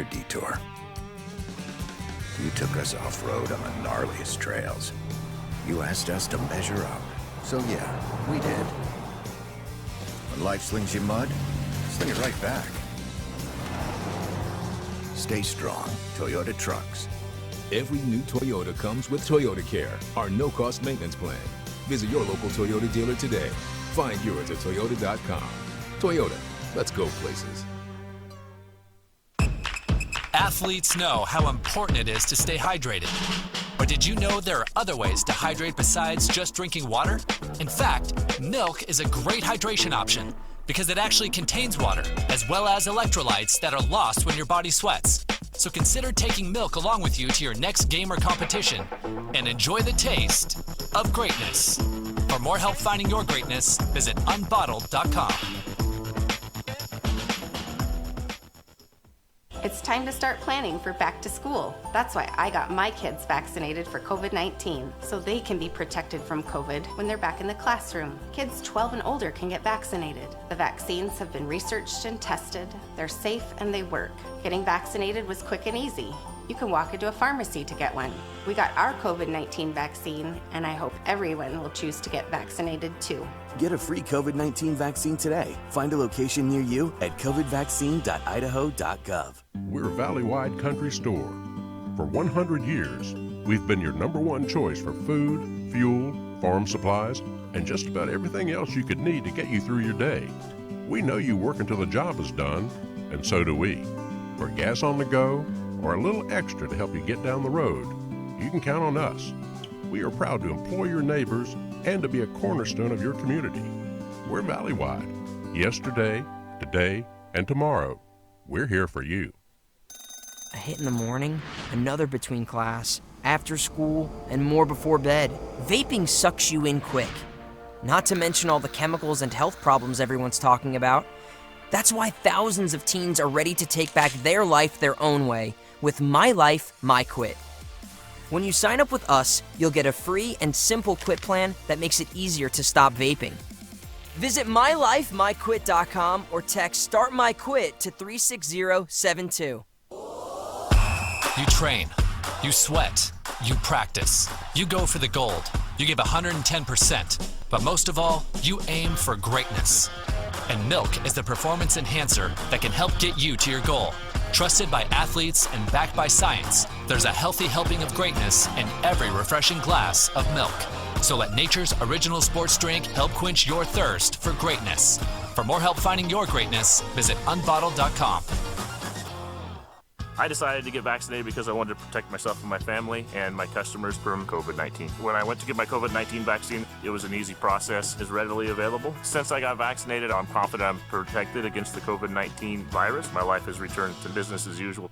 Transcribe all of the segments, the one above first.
detour. You took us off-road on the gnarliest trails. You asked us to measure up. So yeah, we did. When life slings you mud, sling it right back. Stay strong, Toyota Trucks. Every new Toyota comes with Toyota Care, our no-cost maintenance plan. Visit your local Toyota dealer today. Find yours at Toyota.com. Toyota, let's go places. Athletes know how important it is to stay hydrated. But did you know there are other ways to hydrate besides just drinking water? In fact, milk is a great hydration option because it actually contains water as well as electrolytes that are lost when your body sweats. So consider taking milk along with you to your next game or competition and enjoy the taste of greatness. For more help finding your greatness, visit unbottled.com. It's time to start planning for back to school. That's why I got my kids vaccinated for COVID-19, so they can be protected from COVID when they're back in the classroom. Kids 12 and older can get vaccinated. The vaccines have been researched and tested. They're safe and they work. Getting vaccinated was quick and easy. You can walk into a pharmacy to get one. We got our COVID-19 vaccine, and I hope everyone will choose to get vaccinated too. Get a free COVID-19 vaccine today. Find a location near you at covidvaccine.idaho.gov. We're a valley-wide country store. For 100 years, we've been your #1 choice for food, fuel, farm supplies, and just about everything else you could need to get you through your day. We know you work until the job is done, and so do we. For gas on the go, or a little extra to help you get down the road, you can count on us. We are proud to employ your neighbors and to be a cornerstone of your community. We're valley-wide. Yesterday, today, and tomorrow. We're here for you. A hit in the morning, another between class, after school, and more before bed. Vaping sucks you in quick. Not to mention all the chemicals and health problems everyone's talking about. That's why thousands of teens are ready to take back their life their own way with My Life, My Quit. When you sign up with us, you'll get a free and simple quit plan that makes it easier to stop vaping. Visit mylifemyquit.com or text Start My Quit to 36072. You train, you sweat, you practice, you go for the gold, you give 110%, but most of all, you aim for greatness. And milk is the performance enhancer that can help get you to your goal. Trusted by athletes and backed by science, there's a healthy helping of greatness in every refreshing glass of milk. So let nature's original sports drink help quench your thirst for greatness. For more help finding your greatness, visit unbottled.com. I decided to get vaccinated because I wanted to protect myself and my family and my customers from COVID-19. When I went to get my COVID-19 vaccine, it was an easy process, is readily available. Since I got vaccinated, I'm confident I'm protected against the COVID-19 virus. My life has returned to business as usual.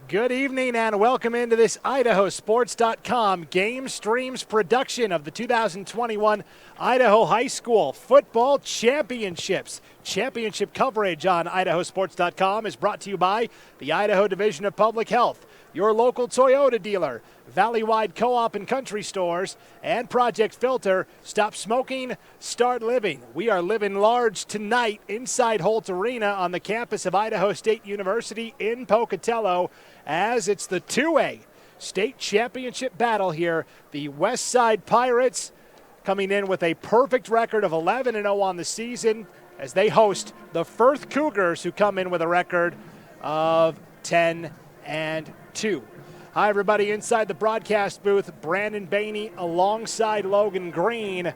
Good evening and welcome into this IdahoSports.com game streams production of the 2021 Idaho High School Football Championships. Championship coverage on IdahoSports.com is brought to you by the Idaho Division of Public Health, your local Toyota dealer, Valley-wide Co-op and Country Stores, and Project Filter. Stop smoking, start living. We are living large tonight inside Holt Arena on the campus of Idaho State University in Pocatello, as it's the 2A state championship battle here. The West Side Pirates coming in with a perfect record of 11-0 on the season as they host the Firth Cougars, who come in with a record of 10-2. Hi, everybody, inside the broadcast booth, Brandon Bainey alongside Logan Green.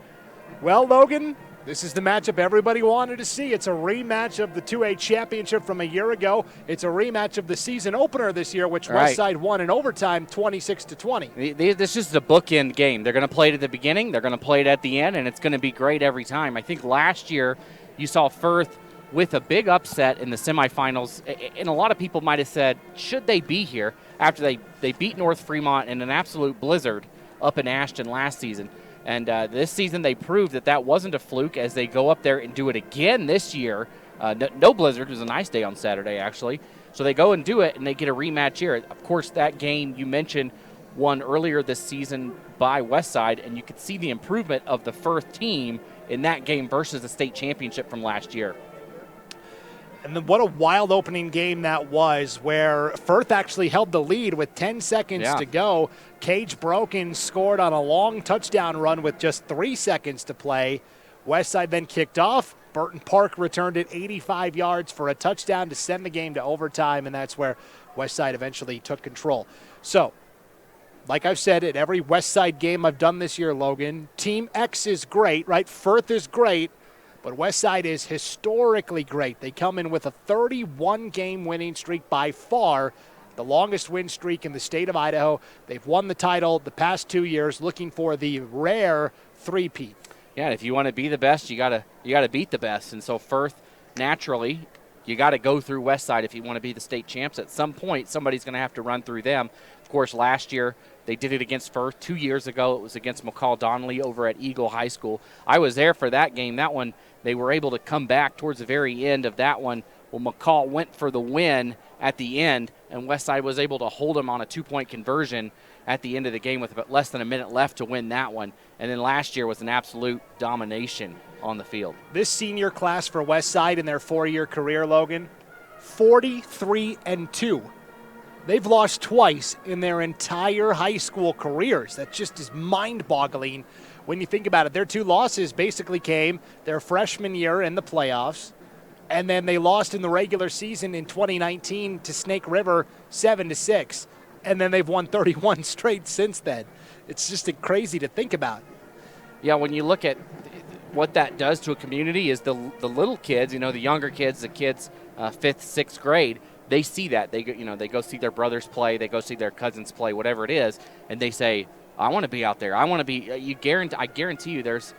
Well, Logan, this is the matchup everybody wanted to see. It's a rematch of the 2A championship from a year ago. It's a rematch of the season opener this year, which Westside won in overtime 26-20. This is the bookend game. They're going to play it at the beginning, they're going to play it at the end, and it's going to be great every time. I think last year you saw Firth with a big upset in the semifinals, and a lot of people might have said, should they be here after they beat North Fremont in an absolute blizzard up in Ashton last season. And this season they proved that wasn't a fluke as they go up there and do it again this year No blizzard. It was a nice day on Saturday, actually. So they go and do it, and they get a rematch here. Of course, that game you mentioned won earlier this season by Westside, and you could see the improvement of the Firth team in that game versus the state championship from last year. And then what a wild opening game that was, where Firth actually held the lead with 10 seconds to go. Cage Broken scored on a long touchdown run with just 3 seconds to play. Westside then kicked off. Burton Park returned it 85 yards for a touchdown to send the game to overtime, and that's where Westside eventually took control. So, like I've said, at every Westside game I've done this year, Logan, Team X is great, right? Firth is great, but Westside is historically great. They come in with a 31-game winning streak, by far the longest win streak in the state of Idaho. They've won the title the past 2 years, looking for the rare three-peat. Yeah, if you want to be the best, you gotta beat the best. And so Firth, naturally, you got to go through Westside if you want to be the state champs. At some point, somebody's going to have to run through them. Of course, last year they did it against Firth. 2 years ago, it was against McCall Donnelly over at Eagle High School. I was there for that game. That one, they were able to come back towards the very end of that one. Well, McCall went for the win at the end, and Westside was able to hold them on a 2-point conversion at the end of the game with about less than a minute left to win that one. And then last year was an absolute domination on the field. This senior class for Westside in their 4-year career, Logan, 43-2. They've lost twice in their entire high school careers. That just is mind-boggling when you think about it. Their 2 losses basically came their freshman year in the playoffs, and then they lost in the regular season in 2019 to Snake River 7-6. And then they've won 31 straight since then. It's just crazy to think about. Yeah, when you look at what that does to a community is the little kids, the younger kids, the kids 5th, 6th grade, they see that. They go see their brothers play, they go see their cousins play, whatever it is, and they say, I want to be out there. I want to be I guarantee you there's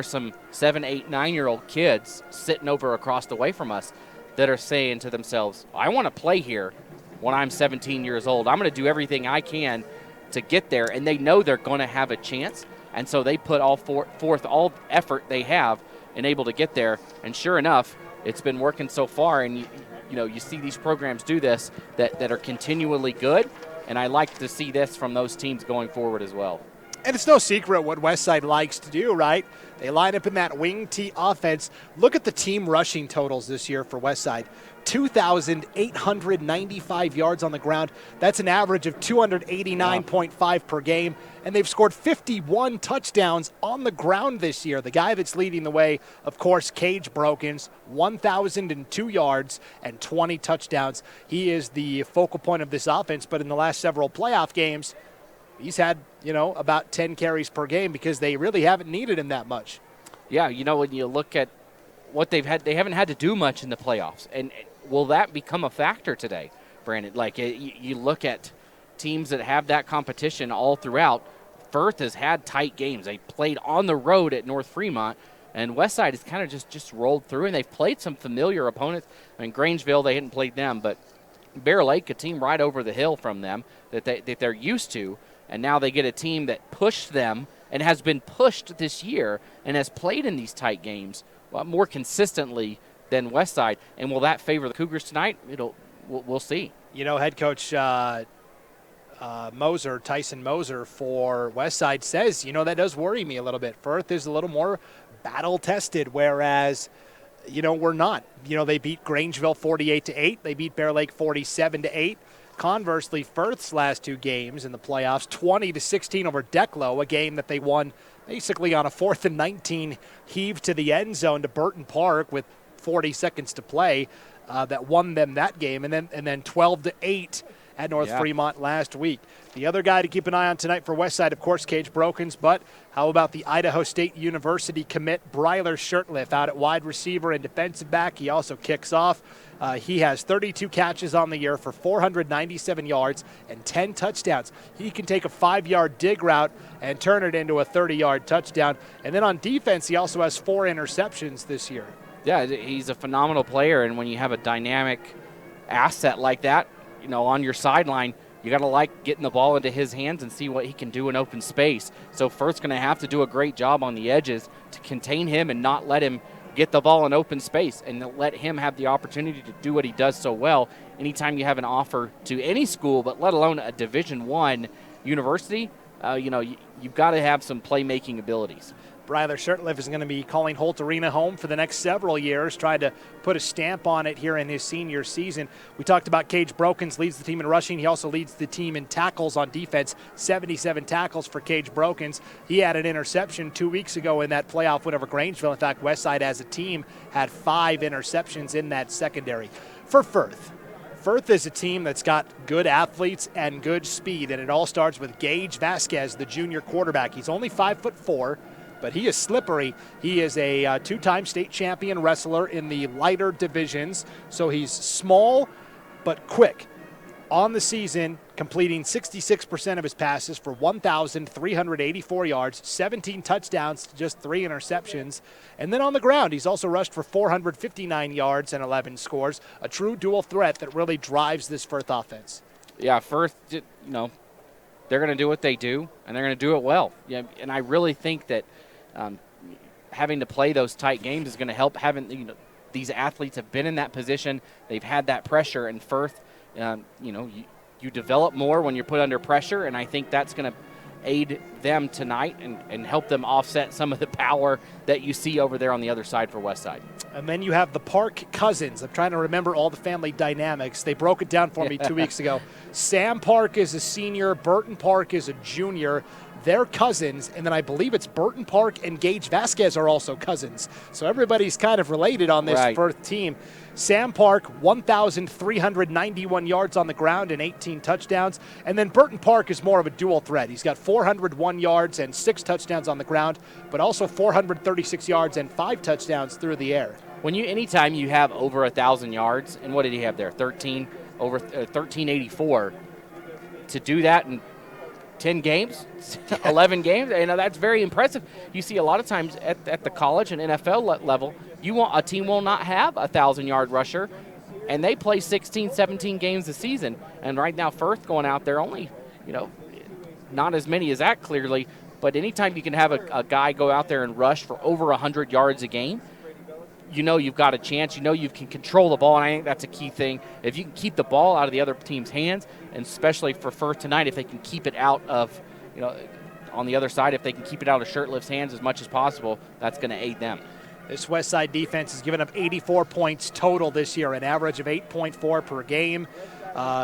some 7, 8, 9-year-old kids sitting over across the way from us that are saying to themselves, I want to play here when I'm 17 years old. I'm going to do everything I can to get there, and they know they're going to have a chance, and so they put forth all effort they have and able to get there, and sure enough, it's been working so far, and you see these programs do this that are continually good, and I like to see this from those teams going forward as well. And it's no secret what Westside likes to do, right? They line up in that wing T offense. Look at the team rushing totals this year for Westside. 2,895 yards on the ground. That's an average of 289.5 per game. And they've scored 51 touchdowns on the ground this year. The guy that's leading the way, of course, Cage Brokens, 1,002 yards and 20 touchdowns. He is the focal point of this offense, but in the last several playoff games, he's had, about 10 carries per game because they really haven't needed him that much. Yeah, when you look at what they've had, they haven't had to do much in the playoffs. And will that become a factor today, Brandon? Like, you look at teams that have that competition all throughout. Firth has had tight games. They played on the road at North Fremont, and Westside has kind of just rolled through, and they've played some familiar opponents. I mean, Grangeville, they hadn't played them, but Bear Lake, a team right over the hill from them that they're used to, and now they get a team that pushed them and has been pushed this year and has played in these tight games more consistently than Westside. And will that favor the Cougars tonight? We'll see. Head coach Tyson Moser for Westside says, that does worry me a little bit. Firth is a little more battle-tested, whereas, we're not. They beat Grangeville 48-8. They beat Bear Lake 47-8. Conversely, Firth's last 2 games in the playoffs, 20-16 over Declo, a game that they won basically on a 4th and 19 heave to the end zone to Burton Park with 40 seconds to play, that won them that game, and then 12-8 at North Fremont last week. The other guy to keep an eye on tonight for Westside, of course, Cage Brokens, but how about the Idaho State University commit Bryler Shirtliff out at wide receiver and defensive back? He also kicks off. He has 32 catches on the year for 497 yards and 10 touchdowns. He can take a 5-yard dig route and turn it into a 30-yard touchdown. And then on defense, he also has 4 interceptions this year. Yeah, he's a phenomenal player, and when you have a dynamic asset like that, on your sideline, you got to like getting the ball into his hands and see what he can do in open space. So Firth's going to have to do a great job on the edges to contain him and not let him get the ball in open space and let him have the opportunity to do what he does so well. Anytime you have an offer to any school, but let alone a Division I university, you've got to have some playmaking abilities. Bryler Shurtleff is going to be calling Holt Arena home for the next several years, trying to put a stamp on it here in his senior season. We talked about Cage Brokens leads the team in rushing. He also leads the team in tackles on defense, 77 tackles for Cage Brokens. He had an interception 2 weeks ago in that playoff win over Grangeville. In fact, Westside as a team had 5 interceptions in that secondary. For Firth is a team that's got good athletes and good speed, and it all starts with Gage Vasquez, the junior quarterback. He's only 5'4", but he is slippery. He is a 2-time state champion wrestler in the lighter divisions, so he's small but quick. On the season, completing 66% of his passes for 1,384 yards, 17 touchdowns, just 3 interceptions. And then on the ground, he's also rushed for 459 yards and 11 scores, a true dual threat that really drives this Firth offense. Yeah, Firth, they're going to do what they do, and they're going to do it well. Yeah, and I really think that having to play those tight games is going to help. These athletes have been in that position. They've had that pressure, and Firth, you develop more when you're put under pressure, and I think that's going to aid them tonight and help them offset some of the power that you see over there on the other side for Westside. And then you have the Park cousins. I'm trying to remember all the family dynamics. They broke it down for me 2 weeks ago. Sam Park is a senior. Burton Park is a junior. They're cousins, and then I believe it's Burton Park and Gage Vasquez are also cousins. So everybody's kind of related on this Firth team. Sam Park, 1,391 yards on the ground and 18 touchdowns. And then Burton Park is more of a dual threat. He's got 401 yards and 6 touchdowns on the ground, but also 436 yards and 5 touchdowns through the air. Anytime you have over 1,000 yards, and what did he have there? 1384. To do that in 10 games, 11 games, that's very impressive. You see a lot of times at the college and NFL level, a team will not have a 1,000-yard rusher, and they play 16, 17 games a season. And right now, Firth going out there only, not as many as that clearly, but anytime you can have a guy go out there and rush for over 100 yards a game, you've got a chance. You can control the ball, and I think that's a key thing. If you can keep the ball out of the other team's hands, and especially for Firth tonight, if they can keep it out of, on the other side, if they can keep it out of Shurtleff's hands as much as possible, that's going to aid them. This Westside defense has given up 84 points total this year, an average of 8.4 per game,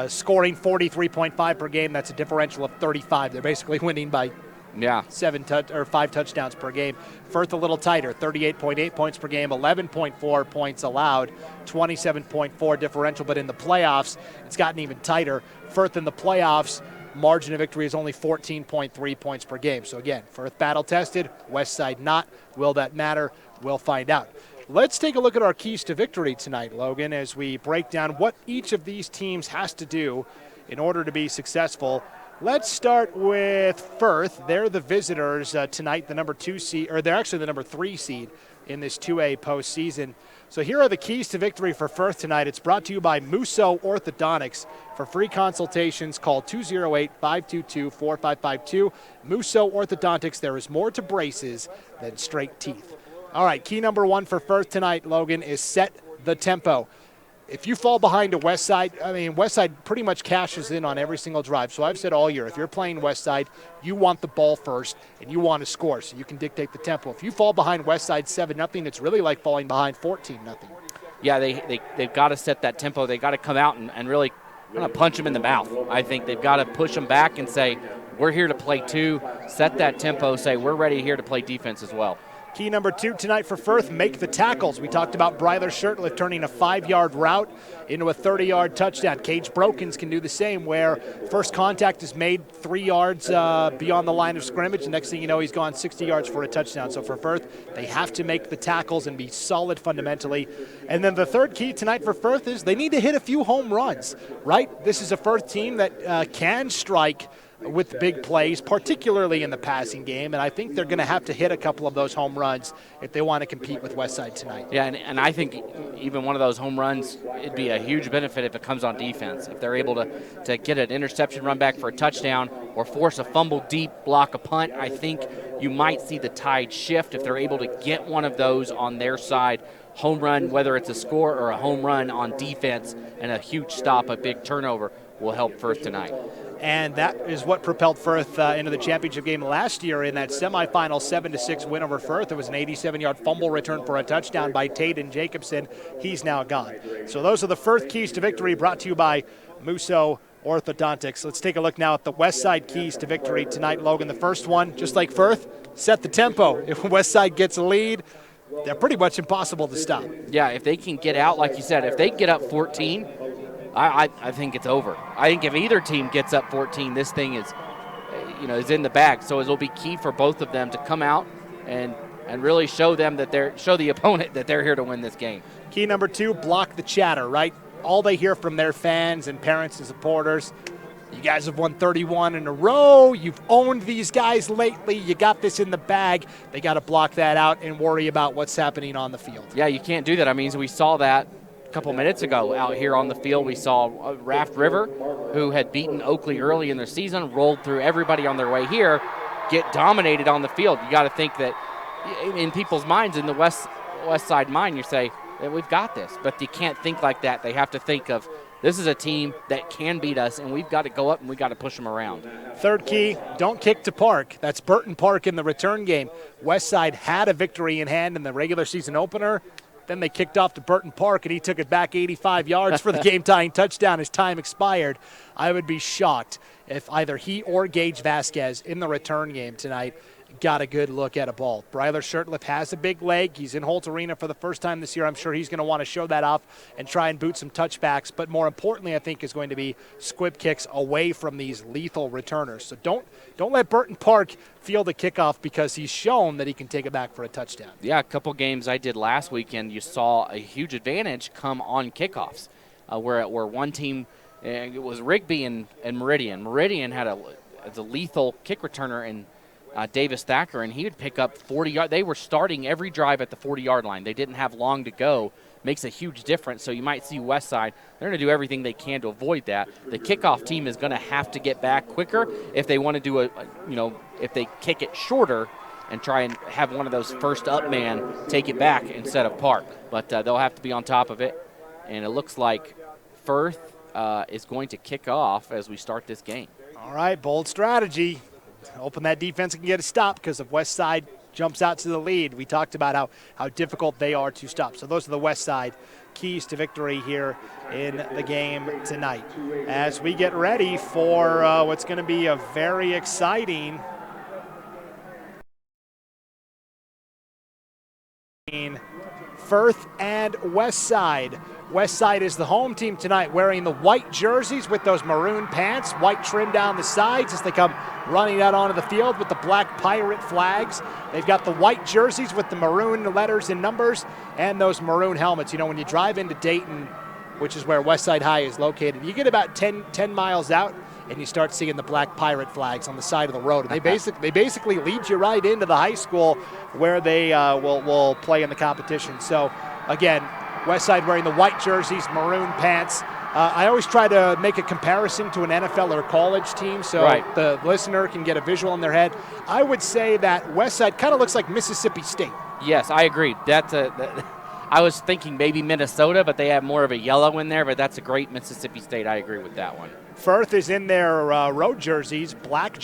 scoring 43.5 per game. That's a differential of 35. They're basically winning by 5 touchdowns per game. Firth a little tighter, 38.8 points per game, 11.4 points allowed, 27.4 differential. But in the playoffs, it's gotten even tighter. Firth in the playoffs, margin of victory is only 14.3 points per game. So again, Firth battle tested, Westside not. Will that matter? We'll find out. Let's take a look at our keys to victory tonight, Logan, as we break down what each of these teams has to do in order to be successful. Let's start with Firth. They're the visitors tonight, the number 2 seed, or they're actually the number 3 seed in this 2A postseason. So here are the keys to victory for Firth tonight. It's brought to you by Musso Orthodontics. For free consultations, call 208-522-4552. Musso Orthodontics, there is more to braces than straight teeth. All right, key number 1 for Firth tonight, Logan, is set the tempo. If you fall behind a Westside, Westside pretty much cashes in on every single drive. So I've said all year, if you're playing Westside, you want the ball first and you want to score so you can dictate the tempo. If you fall behind Westside 7-0, it's really like falling behind 14-0. Yeah, they've got to set that tempo. They've got to come out and really punch them in the mouth. I think they've got to push them back and say, we're here to play too. Set that tempo, say we're ready here to play defense as well. Key number 2 tonight for Firth, make the tackles. We talked about Bryler Shurtleff turning a 5-yard route into a 30-yard touchdown. Cage Brokens can do the same, where first contact is made 3 yards beyond the line of scrimmage. The next thing you know, he's gone 60 yards for a touchdown. So for Firth, they have to make the tackles and be solid fundamentally. And then the third key tonight for Firth is they need to hit a few home runs, right? This is a Firth team that can strike with big plays, particularly in the passing game, and I think they're going to have to hit a couple of those home runs if they want to compete with Westside tonight. Yeah, and I think even one of those home runs, it'd be a huge benefit if it comes on defense. If they're able to get an interception run back for a touchdown or force a fumble deep, block a punt, I think you might see the tide shift if they're able to get one of those on their side. Home run, whether it's a score or a home run on defense, and a huge stop, a big turnover will help Firth tonight. And that is what propelled Firth into the championship game last year in that semifinal 7-6 win over Firth. It was an 87-yard fumble return for a touchdown by Taden Jacobson. He's now gone. So those are the Firth keys to victory, brought to you by Musso Orthodontics. Let's take a look now at the West Side keys to victory tonight, Logan. The first one, just like Firth, set the tempo. If West Side gets a lead, they're pretty much impossible to stop. Yeah, if they can get out, like you said, if they get up 14, I think it's over. I think if either team gets up 14, this thing is in the bag. So it'll be key for both of them to come out and really show the opponent that they're here to win this game. Key number 2, block the chatter, right? All they hear from their fans and parents and supporters, you guys have won 31 in a row. You've owned these guys lately. You got this in the bag. They got to block that out and worry about what's happening on the field. Yeah, you can't do that. I mean, we saw that a couple minutes ago out here on the field. We saw Raft River, who had beaten Oakley early in their season, rolled through everybody on their way here, get dominated on the field. You got to think that in people's minds, in the West Side mind, you say, we've got this. But you can't think like that. They have to think of, this is a team that can beat us, and we've got to go up and we've got to push them around. Third key, don't kick to Park. That's Burton Park in the return game. Westside had a victory in hand in the regular season opener. Then they kicked off to Burton Park, and he took it back 85 yards for the game-tying touchdown as time expired. I would be shocked if either he or Gage Vasquez in the return game tonight got a good look at a ball. Bryler Shurtleff has a big leg. He's in Holt Arena for the first time this year. I'm sure he's going to want to show that off and try and boot some touchbacks. But more importantly, I think, is going to be squib kicks away from these lethal returners. So don't let Burton Park field a kickoff, because he's shown that he can take it back for a touchdown. Yeah, a couple games I did last weekend, you saw a huge advantage come on kickoffs, where one team, it was Rigby and Meridian. Meridian had a lethal kick returner in Davis Thacker, and he would pick up 40 yards. They were starting every drive at the 40-yard line. They didn't have long to go. Makes a huge difference. So you might see Westside, they're going to do everything they can to avoid that. The kickoff team is going to have to get back quicker if they want to do if they kick it shorter and try and have one of those first up man take it back instead of Park. But they'll have to be on top of it. And it looks like Firth is going to kick off as we start this game. All right, bold strategy. Hoping that defense can get a stop, because if West Side jumps out to the lead, we talked about how difficult they are to stop. So those are the West Side keys to victory here in the game tonight. As we get ready for what's going to be a very exciting Firth and West Side. West Side is the home team tonight, wearing the white jerseys with those maroon pants, white trim down the sides as they come running out onto the field with the black pirate flags. They've got the white jerseys with the maroon letters and numbers and those maroon helmets. You know, when you drive into Dayton, which is where West Side High is located, you get about 10 miles out and you start seeing the black pirate flags on the side of the road. And they basically lead you right into the high school where they will play in the competition. So, again, West Side wearing the white jerseys, maroon pants. I always try to make a comparison to an NFL or college team so the listener can get a visual in their head. I would say that West Side kind of looks like Mississippi State. Yes, I agree. I was thinking maybe Minnesota, but they have more of a yellow in there, but that's a great Mississippi State. I agree with that one. Firth is in their road jerseys, black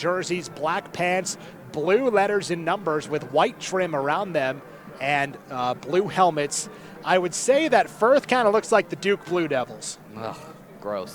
pants, blue letters and numbers with white trim around them, and blue helmets. I would say that Firth kind of looks like the Duke Blue Devils. Ugh, gross.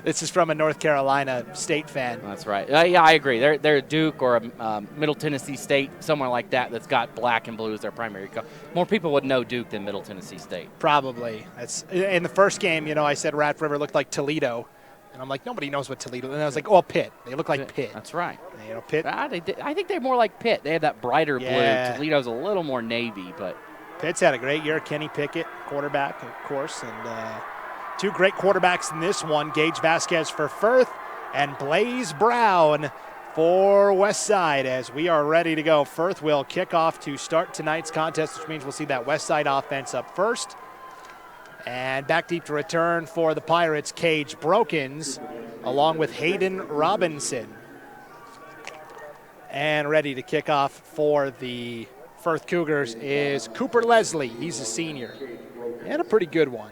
This is from a North Carolina State fan. That's right. Yeah, I agree. They're Duke or a Middle Tennessee State, somewhere like that, that's got black and blue as their primary color. More people would know Duke than Middle Tennessee State. Probably. That's in the first game, I said Rat River looked like Toledo. And I'm like, nobody knows what Toledo. And I was like, Pitt. They look like Pitt. That's right. Pitt. I think they're more like Pitt. They had that brighter blue. Toledo's a little more navy, but Pitt's had a great year. Kenny Pickett, quarterback, of course, and two great quarterbacks in this one. Gage Vasquez for Firth and Blaze Brown for West Side as we are ready to go. Firth will kick off to start tonight's contest, which means we'll see that West Side offense up first. And back deep to return for the Pirates, Cage Brokens. along with Hayden Robinson. And ready to kick off for the Firth Cougars is Cooper Leslie. He's a senior. And a pretty good one.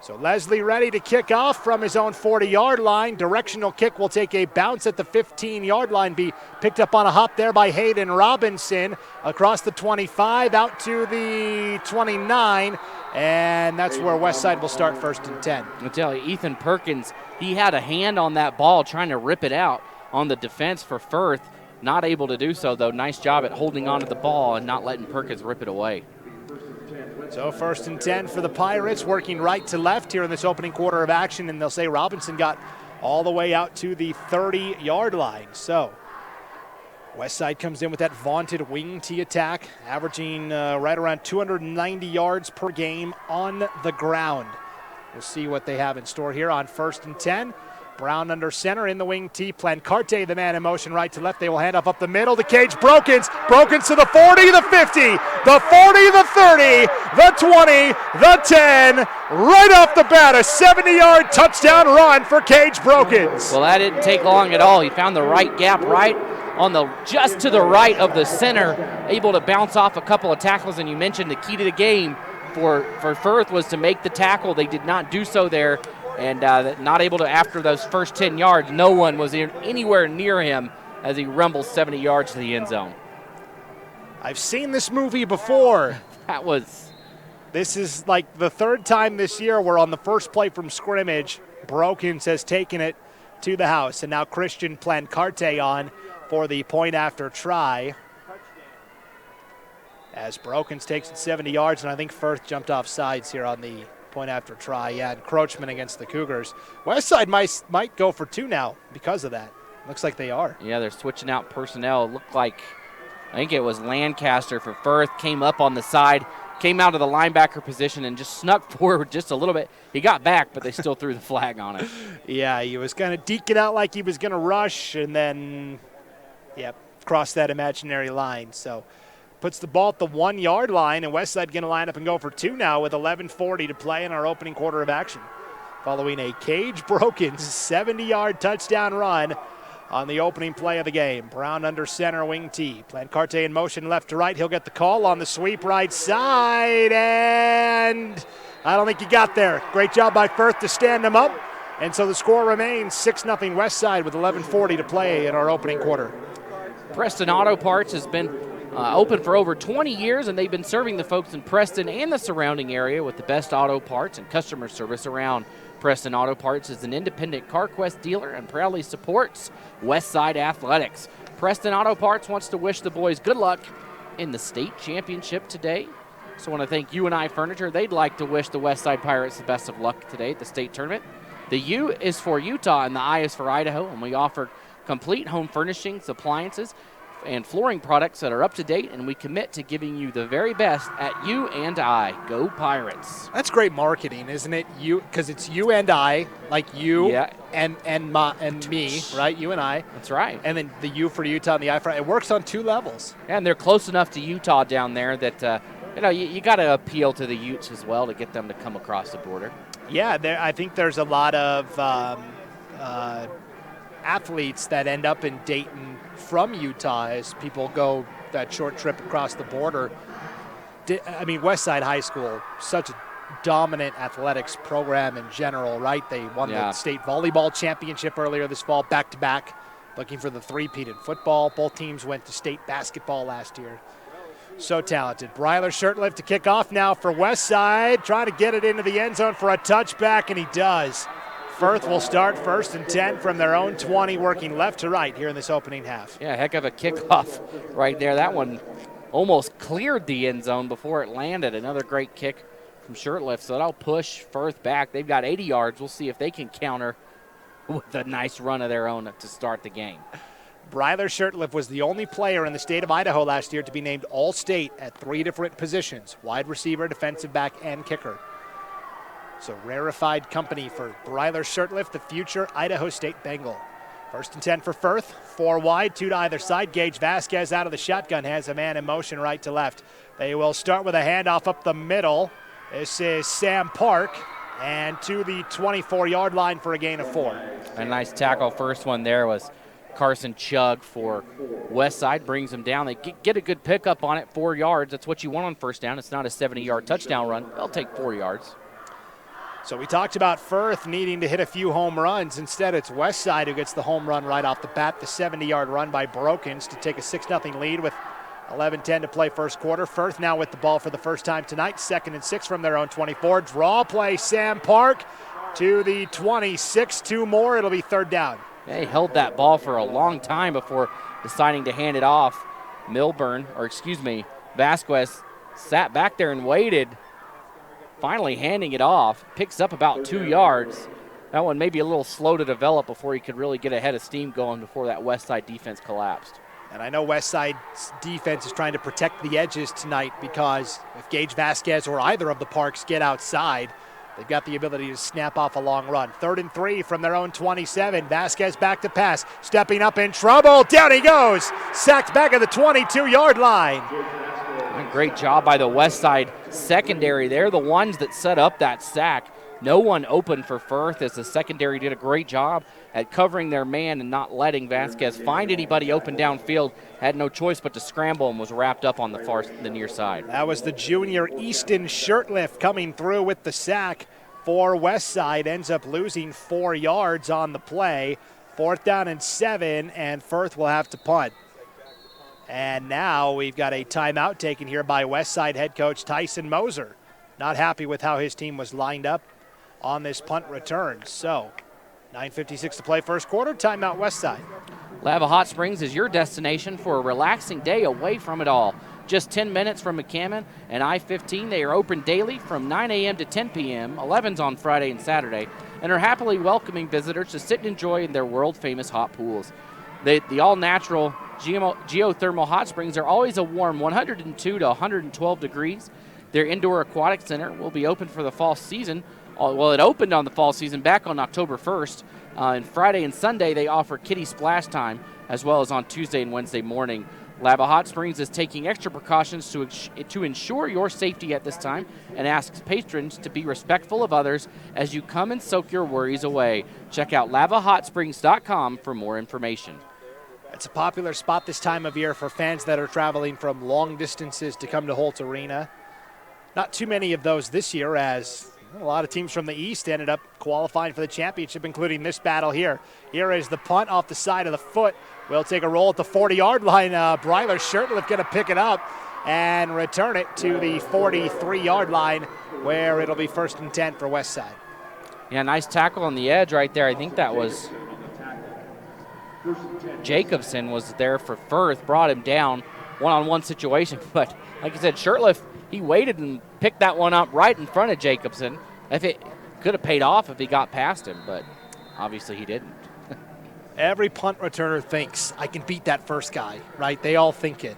So Leslie ready to kick off from his own 40-yard line. Directional kick will take a bounce at the 15-yard line, be picked up on a hop there by Hayden Robinson across the 25 out to the 29, and that's where Westside will start 1st and 10. I'll tell you, Ethan Perkins, he had a hand on that ball trying to rip it out on the defense for Firth. Not able to do so, though. Nice job at holding on to the ball and not letting Perkins rip it away. So 1st and 10 for the Pirates, working right to left here in this opening quarter of action, and they'll say Robinson got all the way out to the 30-yard line. So Westside comes in with that vaunted wing tee attack, averaging right around 290 yards per game on the ground. We'll see what they have in store here on 1st and 10. Brown under center in the wing tee. Plancarte, the man in motion right to left. They will hand off up the middle to Cage Brokens. Brokens to the 40, the 50, the 40, the 30, the 20, the 10. Right off the bat, a 70-yard touchdown run for Cage Brokens. Well, that didn't take long at all. He found the right gap right on the just to the right of the center, able to bounce off a couple of tackles. And you mentioned the key to the game for Firth was to make the tackle. They did not do so there. And not able to, after those first 10 yards, no one was anywhere near him as he rumbles 70 yards to the end zone. I've seen this movie before. This is like the 3rd time this year where on the first play from scrimmage, Brokens has taken it to the house. And now Christian Plancarte on for the point after try. As Brokens takes it 70 yards, and I think Firth jumped off sides here on the point after try. Yeah, encroachment against the Cougars. Westside might go for 2 now because of that. Looks like they are. Yeah, they're switching out personnel. It looked like, I think it was Lancaster for Firth, came up on the side, came out of the linebacker position and just snuck forward just a little bit. He got back, but they still threw the flag on it. Yeah, he was kind of deking out like he was going to rush and then, cross that imaginary line. So puts the ball at the 1-yard line, and Westside going to line up and go for 2 now with 11:40 to play in our opening quarter of action. Following a Cage Brokens 70-yard touchdown run on the opening play of the game. Brown under center, wing tee. Plancarte in motion left to right. He'll get the call on the sweep right side, and I don't think he got there. Great job by Firth to stand him up, and so the score remains 6-0 Westside with 11:40 to play in our opening quarter. Preston Auto Parts has been open for over 20 years, and they've been serving the folks in Preston and the surrounding area with the best auto parts and customer service around. Preston Auto Parts is an independent CarQuest dealer and proudly supports Westside Athletics. Preston Auto Parts wants to wish the boys good luck in the state championship today. So I want to thank UNI Furniture. They'd like to wish the Westside Pirates the best of luck today at the state tournament. The U is for Utah and the I is for Idaho, and we offer complete home furnishings, appliances, and flooring products that are up to date, and we commit to giving you the very best at U and I. Go Pirates. That's great marketing, isn't it? You, because it's you and I, like you and me, right? You and I. That's right. And then the U for Utah and the I for, it works on 2 levels. And they're close enough to Utah down there that you got to appeal to the Utes as well to get them to come across the border. Yeah, I think there's a lot of athletes that end up in Dayton from Utah as people go that short trip across the border. I mean, Westside High School, such a dominant athletics program in general, right? They won the state volleyball championship earlier this fall, back-to-back, looking for the three-peat in football. Both teams went to state basketball last year. So talented. Breiler Shirtlift to kick off now for Westside, trying to get it into the end zone for a touchback, and he does. Firth will start 1st and 10 from their own 20, working left to right here in this opening half. Yeah, heck of a kickoff right there. That one almost cleared the end zone before it landed. Another great kick from Shirtlift, so that'll push Firth back. They've got 80 yards. We'll see if they can counter with a nice run of their own to start the game. Breiler Shirtlift was the only player in the state of Idaho last year to be named All-State at 3 different positions, wide receiver, defensive back, and kicker. So rarefied company for Breiler Shirtlift, the future Idaho State Bengal. 1st and 10 for Firth, 4 wide, 2 to either side. Gage Vasquez out of the shotgun has a man in motion right to left. They will start with a handoff up the middle. This is Sam Park. and to the 24-yard line for a gain of 4. A nice tackle. First one there was Carson Chugg for Westside. Brings them down. They get a good pickup on it, 4 yards. That's what you want on first down. It's not a 70-yard touchdown run. They'll take 4 yards. So we talked about Firth needing to hit a few home runs. Instead, it's Westside who gets the home run right off the bat. The 70-yard run by Brokens to take a 6-0 lead with 11:10 to play first quarter. Firth now with the ball for the first time tonight. 2nd and 6 from their own 24. Draw play, Sam Park to the 26. 2 more. It'll be 3rd down. They held that ball for a long time before deciding to hand it off. Vasquez sat back there and waited. Finally handing it off. Picks up about 2 yards. That one may be a little slow to develop before he could really get ahead of steam going before that Westside defense collapsed. And I know Westside's defense is trying to protect the edges tonight because if Gage Vasquez or either of the Parks get outside, they've got the ability to snap off a long run. 3rd and 3 from their own 27. Vasquez back to pass. Stepping up in trouble. Down he goes. Sacked back at the 22-yard line. A great job by the Westside secondary. They're the ones that set up that sack. No one open for Firth as the secondary did a great job at covering their man and not letting Vasquez find anybody open downfield. Had no choice but to scramble and was wrapped up on the near side. That was the junior Easton Shirtlift coming through with the sack for Westside. Ends up losing 4 yards on the play. 4th down and 7, and Firth will have to punt. And now we've got a timeout taken here by Westside head coach Tyson Moser. Not happy with how his team was lined up on this punt return. So 9:56 to play first quarter. Timeout Westside. Lava Hot Springs is your destination for a relaxing day away from it all. Just 10 minutes from McCammon and I-15. They are open daily from 9 a.m. to 10 p.m., 11s on Friday and Saturday, and are happily welcoming visitors to sit and enjoy in their world-famous hot pools. The all-natural geothermal hot springs are always a warm 102 to 112 degrees. Their indoor aquatic center will be open for the fall season. Well, it opened on the fall season back on October 1st. And Friday and Sunday, they offer kiddie splash time, as well as on Tuesday and Wednesday morning. Lava Hot Springs is taking extra precautions to ensure your safety at this time and asks patrons to be respectful of others as you come and soak your worries away. Check out LavaHotSprings.com for more information. It's a popular spot this time of year for fans that are traveling from long distances to come to Holt Arena. Not too many of those this year, as a lot of teams from the East ended up qualifying for the championship, including this battle here. Here is the punt off the side of the foot. We'll take a roll at the 40-yard line. Bryler Shirtliff going to pick it up and return it to the 43-yard line, where it'll be 1st and 10 for Westside. Yeah, nice tackle on the edge right there. I think that was Jacobson was there for Firth, brought him down, one-on-one situation. But like I said, Shirtliff, he waited and picked that one up right in front of Jacobson. If it could have paid off if he got past him, but obviously he didn't. Every punt returner thinks, I can beat that first guy, right? They all think it.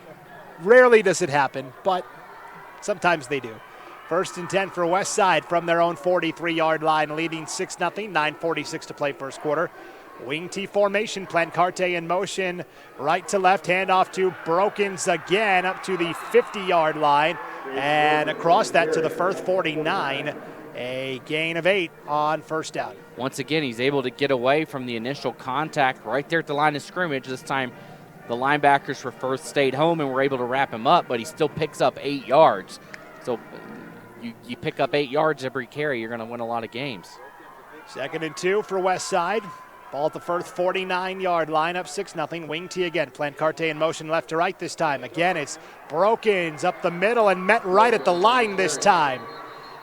Rarely does it happen, but sometimes they do. 1st and 10 for Westside from their own 43-yard line, leading 6-0, 9:46 to play first quarter. Wing T formation, Plancarte in motion, right to left, handoff to Brokens again, up to the 50-yard line, and across that to the Firth 49, a gain of 8 on first down. Once again, he's able to get away from the initial contact right there at the line of scrimmage. This time, the linebackers for Firth stayed home and were able to wrap him up, but he still picks up 8 yards. So you pick up 8 yards every carry, you're going to win a lot of games. 2nd and 2 for Westside. Ball at the Firth 49-yard line, up 6-0. Wing T again. Plancarte in motion left to right this time. Again, it's Brokens up the middle and met right at the line this time.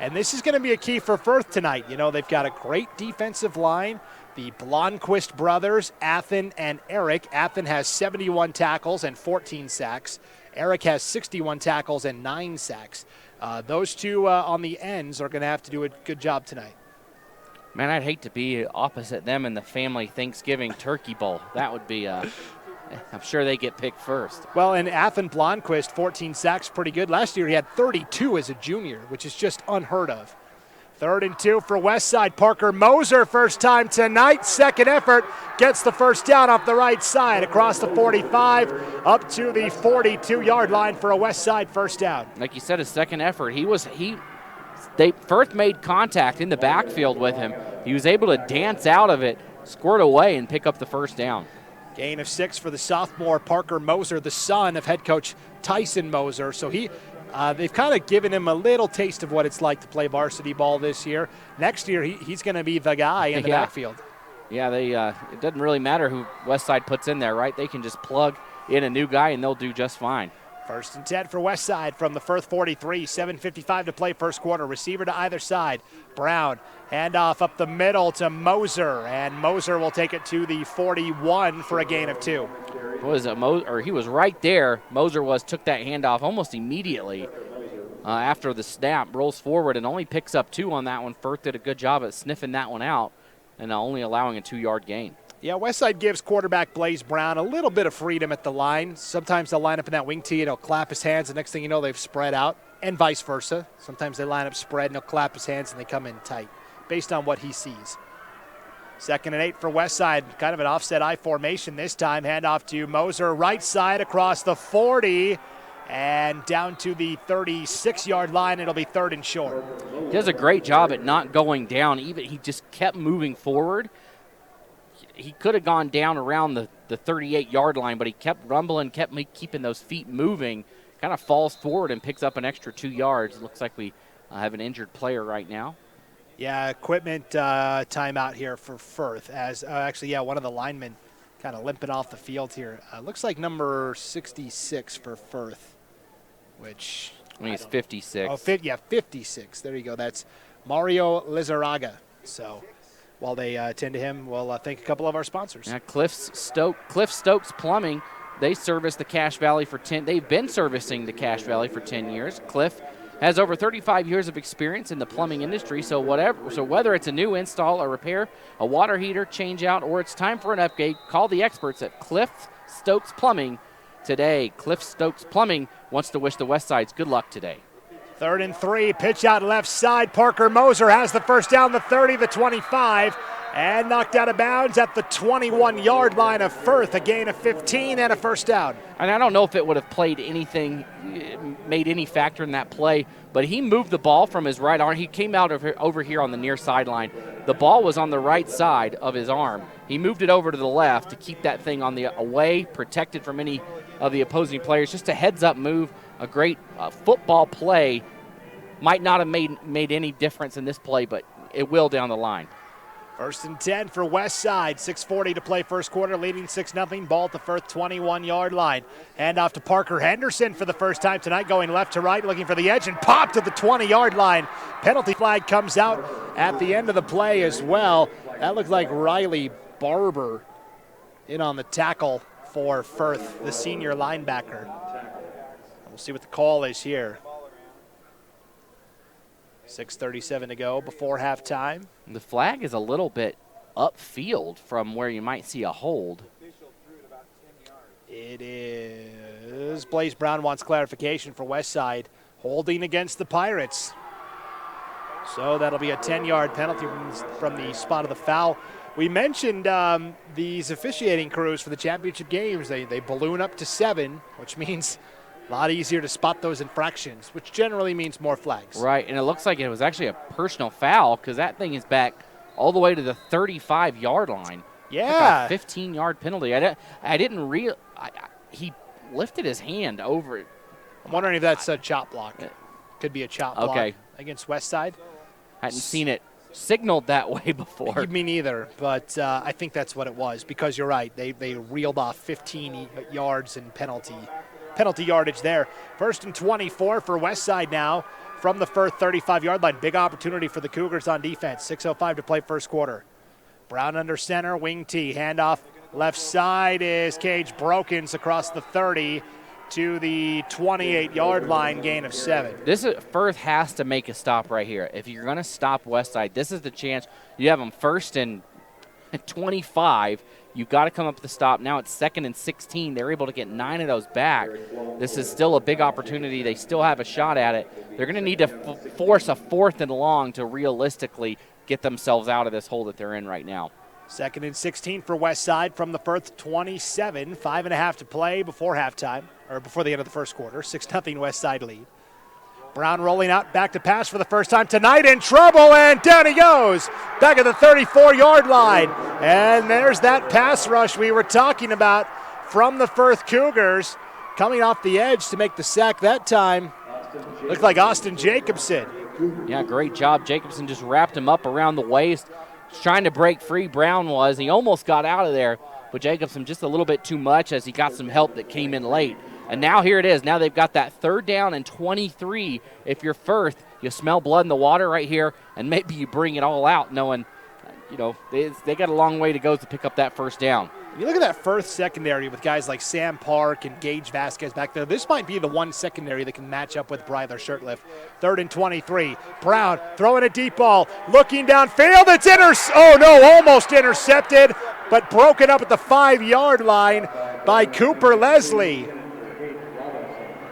And this is going to be a key for Firth tonight. You know, they've got a great defensive line. The Blomquist brothers, Athen and Eric. Athen has 71 tackles and 14 sacks. Eric has 61 tackles and 9 sacks. Those two on the ends are going to have to do a good job tonight. Man, I'd hate to be opposite them in the family Thanksgiving turkey bowl. That would be, I'm sure they get picked first. Well, and Athen Blomquist, 14 sacks, pretty good. Last year he had 32 as a junior, which is just unheard of. 3rd and 2 for Westside. Parker Moser, first time tonight. Second effort, gets the first down off the right side, across the 45, up to the 42-yard line for a Westside first down. Like you said, his second effort. Firth made contact in the backfield with him. He was able to dance out of it, squirt away, and pick up the first down. Gain of 6 for the sophomore Parker Moser, the son of head coach Tyson Moser. So they've kind of given him a little taste of what it's like to play varsity ball this year. Next year, he's going to be the guy in the backfield. Yeah, it doesn't really matter who Westside puts in there, right? They can just plug in a new guy, and they'll do just fine. 1st and 10 for Westside from the Firth 43. 7:55 to play first quarter. Receiver to either side. Brown, handoff up the middle to Moser, and Moser will take it to the 41 for a gain of 2. He was right there. Moser took that handoff almost immediately after the snap, rolls forward, and only picks up 2 on that one. Firth did a good job at sniffing that one out and only allowing a 2-yard gain. Yeah, Westside gives quarterback Blaze Brown a little bit of freedom at the line. Sometimes they'll line up in that wing tee and he'll clap his hands. The next thing you know, they've spread out, and vice versa. Sometimes they line up spread and he'll clap his hands and they come in tight based on what he sees. 2nd and 8 for Westside, kind of an offset I formation this time. Handoff to Moser, right side across the 40 and down to the 36-yard line. It'll be 3rd and short. He does a great job at not going down. He just kept moving forward. He could have gone down around the 38-yard line, but he kept rumbling, kept keeping those feet moving, kind of falls forward and picks up an extra 2 yards. Looks like we have an injured player right now. Yeah, equipment timeout here for Firth. One of the linemen kind of limping off the field here. Looks like number 66 for Firth, which... He's 56. 56. There you go. That's Mario Lizarraga. So... while they attend to him, we'll thank a couple of our sponsors. Yeah, Cliff Stokes Plumbing, they service the Cache Valley for 10. They've been servicing the Cache Valley for 10 years. Cliff has over 35 years of experience in the plumbing industry, so whether it's a new install, a repair, a water heater change out, or it's time for an upgrade, call the experts at Cliff Stokes Plumbing today. Cliff Stokes Plumbing wants to wish the Westsides good luck today. 3rd and 3, pitch out left side. Parker Moser has the first down, the 30, the 25, and knocked out of bounds at the 21-yard line of Firth. A gain of 15 and a first down. And I don't know if it would have made any factor in that play, but he moved the ball from his right arm. He came out over here on the near sideline. The ball was on the right side of his arm. He moved it over to the left to keep that thing on the away, protected from any of the opposing players. Just a heads-up move. A great football play. Might not have made any difference in this play, but it will down the line. 1st and 10 for Westside. 6:40 to play first quarter, leading 6-0. Ball at the Firth 21-yard line. Hand off to Parker Henderson for the first time tonight, going left to right, looking for the edge, and popped to the 20-yard line. Penalty flag comes out at the end of the play as well. That looked like Riley Barber in on the tackle for Firth, the senior linebacker. We'll see what the call is here. 6:37 to go before halftime. The flag is a little bit upfield from where you might see a hold. It is. Blaze Brown wants clarification for Westside. Holding against the Pirates. So that'll be a 10-yard penalty from the spot of the foul. We mentioned these officiating crews for the championship games. They balloon up to 7, which means a lot easier to spot those infractions, which generally means more flags. Right, and it looks like it was actually a personal foul because that thing is back all the way to the 35-yard line. Yeah. Like a 15-yard penalty. I didn't realize he lifted his hand over it. I'm wondering if that's a chop block. Could be a chop block against Westside. Hadn't seen it signaled that way before. Me neither, but I think that's what it was because you're right. They reeled off 15 yards in penalty yardage there. 1st and 24 for Westside now from the Firth 35-yard line. Big opportunity for the Cougars on defense. 6:05 to play first quarter. Brown under center, wing T, handoff left side is Cage Brokens across the 30 to the 28-yard line, gain of 7. Firth has to make a stop right here. If you're going to stop Westside, this is the chance. You have them 1st and 25. You've got to come up with the stop. Now it's 2nd and 16. They're able to get 9 of those back. This is still a big opportunity. They still have a shot at it. They're going to need to force a 4th and long to realistically get themselves out of this hole that they're in right now. 2nd and 16 for Westside from the Firth 27. 5.5 to play before halftime, or before the end of the first quarter. 6-0 Westside lead. Brown rolling out back to pass for the first time tonight, in trouble, and down he goes back at the 34-yard line. And there's that pass rush we were talking about from the Firth Cougars, coming off the edge to make the sack that time. Looked like Austin Jacobson. Yeah, great job. Jacobson just wrapped him up around the waist. Was trying to break free, Brown was. He almost got out of there, but Jacobson just a little bit too much as he got some help that came in late. And now here it is. Now they've got that 3rd down and 23. If you're Firth, you smell blood in the water right here, and maybe you bring it all out knowing, they got a long way to go to pick up that 1st down. You look at that Firth secondary with guys like Sam Park and Gage Vasquez back there. This might be the one secondary that can match up with Bryler Shirtliff. 3rd and 23. Brown throwing a deep ball, looking downfield. It's almost intercepted, but broken up at the 5-yard line by Cooper Leslie.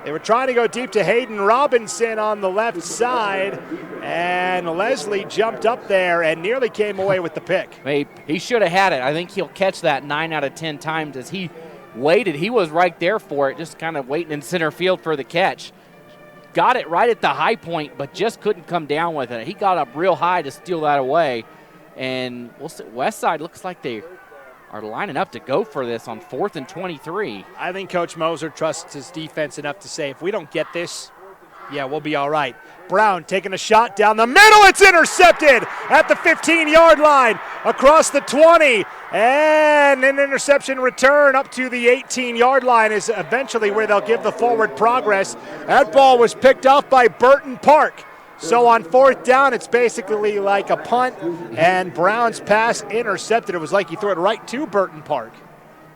They were trying to go deep to Hayden Robinson on the left side, and Leslie jumped up there and nearly came away with the pick. He should have had it. I think he'll catch that 9 out of 10 times as he waited. He was right there for it, just kind of waiting in center field for the catch. Got it right at the high point, but just couldn't come down with it. He got up real high to steal that away, and Westside looks like they are lining up to go for this on 4th and 23. I think Coach Moser trusts his defense enough to say, if we don't get this, yeah, we'll be all right. Brown taking a shot down the middle. It's intercepted at the 15-yard line, across the 20, and an interception return up to the 18-yard line is eventually where they'll give the forward progress. That ball was picked off by Burton Park. So on 4th down, it's basically like a punt, and Brown's pass intercepted. It was like he threw it right to Burton Park.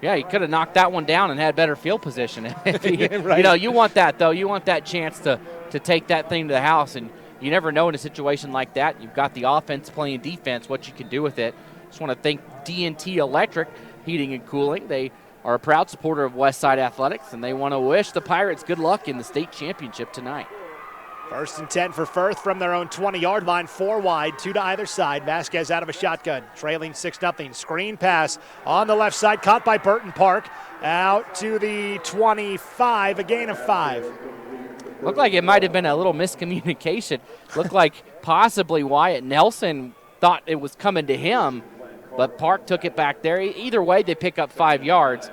Yeah, he could have knocked that one down and had better field position. Right. You want that, though. You want that chance to take that thing to the house, and you never know in a situation like that. You've got the offense playing defense, what you can do with it. Just want to thank D&T Electric Heating and Cooling. They are a proud supporter of Westside Athletics, and they want to wish the Pirates good luck in the state championship tonight. 1st and 10 for Firth from their own 20-yard line, 4 wide, 2 to either side. Vasquez out of a shotgun, trailing 6-0. Screen pass on the left side, caught by Burton Park, out to the 25, a gain of 5. Looked like it might have been a little miscommunication. Looked like possibly Wyatt Nelson thought it was coming to him, but Park took it back there. Either way, they pick up 5 yards.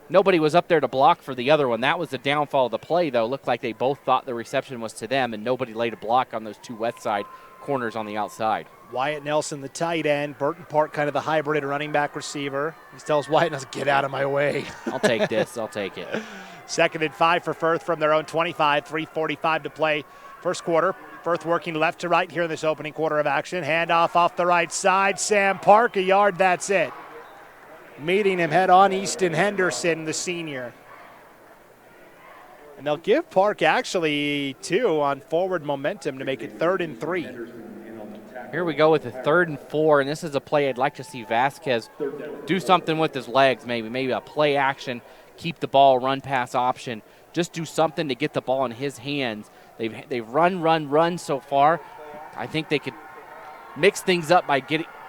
Nobody was up there to block for the other one. That was the downfall of the play, though. Looked like they both thought the reception was to them, and nobody laid a block on those 2 west side corners on the outside. Wyatt Nelson, the tight end. Burton Park, kind of the hybrid running back receiver. He tells Wyatt Nelson, get out of my way. I'll take this. I'll take it. 2nd and 5 for Firth from their own 25. 3:45 to play. First quarter. Firth working left to right here in this opening quarter of action. Handoff off the right side. Sam Park, a yard, that's it. Meeting him head on, Easton Henderson, the senior. And they'll give Park actually 2 on forward momentum to make it 3rd and 3. Here we go with the 3rd and 4, and this is a play I'd like to see Vasquez do something with his legs, maybe a play action, keep the ball, run pass option. Just do something to get the ball in his hands. They've run so far. I think they could mix things up by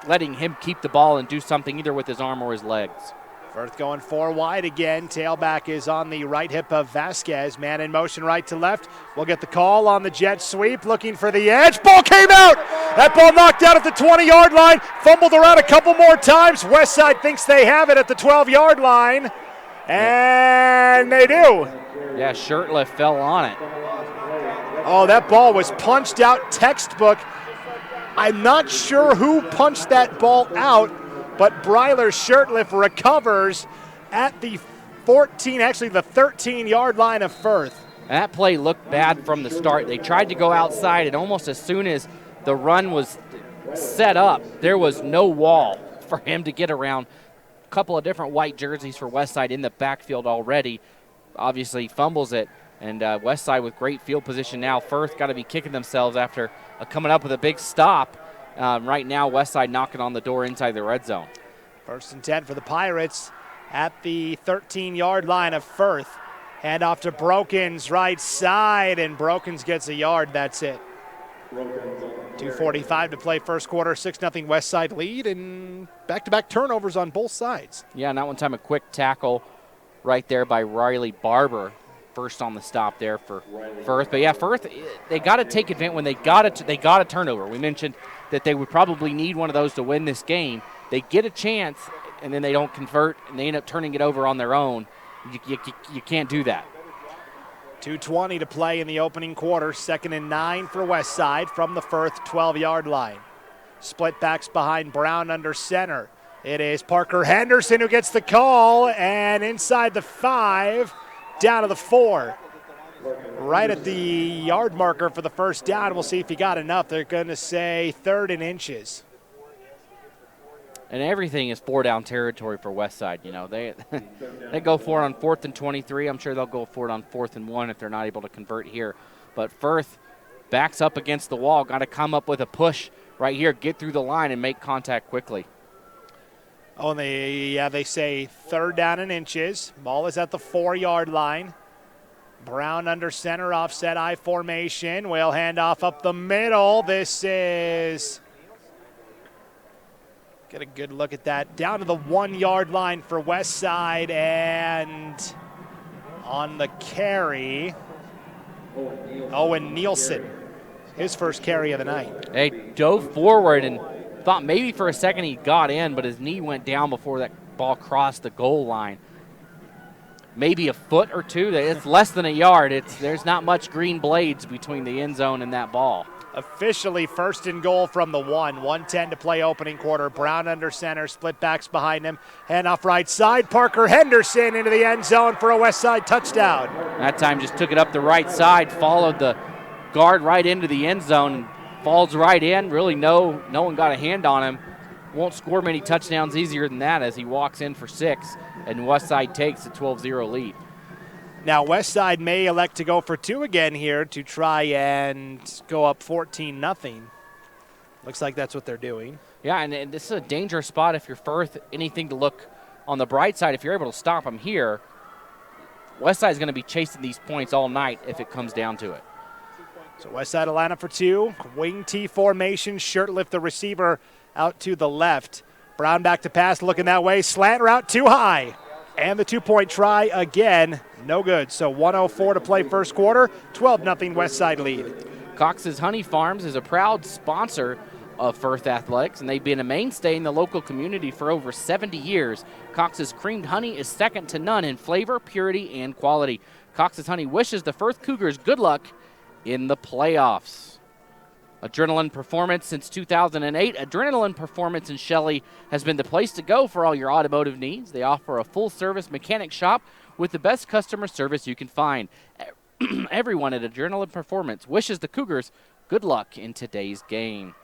letting him keep the ball and do something either with his arm or his legs. Firth going 4 wide again. Tailback is on the right hip of Vasquez. Man in motion right to left. We'll get the call on the jet sweep. Looking for the edge. Ball came out. That ball knocked out at the 20-yard line. Fumbled around a couple more times. Westside thinks they have it at the 12-yard line. And they do. Yeah, Shirtliff fell on it. Oh, that ball was punched out textbook. I'm not sure who punched that ball out, but Bryler Shirtliff recovers at the 13-yard line of Firth. That play looked bad from the start. They tried to go outside, and almost as soon as the run was set up, there was no wall for him to get around. A couple of different white jerseys for Westside in the backfield already. Obviously fumbles it, and Westside with great field position now. Firth got to be kicking themselves after coming up with a big stop. Right now, Westside knocking on the door inside the red zone. 1st and 10 for the Pirates at the 13-yard line of Firth. Hand off to Brokens, right side, and Brokens gets a yard. That's it. 2:45 to play first quarter. 6-0 Westside lead, and back-to-back turnovers on both sides. Yeah, and that one time a quick tackle right there by Riley Barber. first on the stop there for Firth. But yeah, Firth, they got to take advantage when they got a turnover. We mentioned that they would probably need one of those to win this game. They get a chance, and then they don't convert, and they end up turning it over on their own. You can't do that. 2:20 to play in the opening quarter. 2nd and 9 for Westside from the Firth 12-yard line. Split backs behind Brown under center. It is Parker Henderson who gets the call, and inside the 5, down to the 4. Right at the yard marker for the first down. We'll see if he got enough. They're going to say 3rd and inches. And everything is 4-down territory for Westside. You know, they go for it on 4th and 23. I'm sure they'll go for it on 4th and 1 if they're not able to convert here. But Firth backs up against the wall. Got to come up with a push right here, get through the line, and make contact quickly. Oh, and they say 3rd down and inches. Ball is at the 4-yard line. Brown under center, offset I formation. Will hand off up the middle. This is, get a good look at that. Down to the 1-yard line for Westside, and on the carry, Owen Nielsen, his first carry of the night. They dove forward and thought maybe for a second he got in, but his knee went down before that ball crossed the goal line. Maybe a foot or two. It's less than a yard. There's not much green blades between the end zone and that ball. Officially 1st and goal from the 1. 1:10 to play opening quarter. Brown under center, split backs behind him. Hand off right side. Parker Henderson into the end zone for a Westside touchdown. That time just took it up the right side, followed the guard right into the end zone, and falls right in. Really no one got a hand on him. Won't score many touchdowns easier than that as he walks in for 6, and Westside takes a 12-0 lead. Now Westside may elect to go for 2 again here to try and go up 14-0. Looks like that's what they're doing. Yeah, and this is a dangerous spot if you're Firth. Anything to look on the bright side, if you're able to stop them here, Westside is going to be chasing these points all night if it comes down to it. So Westside will line up for 2. Wing T formation, shirt lift the receiver out to the left. Brown back to pass, looking that way. Slant route too high. And the 2-point try again, no good. So 1:04 to play first quarter, 12-0 Westside lead. Cox's Honey Farms is a proud sponsor of Firth Athletics, and they've been a mainstay in the local community for over 70 years. Cox's creamed honey is second to none in flavor, purity, and quality. Cox's Honey wishes the Firth Cougars good luck in the playoffs. Adrenaline Performance since 2008. Adrenaline Performance in Shelley has been the place to go for all your automotive needs. They offer a full-service mechanic shop with the best customer service you can find. Everyone at Adrenaline Performance wishes the Cougars good luck in today's game.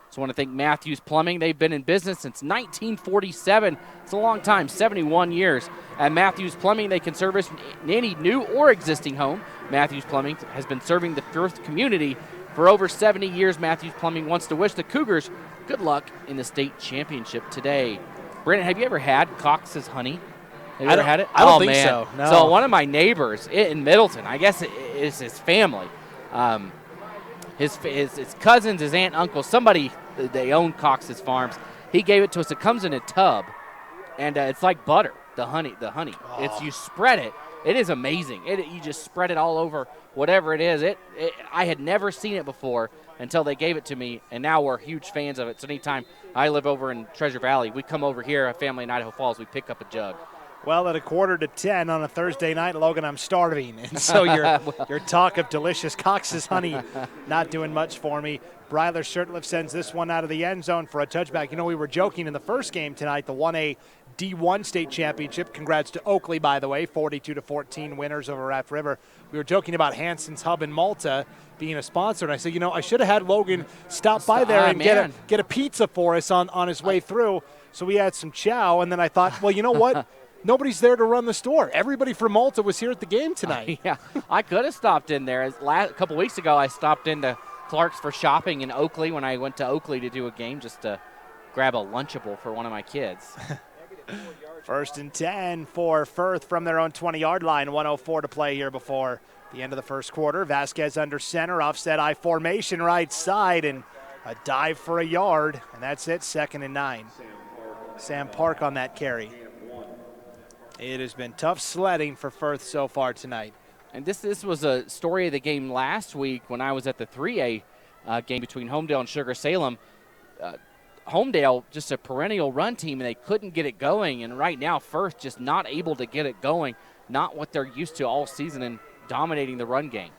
So I want to thank Matthews Plumbing. They've been in business since 1947. It's a long time, 71 years. At Matthews Plumbing, they can service any new or existing home. Matthews Plumbing has been serving the Firth community for over 70 years. Matthews Plumbing wants to wish the Cougars good luck in the state championship today. Brandon, have you ever had Cox's Honey? Have you ever had it? I don't think so. No. So one of my neighbors in Middleton, I guess it is his family, his cousins, his aunt, uncle, somebody, they own Cox's Farms. He gave it to us. It comes in a tub, and it's like butter, the honey. Oh. It's, you spread it. It is amazing. You just spread it all over whatever it is. I had never seen it before until they gave it to me, and now we're huge fans of it. So anytime I live over in Treasure Valley, we come over here, a family in Idaho Falls, we pick up a jug. Well, at 9:45 on a Thursday night, Logan, I'm starving. And so your talk of delicious Cox's Honey not doing much for me. Breiler Shirtlift sends this one out of the end zone for a touchback. You know, we were joking in the first game tonight, the 1A D1 state championship. Congrats to Oakley, by the way, 42-14 winners over Raft River. We were joking about Hanson's Hub in Malta being a sponsor, and I said, you know, I should have had Logan stop by there and get a pizza for us on his way through. So we had some chow, and then I thought, well, you know what? Nobody's there to run the store. Everybody from Malta was here at the game tonight. Yeah, I could have stopped in there. A couple weeks ago, I stopped into Clark's for shopping in Oakley when I went to Oakley to do a game just to grab a Lunchable for one of my kids. 1st and 10 for Firth from their own 20-yard line. 1:04 to play here before the end of the first quarter. Vasquez under center, offset I formation right side, and a dive for a yard, and that's it, 2nd and 9. Sam Park on that carry. It has been tough sledding for Firth so far tonight. And this was a story of the game last week when I was at the 3A game between Homedale and Sugar Salem. Homedale, just a perennial run team, and they couldn't get it going. And right now, Firth just not able to get it going, not what they're used to all season and dominating the run game.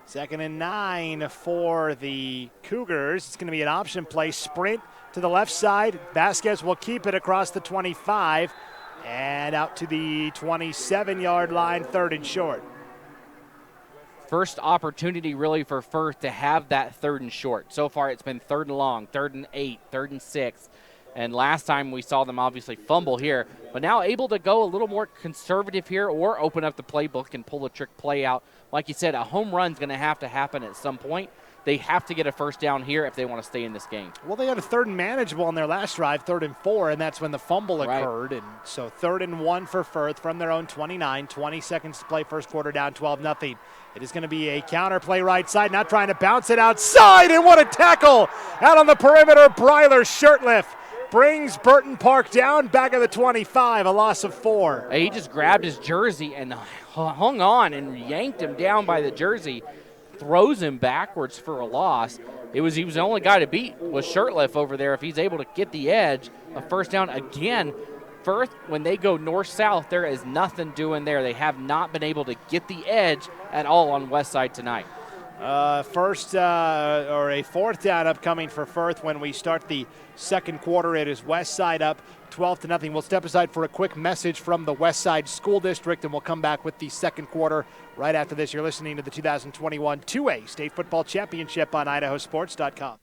2nd and 9 for the Cougars. It's going to be an option play. Sprint to the left side. Vasquez will keep it across the 25 and out to the 27-yard line, 3rd and short. First opportunity really for Firth to have that 3rd and short. So far it's been 3rd and long, 3rd and 8, 3rd and 6. And last time we saw them obviously fumble here, but now able to go a little more conservative here or open up the playbook and pull a trick play out. Like you said, a home run's going to happen at some point. They have to get a first down here if they want to stay in this game. Well, they had a 3rd and manageable on their last drive, 3rd and 4, and that's when the fumble occurred. And so 3rd and 1 for Firth from their own 29, 20 seconds to play, first quarter down 12-0. It is going to be a counter play right side, not trying to bounce it outside, and what a tackle out on the perimeter. Breiler Shirtliff brings Burton Park down, back of the 25, a loss of 4. He just grabbed his jersey and hung on and yanked him down by the jersey, throws him backwards for a loss. He was the only guy to beat was Shirtliff over there. If he's able to get the edge, a first down again. Firth, when they go north-south, there is nothing doing there. They have not been able to get the edge at all on West Side tonight. A 4th down upcoming for Firth when we start the second quarter. It is West Side up 12-0. We'll step aside for a quick message from the West Side School District, and we'll come back with the second quarter right after this. You're listening to the 2021 2A State Football Championship on IdahoSports.com.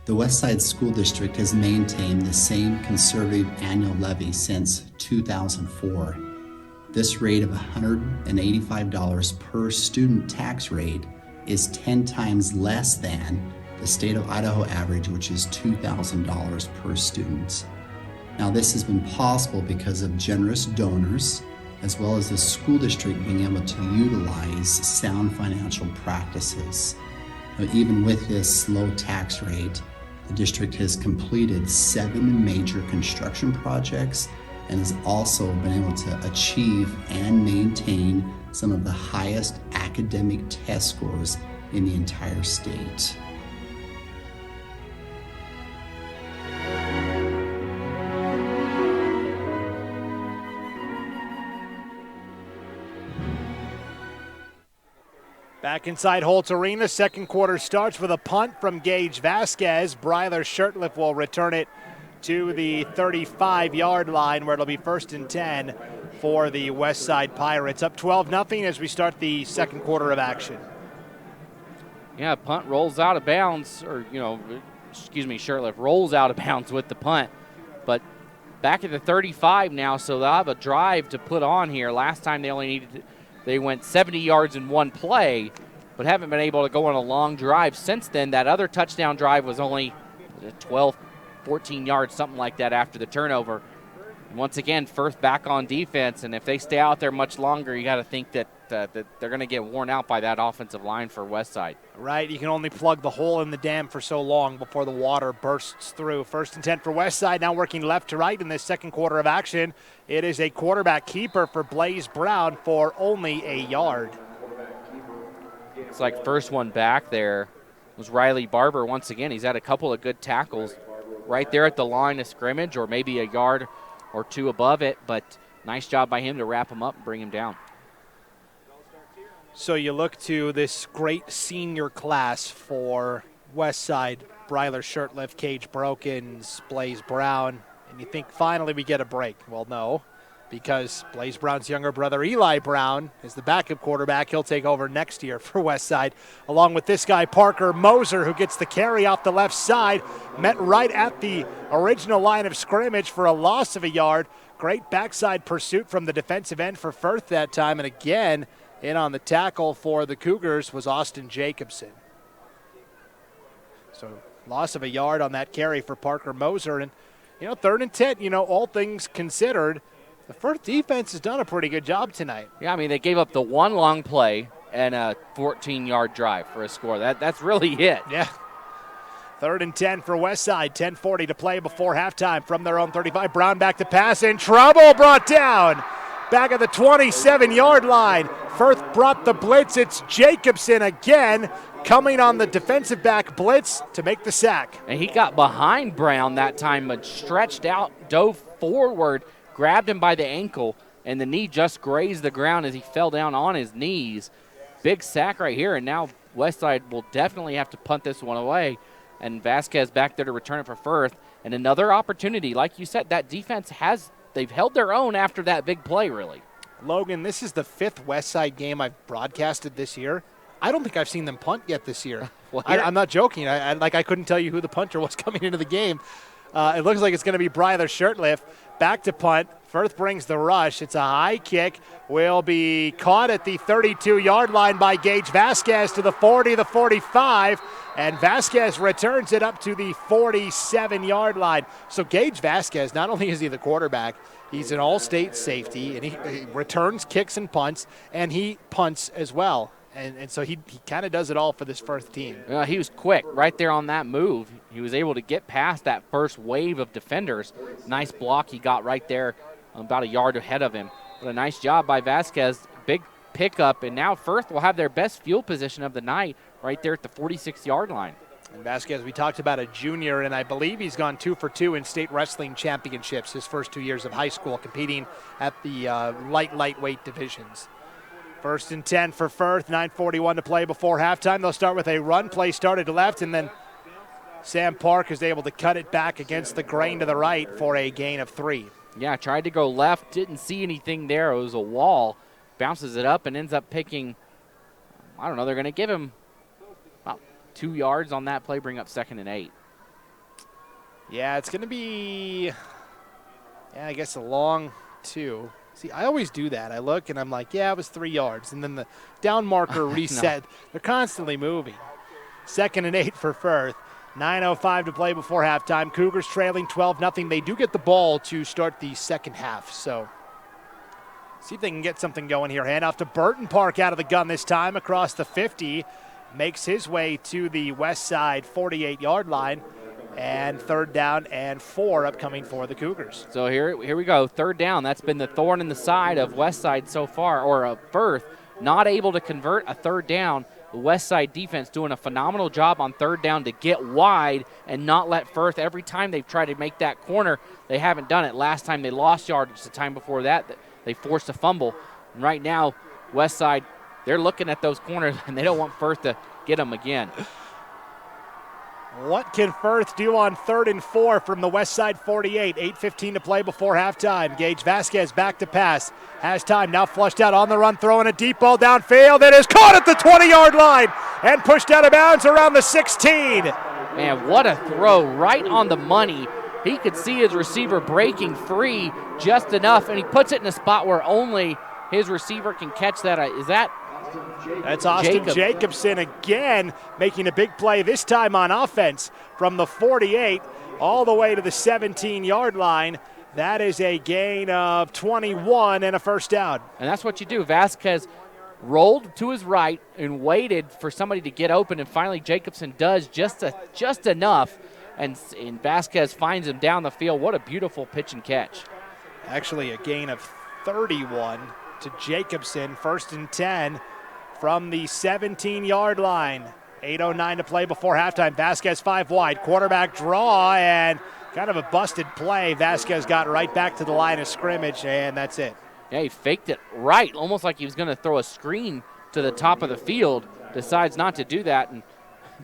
The Westside School District has maintained the same conservative annual levy since 2004. This rate of $185 per student tax rate is 10 times less than the state of Idaho average, which is $2,000 per student. Now, this has been possible because of generous donors, as well as the school district being able to utilize sound financial practices. But even with this low tax rate, the district has completed 7 major construction projects and has also been able to achieve and maintain some of the highest academic test scores in the entire state. Back inside Holtz Arena, second quarter starts with a punt from Gage Vasquez. Breiler Shirtliff will return it to the 35-yard line where it'll be 1st and 10 for the West Side Pirates. Up 12-0 as we start the second quarter of action. Yeah, punt rolls out of bounds, Shirtliff rolls out of bounds with the punt. But back at the 35 now, so they'll have a drive to put on here. Last time they went 70 yards in one play, but haven't been able to go on a long drive since then. That other touchdown drive was only 12, 14 yards, something like that after the turnover. And once again, Firth back on defense, and if they stay out there much longer, you got to think that they're going to get worn out by that offensive line for Westside. Right, you can only plug the hole in the dam for so long before the water bursts through. 1st and 10 for Westside, now working left to right in this second quarter of action. It is a quarterback keeper for Blaze Brown for only a yard. It's like first one back there was Riley Barber. Once again, he's had a couple of good tackles right there at the line of scrimmage, or maybe a yard or two above it, but nice job by him to wrap him up and bring him down. So you look to this great senior class for Westside, Breiler Shirtliff, Cage Brokens, Blaze Brown, and you think finally we get a break. Well, no, because Blaze Brown's younger brother Eli Brown is the backup quarterback. He'll take over next year for Westside, along with this guy Parker Moser, who gets the carry off the left side, met right at the original line of scrimmage for a loss of a yard. Great backside pursuit from the defensive end for Firth that time, and again, in on the tackle for the Cougars was Austin Jacobson. So loss of a yard on that carry for Parker Moser. And, 3rd and 10, all things considered, the Firth defense has done a pretty good job tonight. Yeah, I mean, they gave up the one long play, and a 14-yard drive for a score. That's really it. Yeah. 3rd and 10 for Westside. 10:40 to play before halftime from their own 35. Brown back to pass. In trouble, brought down. Back at the 27-yard line. Firth brought the blitz. It's Jacobson again coming on the defensive back blitz to make the sack. And he got behind Brown that time, but stretched out, dove forward, grabbed him by the ankle, and the knee just grazed the ground as he fell down on his knees. Big sack right here, and now Westside will definitely have to punt this one away. And Vasquez back there to return it for Firth. And another opportunity. Like you said, that defense they've held their own after that big play, really. Logan, this is the 5th Westside game I've broadcasted this year. I don't think I've seen them punt yet this year. Well, I'm not joking. I couldn't tell you who the punter was coming into the game. It looks like it's going to be Bryler Shirtliff. Back to punt. Firth brings the rush. It's a high kick. Will be caught at the 32-yard line by Gage Vasquez to the 40, the 45. And Vasquez returns it up to the 47-yard line. So Gage Vasquez, not only is he the quarterback, he's an all-state safety, and he returns kicks and punts, and he punts as well. And so he kind of does it all for this Firth team. He was quick right there on that move. He was able to get past that first wave of defenders. Nice block he got right there about a yard ahead of him. But a nice job by Vasquez. Big pickup, and now Firth will have their best field position of the night right there at the 46-yard line. And Vasquez, we talked about a junior, and I believe he's gone 2 for 2 in state wrestling championships his first 2 years of high school, competing at the lightweight divisions. 1st and 10 for Firth, 9:41 to play before halftime. They'll start with a run play started to left, and then Sam Park is able to cut it back against the grain to the right for a gain of 3. Yeah, tried to go left, didn't see anything there. It was a wall. Bounces it up and ends up picking, I don't know, they're going to give him about 2 yards on that play, bring up 2nd and 8. Yeah, it's going to be, I guess a long 2. See, I always do that. I look and I'm like, yeah, it was 3 yards. And then the down marker reset. No. They're constantly moving. 2nd and 8 for Firth. 9:05 to play before halftime. Cougars trailing 12-0. They do get the ball to start the second half. So see if they can get something going here. Handoff to Burton Park out of the gun this time across the 50. Makes his way to the west side 48-yard line. And 3rd down and 4 upcoming for the Cougars. So here we go. 3rd down. That's been the thorn in the side of Westside so far, or Firth. Not able to convert a 3rd down. The Westside defense doing a phenomenal job on 3rd down to get wide and not let Firth. Every time they've tried to make that corner, they haven't done it. Last time they lost yardage. The time before that, they forced a fumble. And right now, Westside, they're looking at those corners, and they don't want Firth to get them again. What can Firth do on 3rd and 4 from the west side 48? 8:15 to play before halftime. Gage Vasquez back to pass. Has time, now flushed out on the run, throwing a deep ball downfield. It is caught at the 20-yard line and pushed out of bounds around the 16. Man, what a throw, right on the money. He could see his receiver breaking free just enough, and he puts it in a spot where only his receiver can catch that. Is that That's Austin Jacobson again making a big play, this time on offense from the 48 all the way to the 17-yard line. That is a gain of 21 and a 1st down. And that's what you do. Vasquez rolled to his right and waited for somebody to get open, and finally Jacobson does just enough, and Vasquez finds him down the field. What a beautiful pitch and catch. Actually a gain of 31 to Jacobson. 1st and 10 from the 17-yard line. 8:09 to play before halftime. Vasquez 5 wide. Quarterback draw and kind of a busted play. Vasquez got right back to the line of scrimmage, and that's it. Yeah, he faked it right, almost like he was going to throw a screen to the top of the field. Decides not to do that and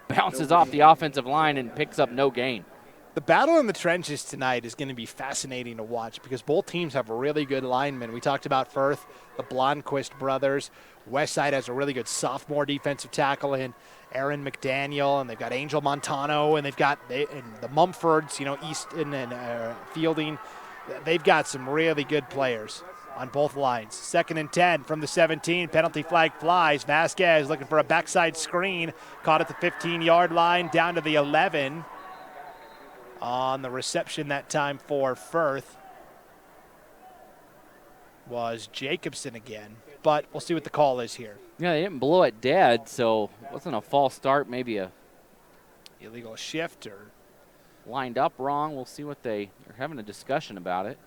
bounces off the offensive line and picks up no gain. The battle in the trenches tonight is going to be fascinating to watch because both teams have really good linemen. We talked about Firth, the Blomquist brothers. Westside has a really good sophomore defensive tackle in Aaron McDaniel, and they've got Angel Montano, and they've got the Mumfords, Easton and Fielding. They've got some really good players on both lines. 2nd and 10 from the 17. Penalty flag flies. Vasquez looking for a backside screen. Caught at the 15-yard line, down to the 11. On the reception that time for Firth was Jacobson again. but we'll see what the call is here. Yeah, they didn't blow it dead, so it wasn't a false start, maybe a illegal shift or lined up wrong. We'll see what they're having a discussion about it.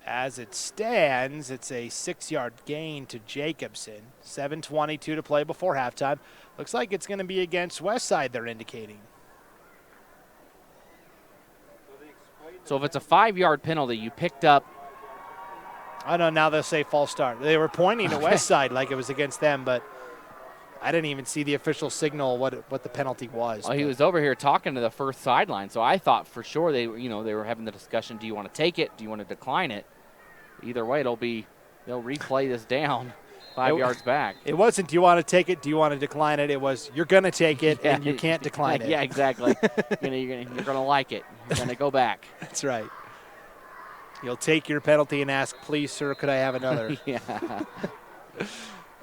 As it stands, it's a 6-yard gain to Jacobson. 7:22 to play before halftime. Looks like it's going to be against Westside, they're indicating. So if it's a 5-yard penalty, you picked up. I know, now they'll say false start. They were pointing to Westside like it was against them, but I didn't even see the official signal what the penalty was. Well, he was over here talking to the Firth sideline, so I thought for sure they were having the discussion. Do you want to take it? Do you want to decline it? Either way, they'll replay this down 5 yards back. It wasn't, do you want to take it? Do you want to decline it? It was, you're going to take it, and you can't decline it. Yeah, exactly. you're going to like it. You're going to go back. That's right. You'll take your penalty and ask, please, sir, could I have another? Yeah.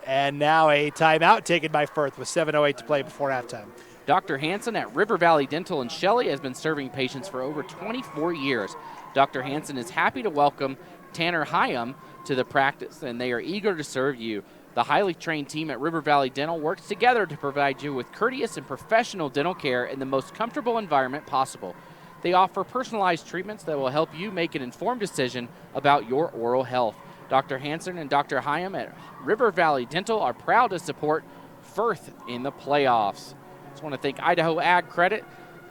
And now a timeout taken by Firth with 7:08 to play before halftime. Dr. Hansen at River Valley Dental in Shelley has been serving patients for over 24 years. Dr. Hansen is happy to welcome Tanner Hyam to the practice, and they are eager to serve you. The highly trained team at River Valley Dental works together to provide you with courteous and professional dental care in the most comfortable environment possible. They offer personalized treatments that will help you make an informed decision about your oral health. Dr. Hansen and Dr. Hyam at River Valley Dental are proud to support Firth in the playoffs. Just want to thank Idaho Ag Credit.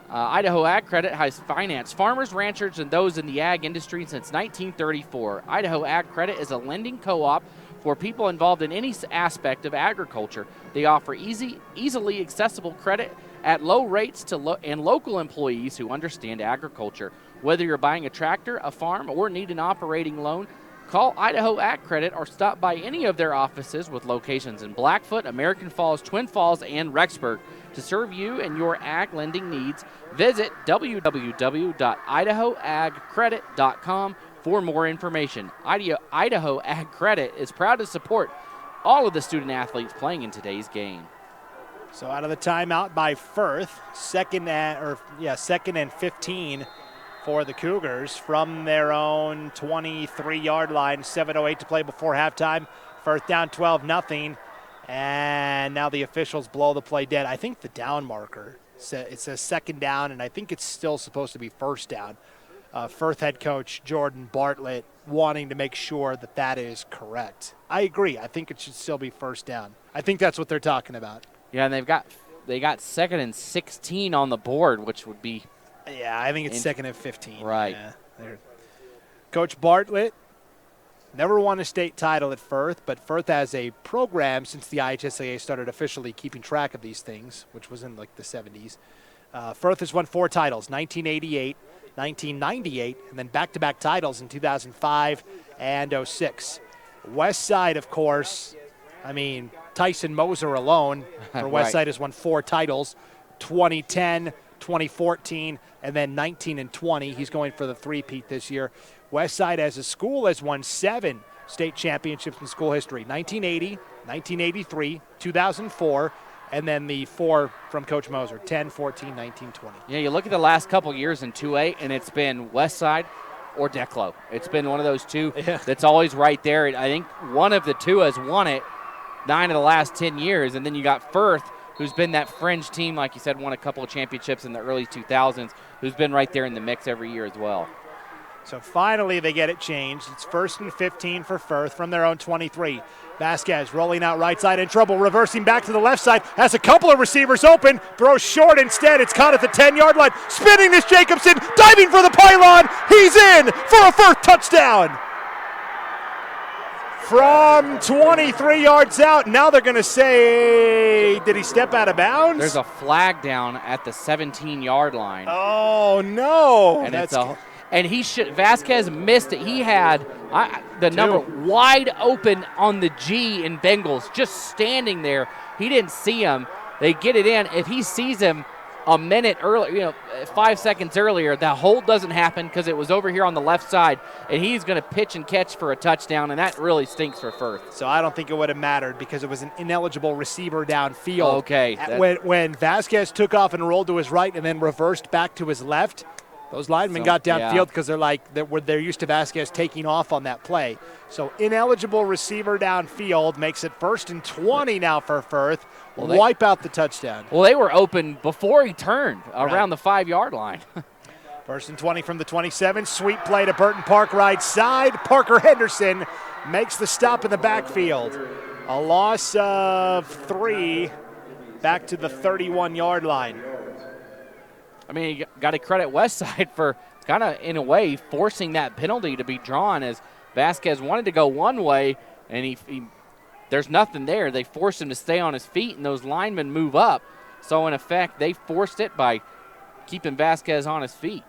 Idaho Ag Credit has financed farmers, ranchers, and those in the ag industry since 1934. Idaho Ag Credit is a lending co-op for people involved in any aspect of agriculture. They offer easily accessible credit at low rates to and local employees who understand agriculture. Whether you're buying a tractor, a farm, or need an operating loan, call Idaho Ag Credit or stop by any of their offices with locations in Blackfoot, American Falls, Twin Falls, and Rexburg. To serve you and your ag lending needs, visit www.idahoagcredit.com for more information. Idaho Ag Credit is proud to support all of the student athletes playing in today's game. So out of the timeout by Firth, second and 15 for the Cougars from their own 23-yard line. 7:08 to play before halftime. Firth down 12-0. And now the officials blow the play dead. I think the down marker, it says second down, and I think it's still supposed to be first down. Firth head coach Jordan Bartlett wanting to make sure that is correct. I agree. I think it should still be first down. I think that's what they're talking about. Yeah, and they got second and 16 on the board, which would be. Yeah, I think it's second and 15. Right. Yeah. Coach Bartlett never won a state title at Firth, but Firth has a program since the IHSAA started officially keeping track of these things, which was in like the 70s. Firth has won 4 titles, 1988, 1998, and then back-to-back titles in 2005 and 06. West Side, of course, Tyson Moser alone for West Side has won 4 titles, 2010, 2014, and then 19 and 20. He's going for the three-peat this year. West Side as a school has won 7 state championships in school history, 1980, 1983, 2004, and then the 4 from Coach Moser, 10, 14, 19, 20. Yeah, you look at the last couple years in 2A, and it's been West Side or Declo. It's been one of those two that's always right there. I think one of the two has won it 9 of the last 10 years, and then you got Firth, who's been that fringe team, like you said, won a couple of championships in the early 2000s, who's been right there in the mix every year as well. So finally they get it changed. It's 1st and 15 for Firth from their own 23. Vasquez rolling out right side in trouble, reversing back to the left side, has a couple of receivers open, throws short instead. It's caught at the 10-yard line. Spinning this Jacobson, diving for the pylon. He's in for a Firth touchdown. From 23 yards out, now they're going to say, did he step out of bounds? There's a flag down at the 17-yard line. Oh, no. And Vasquez missed it. He had the number wide open on the G in Bengals, just standing there. He didn't see him. They get it in. If he sees him a minute earlier, 5 seconds earlier, the hold doesn't happen because it was over here on the left side, and he's going to pitch and catch for a touchdown, and that really stinks for Firth. So I don't think it would have mattered because it was an ineligible receiver downfield. Okay. When Vasquez took off and rolled to his right and then reversed back to his left, Those linemen So, got downfield because they're used to Vasquez taking off on that play. So ineligible receiver downfield makes it 1st and 20 now for Firth. Wipe out the touchdown. Well, they were open before he turned around the 5-yard line. 1st and 20 from the 27. Sweep play to Burton Park right side. Parker Henderson makes the stop in the backfield. A loss of 3 back to the 31-yard line. I mean, you got to credit Westside for kind of, in a way, forcing that penalty to be drawn as Vasquez wanted to go one way, and there's nothing there. They forced him to stay on his feet, and those linemen move up. So, in effect, they forced it by keeping Vasquez on his feet.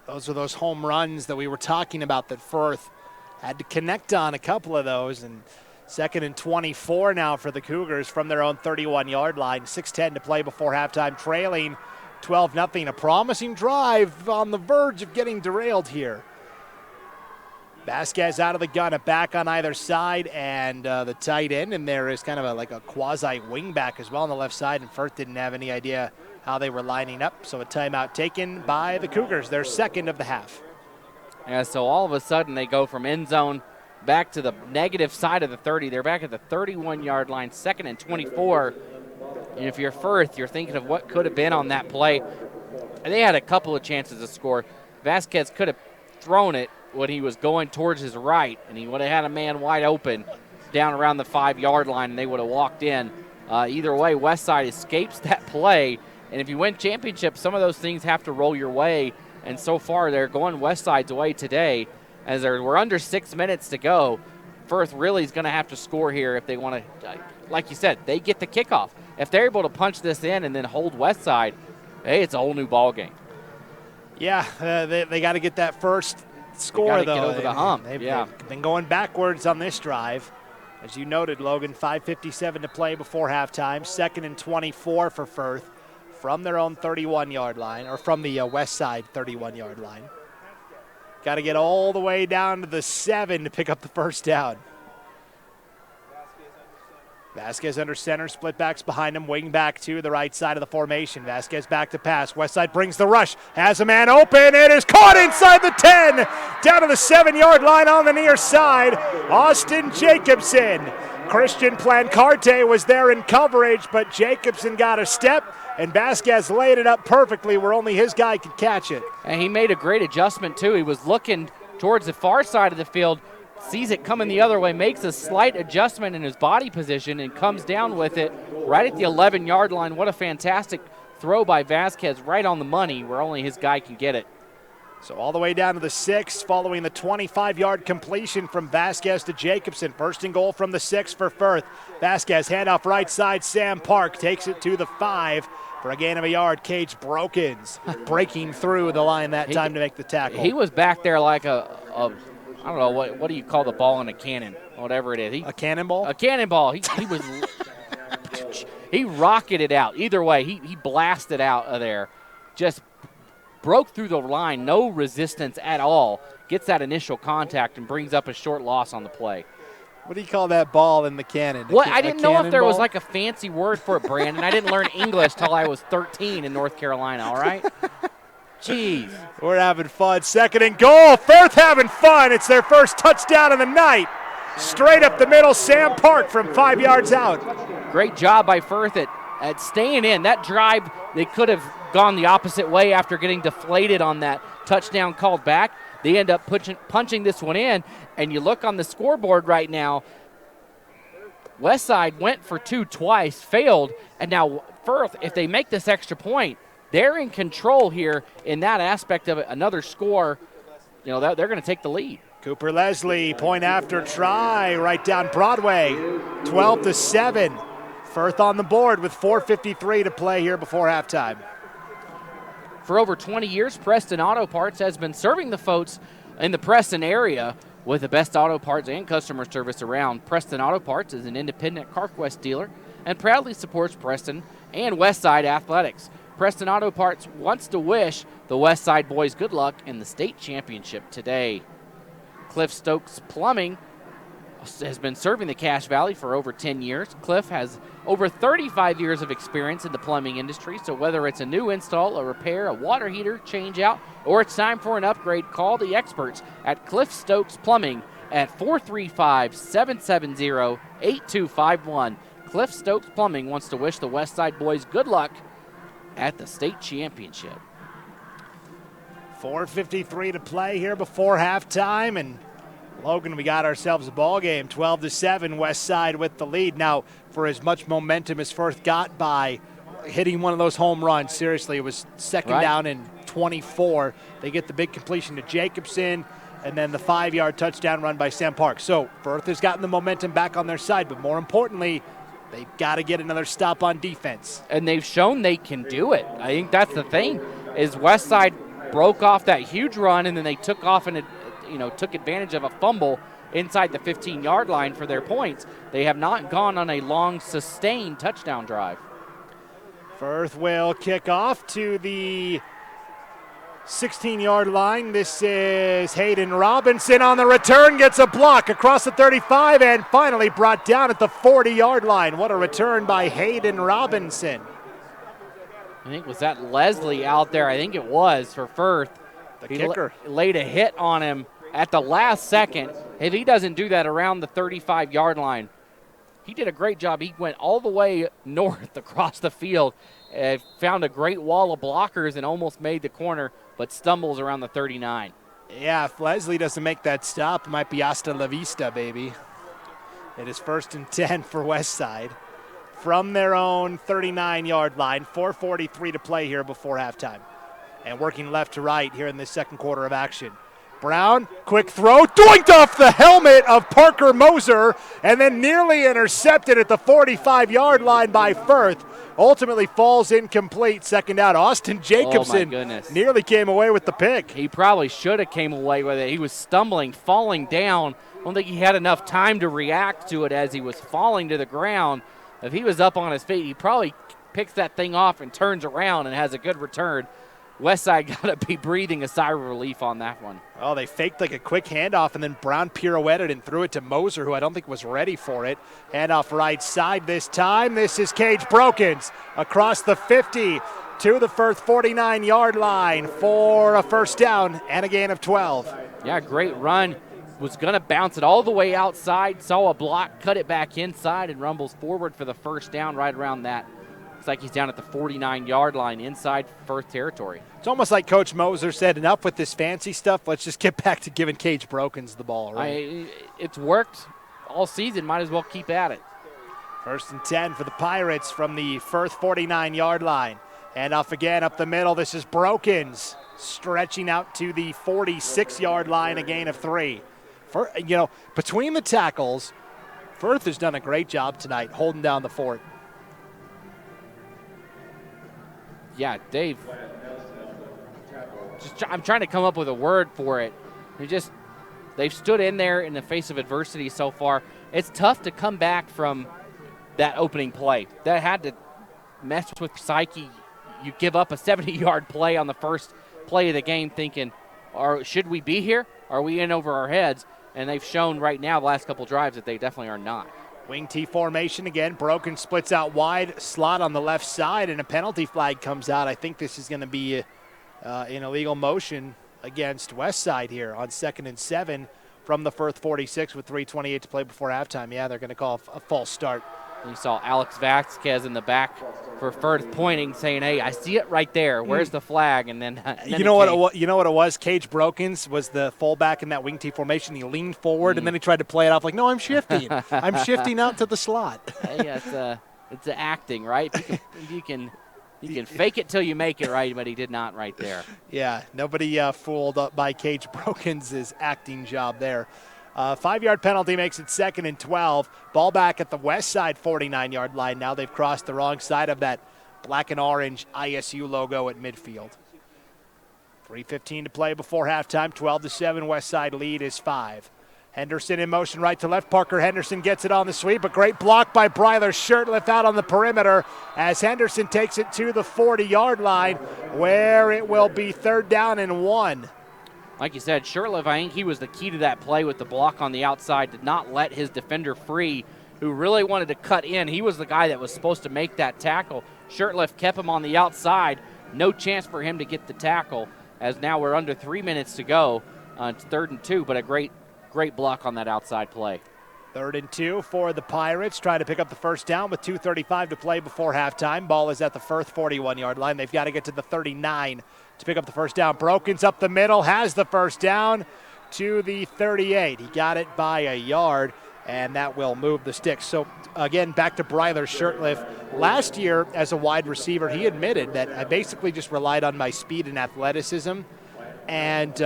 Those are those home runs that we were talking about that Firth had to connect on a couple of those. And 2nd and 24 now for the Cougars from their own 31-yard line. 6:10 to play before halftime, trailing 12-0. A promising drive on the verge of getting derailed here. Vasquez out of the gun, a back on either side, and the tight end in there is kind of like a quasi wingback as well on the left side, and Firth didn't have any idea how they were lining up. So a timeout taken by the Cougars, their 2nd of the half. Yeah, so all of a sudden they go from end zone back to the negative side of the 30. They're back at the 31-yard line, 2nd and 24. And if you're Firth, you're thinking of what could have been on that play. And they had a couple of chances to score. Vasquez could have thrown it when he was going towards his right, and he would have had a man wide open down around the 5-yard line, and they would have walked in. Either way, Westside escapes that play. And if you win championships, some of those things have to roll your way. And so far, they're going Westside's way today. As we're under 6 minutes to go, Firth really is going to have to score here if they want to. Like you said, they get the kickoff. If they're able to punch this in and then hold Westside, hey, it's a whole new ball game. Yeah, they got to get that first score, though. Get over the hump. They've been going backwards on this drive. As you noted, Logan, 5:57 to play before halftime. 2nd and 24 for Firth from their own 31-yard line, or from the west side 31-yard line. Got to get all the way down to the 7 to pick up the first down. Vasquez under center, split backs behind him, wing back to the right side of the formation. Vasquez back to pass. Westside brings the rush, has a man open. It is caught inside the 10, down to the 7-yard line on the near side. Austin Jacobson. Christian Plancarte was there in coverage, but Jacobson got a step, and Vasquez laid it up perfectly where only his guy could catch it. And he made a great adjustment, too. He was looking towards the far side of the field, sees it coming the other way, makes a slight adjustment in his body position, and comes down with it right at the 11-yard line. What a fantastic throw by Vasquez, right on the money where only his guy can get it. So all the way down to the 6, following the 25-yard completion from Vasquez to Jacobson. 1st and goal from the 6 for Firth. Vasquez handoff right side. Sam Park takes it to the 5 for a gain of a yard. Cage Brokens breaking through the line that time to make the tackle. He was back there like I don't know, what do you call the ball in a cannon? Whatever it is. A cannonball? A cannonball. He was he rocketed it out. Either way, he blasted out of there. Just broke through the line, no resistance at all. Gets that initial contact and brings up a short loss on the play. What do you call that ball in the cannon? What? I didn't know if there was like a fancy word for it, Brandon. I didn't learn English till I was 13 in North Carolina, all right? Jeez. We're having fun. 2nd and goal. Firth having fun. It's their first touchdown of the night. Straight up the middle, Sam Park from 5 yards out. Great job by Firth at staying in. That drive, they could have gone the opposite way after getting deflated on that touchdown called back. They end up punching this one in, and you look on the scoreboard right now, Westside went for 2 twice, failed, and now Firth, if they make this extra point, they're in control here in that aspect of it. Another score, they're going to take the lead. Cooper Leslie, point after try, right down Broadway, 12-7. Firth on the board with 4:53 to play here before halftime. For over 20 years, Preston Auto Parts has been serving the folks in the Preston area with the best auto parts and customer service around. Preston Auto Parts is an independent CarQuest dealer and proudly supports Preston and Westside athletics. Preston Auto Parts wants to wish the Westside boys good luck in the state championship today. Cliff Stokes Plumbing has been serving the Cache Valley for over 10 years. Cliff has over 35 years of experience in the plumbing industry, so whether it's a new install, a repair, a water heater change out, or it's time for an upgrade, call the experts at Cliff Stokes Plumbing at 435-770-8251. Cliff Stokes Plumbing wants to wish the Westside boys good luck at the state championship. 4:53 to play here before halftime, and Logan, we got ourselves a ball game, 12-7, Westside with the lead. Now, for as much momentum as Firth got by hitting one of those home runs, seriously, it was second down and 24. They get the big completion to Jacobson, and then the 5-yard touchdown run by Sam Park. So Firth has gotten the momentum back on their side, but more importantly, they've got to get another stop on defense. And they've shown they can do it. I think that's the thing, is Westside broke off that huge run, and then they took off and took advantage of a fumble inside the 15-yard line for their points. They have not gone on a long, sustained touchdown drive. Firth will kick off to the 16-yard line. This is Hayden Robinson on the return, gets a block across the 35 and finally brought down at the 40-yard line. What a return by Hayden Robinson. I think, was that Leslie out there? I think it was for Firth. The kicker. Laid a hit on him at the last second. If he doesn't do that around the 35-yard line, he did a great job. He went all the way north across the field, found a great wall of blockers and almost made the corner, but stumbles around the 39. Yeah, if Leslie doesn't make that stop, it might be hasta la vista, baby. It is 1st and 10 for Westside from their own 39-yard line. 4:43 to play here before halftime. And working left to right here in the second quarter of action. Brown, quick throw, doinked off the helmet of Parker Moser, and then nearly intercepted at the 45-yard line by Firth. Ultimately falls incomplete. Second out. Austin Jacobson nearly came away with the pick. He probably should have came away with it. He was stumbling, falling down. I don't think he had enough time to react to it as he was falling to the ground. If he was up on his feet, he probably picks that thing off and turns around and has a good return. Westside got to be breathing a sigh of relief on that one. Oh, they faked like a quick handoff, and then Brown pirouetted and threw it to Moser, who I don't think was ready for it. Handoff right side this time. This is Cage Brokens across the 50 to the Firth 49-yard line for a first down and a gain of 12. Yeah, great run. Was going to bounce it all the way outside, saw a block, cut it back inside, and rumbles forward for the first down right around that. Looks like he's down at the 49-yard line inside Firth territory. It's almost like Coach Moser said, enough with this fancy stuff. Let's just get back to giving Cage Brokens the ball. Right? It's worked all season. Might as well keep at it. 1st and 10 for the Pirates from the Firth 49-yard line. And off again up the middle. This is Brokens stretching out to the 46-yard line, a gain of 3. Between the tackles, Firth has done a great job tonight holding down the fort. Yeah, Dave. I'm trying to come up with a word for it. They've stood in there in the face of adversity so far. It's tough to come back from that opening play. That had to mess with psyche. You give up a 70-yard play on the first play of the game thinking, should we be here? Are we in over our heads? And they've shown right now the last couple drives that they definitely are not. Wing T formation again. Broken splits out wide, slot on the left side, and a penalty flag comes out. I think this is going to be an illegal motion against Westside here on 2nd and 7 from the Firth 46 with 3:28 to play before halftime. Yeah, they're going to call a false start. You saw Alex Vasquez in the back for Firth pointing, saying, "Hey, I see it right there. Where's the flag?" And then you know what it was? Cage Brokens was the fullback in that wing T formation. He leaned forward and then he tried to play it off like, "No, I'm shifting. I'm shifting out to the slot." Yeah, it's acting, right? You can fake it till you make it, right? But he did not right there. Yeah, nobody fooled up by Cage Brokens' acting job there. 5-yard penalty makes it 2nd and 12. Ball back at the Westside 49-yard line. Now they've crossed the wrong side of that black and orange ISU logo at midfield. 3:15 to play before halftime. 12-7. Westside lead is 5. Henderson in motion right to left. Parker Henderson gets it on the sweep. A great block by Bryler Shirtliff out on the perimeter as Henderson takes it to the 40-yard line where it will be 3rd down and 1. Like you said, Shurtleff, I think he was the key to that play with the block on the outside, did not let his defender free, who really wanted to cut in. He was the guy that was supposed to make that tackle. Shurtleff kept him on the outside. No chance for him to get the tackle, as now we're under 3 minutes to go. It's 3rd and 2, but a great block on that outside play. 3rd and 2 for the Pirates, trying to pick up the first down with 2:35 to play before halftime. Ball is at the Firth 41-yard line. They've got to get to the 39 to pick up the first down. Broken's up the middle, has the first down to the 38. He got it by a yard, and that will move the sticks. So, again, back to Bryler Shurtleff. Last year, as a wide receiver, he admitted that I basically just relied on my speed and athleticism and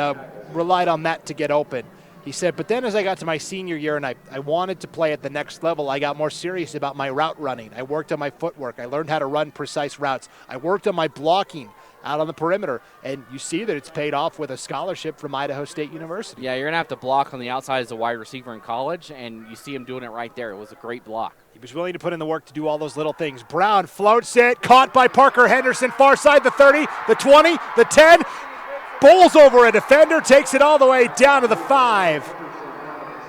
relied on that to get open. He said, but then as I got to my senior year and I wanted to play at the next level, I got more serious about my route running. I worked on my footwork. I learned how to run precise routes. I worked on my blocking out on the perimeter. And you see that it's paid off with a scholarship from Idaho State University. Yeah, you're going to have to block on the outside as a wide receiver in college, and you see him doing it right there. It was a great block. He was willing to put in the work to do all those little things. Brown floats it, caught by Parker Henderson, far side, the 30, the 20, the 10. Bowls over a defender, takes it all the way down to the 5,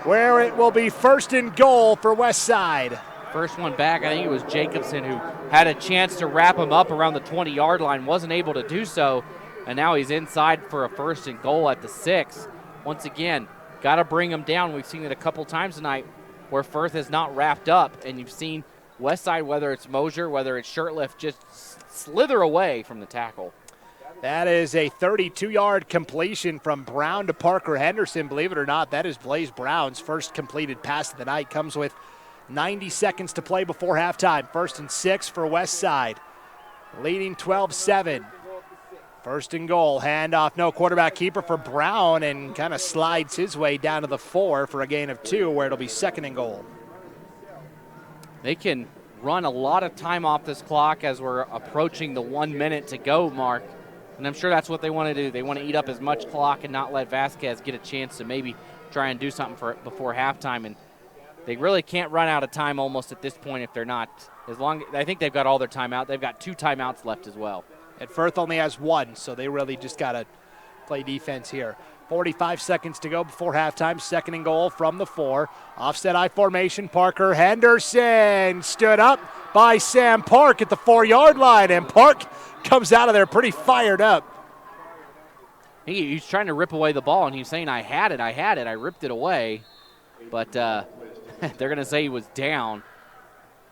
where it will be 1st and goal for West Side. First one back, I think it was Jacobson who had a chance to wrap him up around the 20-yard line, wasn't able to do so, and now he's inside for a 1st and goal at the 6. Once again, got to bring him down. We've seen it a couple times tonight where Firth has not wrapped up, and you've seen West Side, whether it's Mosier, whether it's Shurtleff, just slither away from the tackle. That is a 32-yard completion from Brown to Parker Henderson. Believe it or not, that is Blaze Brown's first completed pass of the night. Comes with 90 seconds to play before halftime. 1st and 6 for West Side, leading 12-7. 1st and goal, handoff, no quarterback keeper for Brown, and kind of slides his way down to the 4 for a gain of 2, where it'll be 2nd and goal. They can run a lot of time off this clock as we're approaching the 1 minute to go mark. And I'm sure that's what they want to do. They want to eat up as much clock and not let Vasquez get a chance to maybe try and do something before halftime. And they really can't run out of time almost at this point if they're not. I think they've got all their timeout. They've got 2 timeouts left as well. And Firth only has 1, so they really just got to play defense here. 45 seconds to go before halftime. 2nd and goal from the 4. Offset I formation. Parker Henderson stood up by Sam Park at the 4-yard line, and Park comes out of there pretty fired up. He's trying to rip away the ball, and he's saying, I had it, I ripped it away. But they're going to say he was down.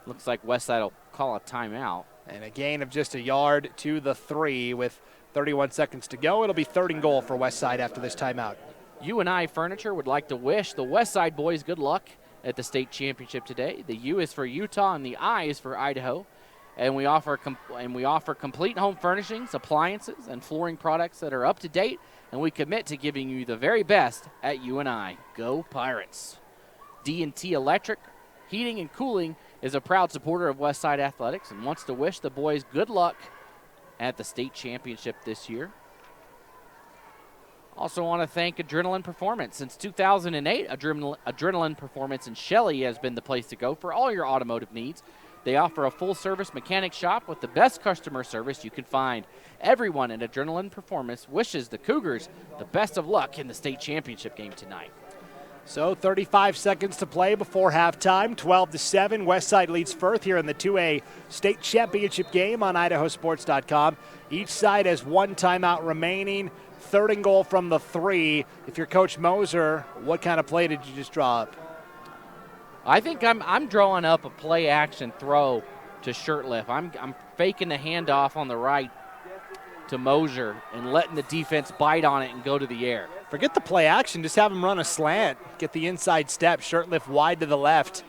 Looks like Westside will call a timeout. And a gain of just a yard to the 3 with 31 seconds to go. It'll be 3rd and goal for Westside after this timeout. U&I Furniture would like to wish the Westside boys good luck at the state championship today. The U is for Utah and the I is for Idaho. And we offer complete home furnishings, appliances, and flooring products that are up to date, and we commit to giving you the very best at U&I. Go Pirates! D&T Electric Heating and Cooling is a proud supporter of Westside Athletics and wants to wish the boys good luck at the state championship this year. Also want to thank Adrenaline Performance. Since 2008, Adrenaline Performance in Shelley has been the place to go for all your automotive needs. They offer a full-service mechanic shop with the best customer service you can find. Everyone at Adrenaline Performance wishes the Cougars the best of luck in the state championship game tonight. So 35 seconds to play before halftime. 12-7. Westside leads Firth here in the 2A state championship game on IdahoSports.com. Each side has 1 timeout remaining. 3rd and goal from the 3. If you're Coach Moser, what kind of play did you just draw up? I think I'm drawing up a play-action throw to Shurtleff. I'm faking the handoff on the right to Mosier and letting the defense bite on it and go to the air. Forget the play action. Just have him run a slant. Get the inside step. Shurtleff wide to the left.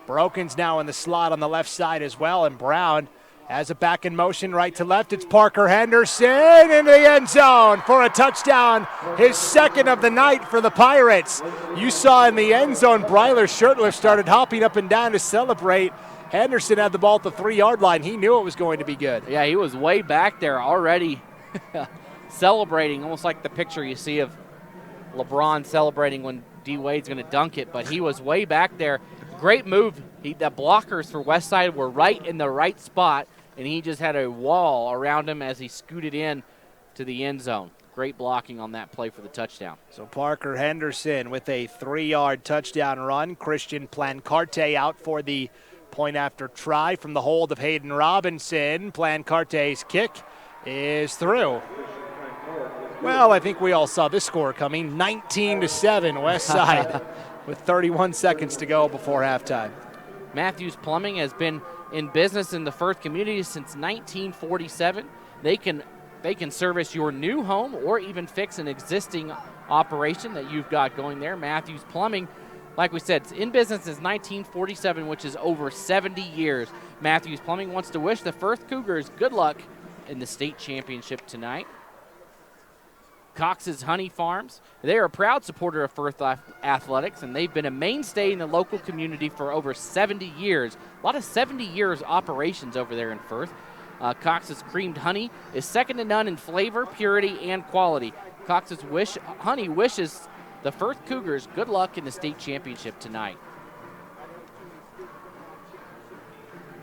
Broken's now in the slot on the left side as well, and Brown has it back in motion right to left. It's Parker Henderson into the end zone for a touchdown, his 2nd of the night for the Pirates. You saw in the end zone, Bryler Shurtleff started hopping up and down to celebrate. Henderson had the ball at the 3-yard line. He knew it was going to be good. Yeah, he was way back there already celebrating, almost like the picture you see of LeBron celebrating when D. Wade's going to dunk it, but he was way back there. Great move. The blockers for Westside were right in the right spot, and he just had a wall around him as he scooted in to the end zone. Great blocking on that play for the touchdown. So Parker Henderson with a 3-yard touchdown run. Christian Plancarte out for the point after try from the hold of Hayden Robinson. Plancarte's kick is through. Well, I think we all saw this score coming. 19-7 West Side with 31 seconds to go before halftime. Matthews Plumbing has been in business in the Firth community since 1947. They can service your new home or even fix an existing operation that you've got going there. Matthews Plumbing, like we said, it's in business since 1947, which is over 70 years. Matthews Plumbing wants to wish the Firth Cougars good luck in the state championship tonight. Cox's Honey Farms, they are a proud supporter of Firth Athletics, and they've been a mainstay in the local community for over 70 years. A lot of 70 years operations over there in Firth. Cox's Creamed Honey is second to none in flavor, purity, and quality. Cox's Honey wishes the Firth Cougars good luck in the state championship tonight.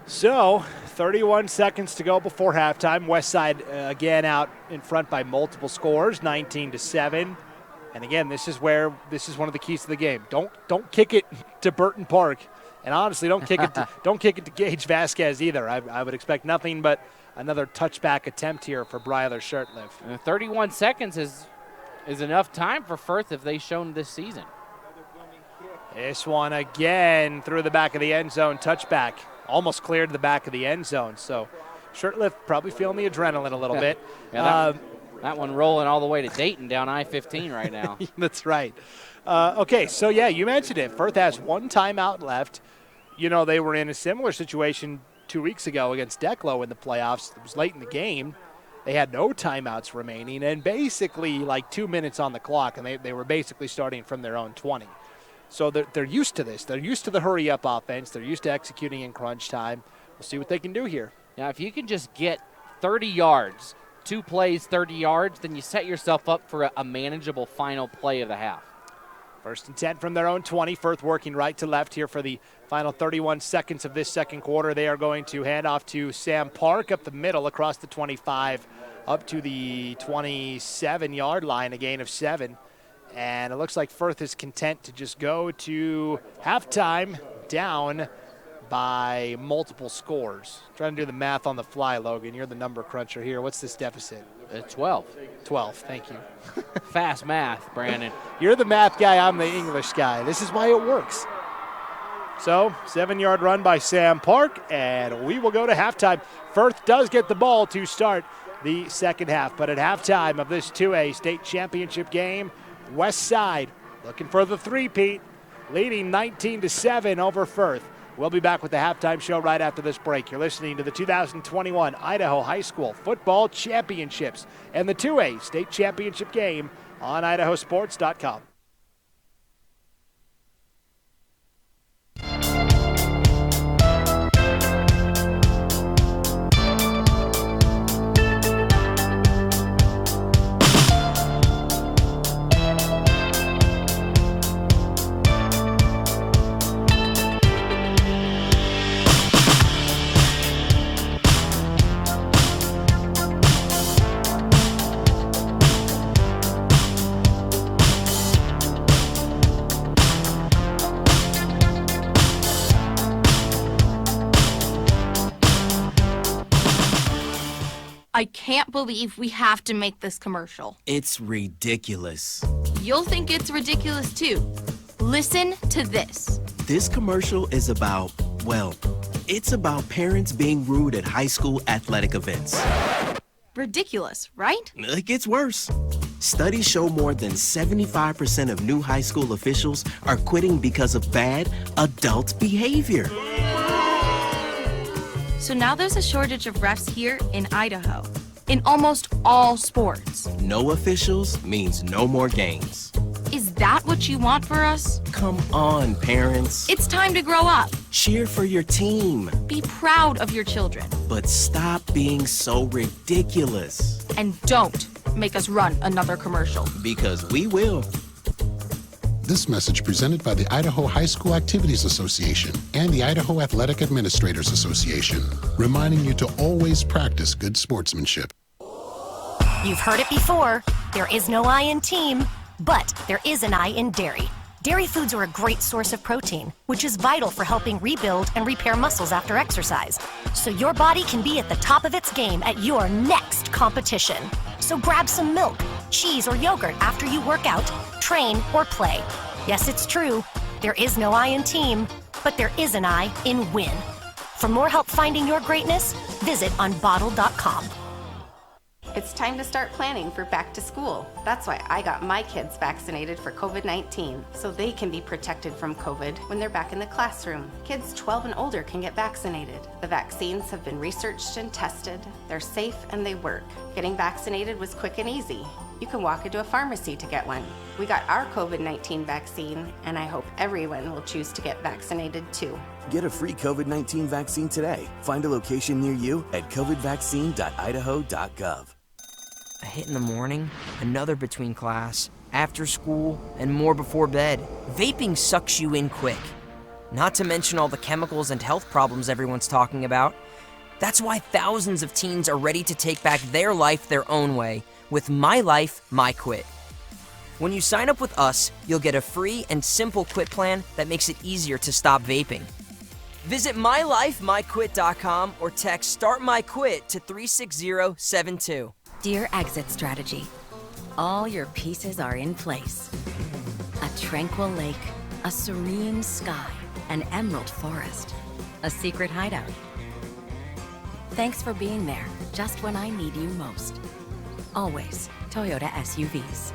So, 31 seconds to go before halftime. Westside again out in front by multiple scores, 19-7. And again, this is one of the keys to the game. Don't kick it to Burton Park, and honestly, don't kick it to Gage Vasquez either. I would expect nothing but another touchback attempt here for Bryler Shurtleff. 31 seconds is enough time for Firth if they've shown this season. This one again through the back of the end zone, touchback. Almost cleared the back of the end zone. So Shurtleff probably feeling the adrenaline a little bit. Yeah, that one rolling all the way to Dayton down I-15 right now. That's right. Okay, so yeah, you mentioned it. Firth has one timeout left. You know, they were in a similar situation 2 weeks ago against Declo in the playoffs. It was late in the game. They had no timeouts remaining and basically like 2 minutes on the clock, and they were basically starting from their own 20. So they're used to this. They're used to the hurry-up offense. They're used to executing in crunch time. We'll see what they can do here. Now, if you can just get 30 yards, 2 plays, 30 yards, then you set yourself up for a manageable final play of the half. 1st and 10 from their own 20. Firth working right to left here for the final 31 seconds of this second quarter. They are going to hand off to Sam Park up the middle across the 25 up to the 27-yard line, a gain of 7. And it looks like Firth is content to just go to halftime down by multiple scores. Trying to do the math on the fly, Logan. You're the number cruncher here. What's this deficit? 12. 12, thank you. Fast math, Brandon. You're the math guy, I'm the English guy. This is why it works. So, 7-yard run by Sam Park, and we will go to halftime. Firth does get the ball to start the second half, but at halftime of this 2A state championship game, West Side looking for the three-peat, leading 19-7 over Firth. We'll be back with the halftime show right after this break. You're listening to the 2021 Idaho High School Football Championships and the 2A state championship game on IdahoSports.com. I can't believe we have to make this commercial. It's ridiculous. You'll think it's ridiculous too. Listen to this. This commercial is about, well, it's about parents being rude at high school athletic events. Ridiculous, right? It gets worse. Studies show more than 75% of new high school officials are quitting because of bad adult behavior. So now there's a shortage of refs here in Idaho, in almost all sports. No officials means no more games. Is that what you want for us? Come on, parents. It's time to grow up. Cheer for your team. Be proud of your children. But stop being so ridiculous. And don't make us run another commercial. Because we will. This message presented by the Idaho High School Activities Association and the Idaho Athletic Administrators Association, reminding you to always practice good sportsmanship. You've heard it before. There is no I in team, but there is an I in dairy. Dairy foods are a great source of protein, which is vital for helping rebuild and repair muscles after exercise. So your body can be at the top of its game at your next competition. So grab some milk, cheese, or yogurt after you work out, train, or play. Yes, it's true. There is no I in team, but there is an I in win. For more help finding your greatness, visit unbottled.com. It's time to start planning for back to school. That's why I got my kids vaccinated for COVID-19, so they can be protected from COVID when they're back in the classroom. Kids 12 and older can get vaccinated. The vaccines have been researched and tested. They're safe and they work. Getting vaccinated was quick and easy. You can walk into a pharmacy to get one. We got our COVID-19 vaccine, and I hope everyone will choose to get vaccinated too. Get a free COVID-19 vaccine today. Find a location near you at covidvaccine.idaho.gov. A hit in the morning, another between class, after school, and more before bed. Vaping sucks you in quick. Not to mention all the chemicals and health problems everyone's talking about. That's why thousands of teens are ready to take back their life their own way with My Life, My Quit. When you sign up with us, you'll get a free and simple quit plan that makes it easier to stop vaping. Visit mylifemyquit.com or text Start My Quit to 36072. Dear Exit Strategy, all your pieces are in place. A tranquil lake, a serene sky, an emerald forest, a secret hideout. Thanks for being there just when I need you most. Always Toyota SUVs.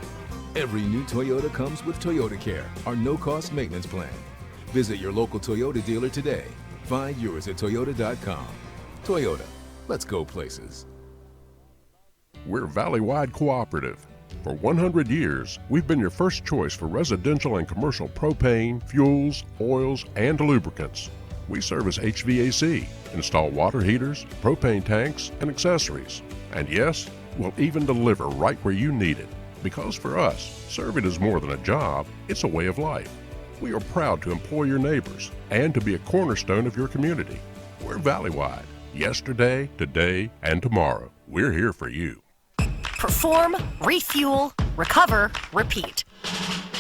Every new Toyota comes with Toyota Care, our no-cost maintenance plan. Visit your local Toyota dealer today. Find yours at Toyota.com. Toyota, let's go places. We're Valley-wide cooperative. For 100 years, we've been your first choice for residential and commercial propane, fuels, oils, and lubricants. We service HVAC, install water heaters, propane tanks, and accessories. And yes, we'll even deliver right where you need it. Because for us, serving is more than a job, it's a way of life. We are proud to employ your neighbors and to be a cornerstone of your community. We're Valley-wide. Yesterday, today, and tomorrow. We're here for you. Perform, refuel, recover, repeat.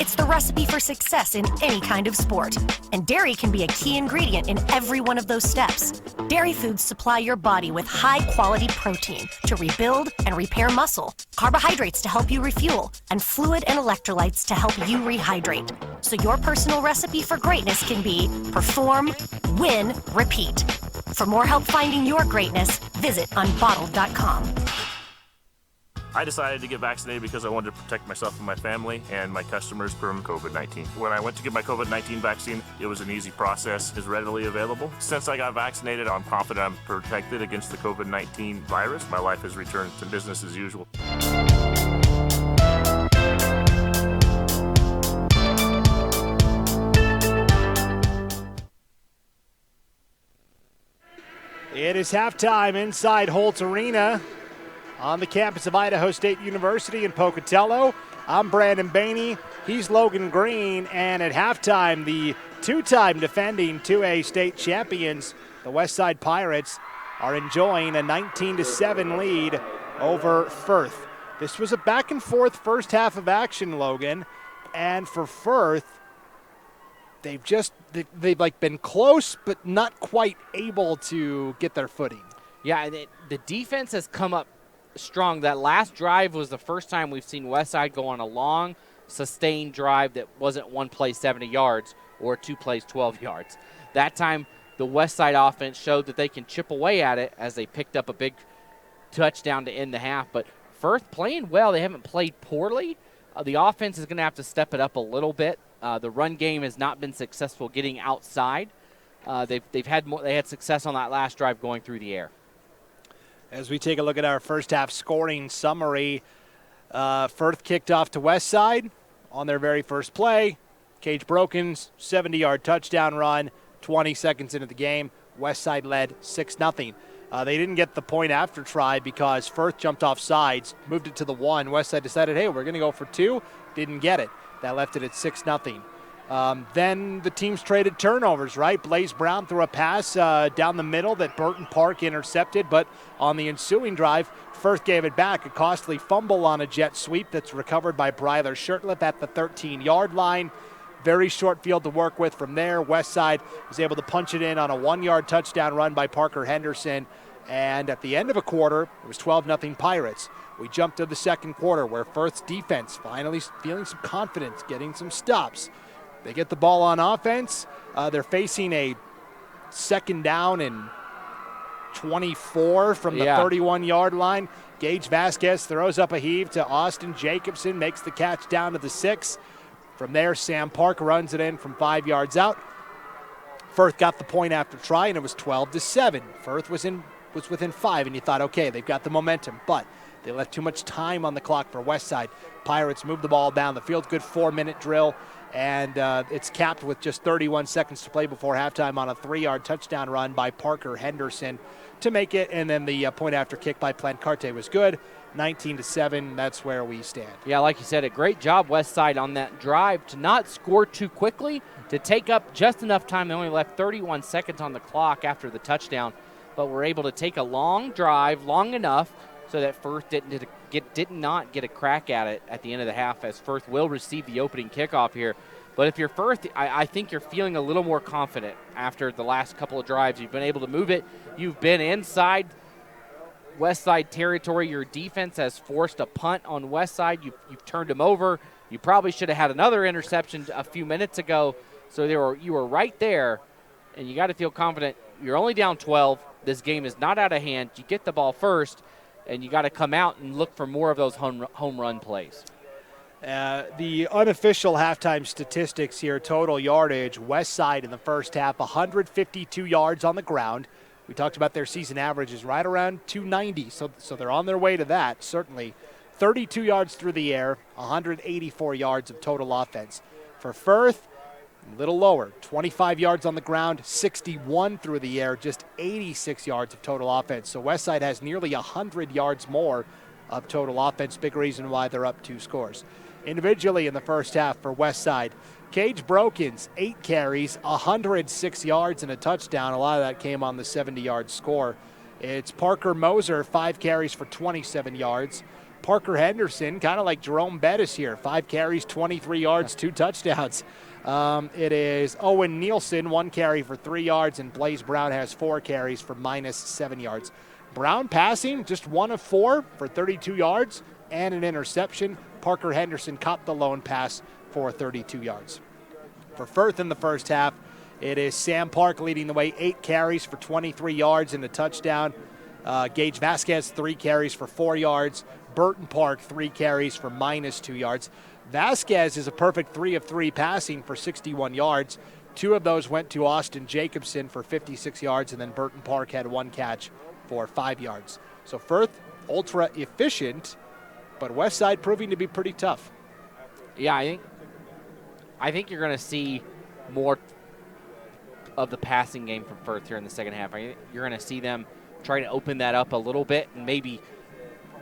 It's the recipe for success in any kind of sport, and dairy can be a key ingredient in every one of those steps. Dairy foods supply your body with high-quality protein to rebuild and repair muscle, carbohydrates to help you refuel, and fluid and electrolytes to help you rehydrate. So your personal recipe for greatness can be perform, win, repeat. For more help finding your greatness, visit unbottled.com. I decided to get vaccinated because I wanted to protect myself and my family and my customers from COVID-19. When I went to get my COVID-19 vaccine, it was an easy process. It's readily available. Since I got vaccinated, I'm confident I'm protected against the COVID-19 virus. My life has returned to business as usual. It is halftime inside Holt Arena on the campus of Idaho State University in Pocatello. I'm Brandon Baney. He's Logan Green. And at halftime, the two-time defending 2A state champions, the Westside Pirates, are enjoying a 19-7 lead over Firth. This was a back-and-forth first half of action, Logan. And for Firth, they've been close, but not quite able to get their footing. Yeah, the defense has come up strong. That last drive was the first time we've seen Westside go on a long, sustained drive that wasn't one play 70 yards or two plays 12 yards. That time, the Westside offense showed that they can chip away at it as they picked up a big touchdown to end the half. But Firth playing well. They haven't played poorly. The offense is going to have to step it up a little bit. The run game has not been successful getting outside. They had success on that last drive going through the air. As we take a look at our first half scoring summary, Firth kicked off to Westside on their very first play. Cage Broken's 70-yard touchdown run, 20 seconds into the game. Westside led 6-0. They didn't get the point after try because Firth jumped off sides, moved it to the 1. Westside decided, hey, we're going to go for 2. Didn't get it. That left it at 6-0. Then the teams traded turnovers, right? Blaze Brown threw a pass down the middle that Burton Park intercepted, but on the ensuing drive, Firth gave it back. A costly fumble on a jet sweep that's recovered by Bryler Shirtliff at the 13-yard line. Very short field to work with from there. Westside was able to punch it in on a 1-yard touchdown run by Parker Henderson. And at the end of a quarter, it was 12-0 Pirates. We jumped to the second quarter where Firth's defense finally feeling some confidence, getting some stops. They get the ball on offense. They're facing a second down and 24 from the 31-yard line. Gage Vasquez throws up a heave to Austin Jacobson, makes the catch down to the 6. From there, Sam Park runs it in from 5 yards out. Firth got the point after try, and it was 12-7. Firth was within 5, and you thought, okay, they've got the momentum, but they left too much time on the clock for Westside. Pirates moved the ball down the field. Good 4-minute drill, and it's capped with just 31 seconds to play before halftime on a 3-yard touchdown run by Parker Henderson to make it, and then the point after kick by Plancarte was good. 19-7, that's where we stand. Yeah, like you said, a great job Westside on that drive to not score too quickly, to take up just enough time. They only left 31 seconds on the clock after the touchdown, but were able to take a long drive, long enough so that Firth did not get a crack at it at the end of the half, as Firth will receive the opening kickoff here. But if you're Firth, I think you're feeling a little more confident after the last couple of drives. You've been able to move it. You've been inside Westside territory. Your defense has forced a punt on Westside. You've turned them over. You probably should have had another interception a few minutes ago. So you were right there, and you got to feel confident. You're only down 12. This game is not out of hand. You get the ball first, and you got to come out and look for more of those home run plays. The unofficial halftime statistics here, total yardage, Westside in the first half, 152 yards on the ground. We talked about their season averages right around 290, so they're on their way to that, certainly. 32 yards through the air, 184 yards of total offense. For Firth, a little lower, 25 yards on the ground, 61 through the air, just 86 yards of total offense. So Westside has nearly 100 yards more of total offense. Big reason why they're up 2 scores. Individually in the first half for Westside, Cage Brokens, 8 carries, 106 yards and a touchdown. A lot of that came on the 70-yard score. It's Parker Moser, 5 carries for 27 yards. Parker Henderson, kind of like Jerome Bettis here, 5 carries, 23 yards, 2 touchdowns. It is Owen Nielsen, 1 carry for 3 yards, and Blaze Brown has 4 carries for -7 yards. Brown passing, just 1 of 4 for 32 yards and an interception. Parker Henderson caught the lone pass for 32 yards. For Firth in the first half, it is Sam Park leading the way, 8 carries for 23 yards and a touchdown. Gage Vasquez, 3 carries for 4 yards. Burton Park, 3 carries for -2 yards. Vasquez is a perfect 3 of 3 passing for 61 yards. 2 of those went to Austin Jacobson for 56 yards, and then Burton Park had 1 catch for 5 yards. So Firth, ultra efficient, but Westside proving to be pretty tough. Yeah, I think you're going to see more of the passing game from Firth here in the second half. You're going to see them try to open that up a little bit and maybe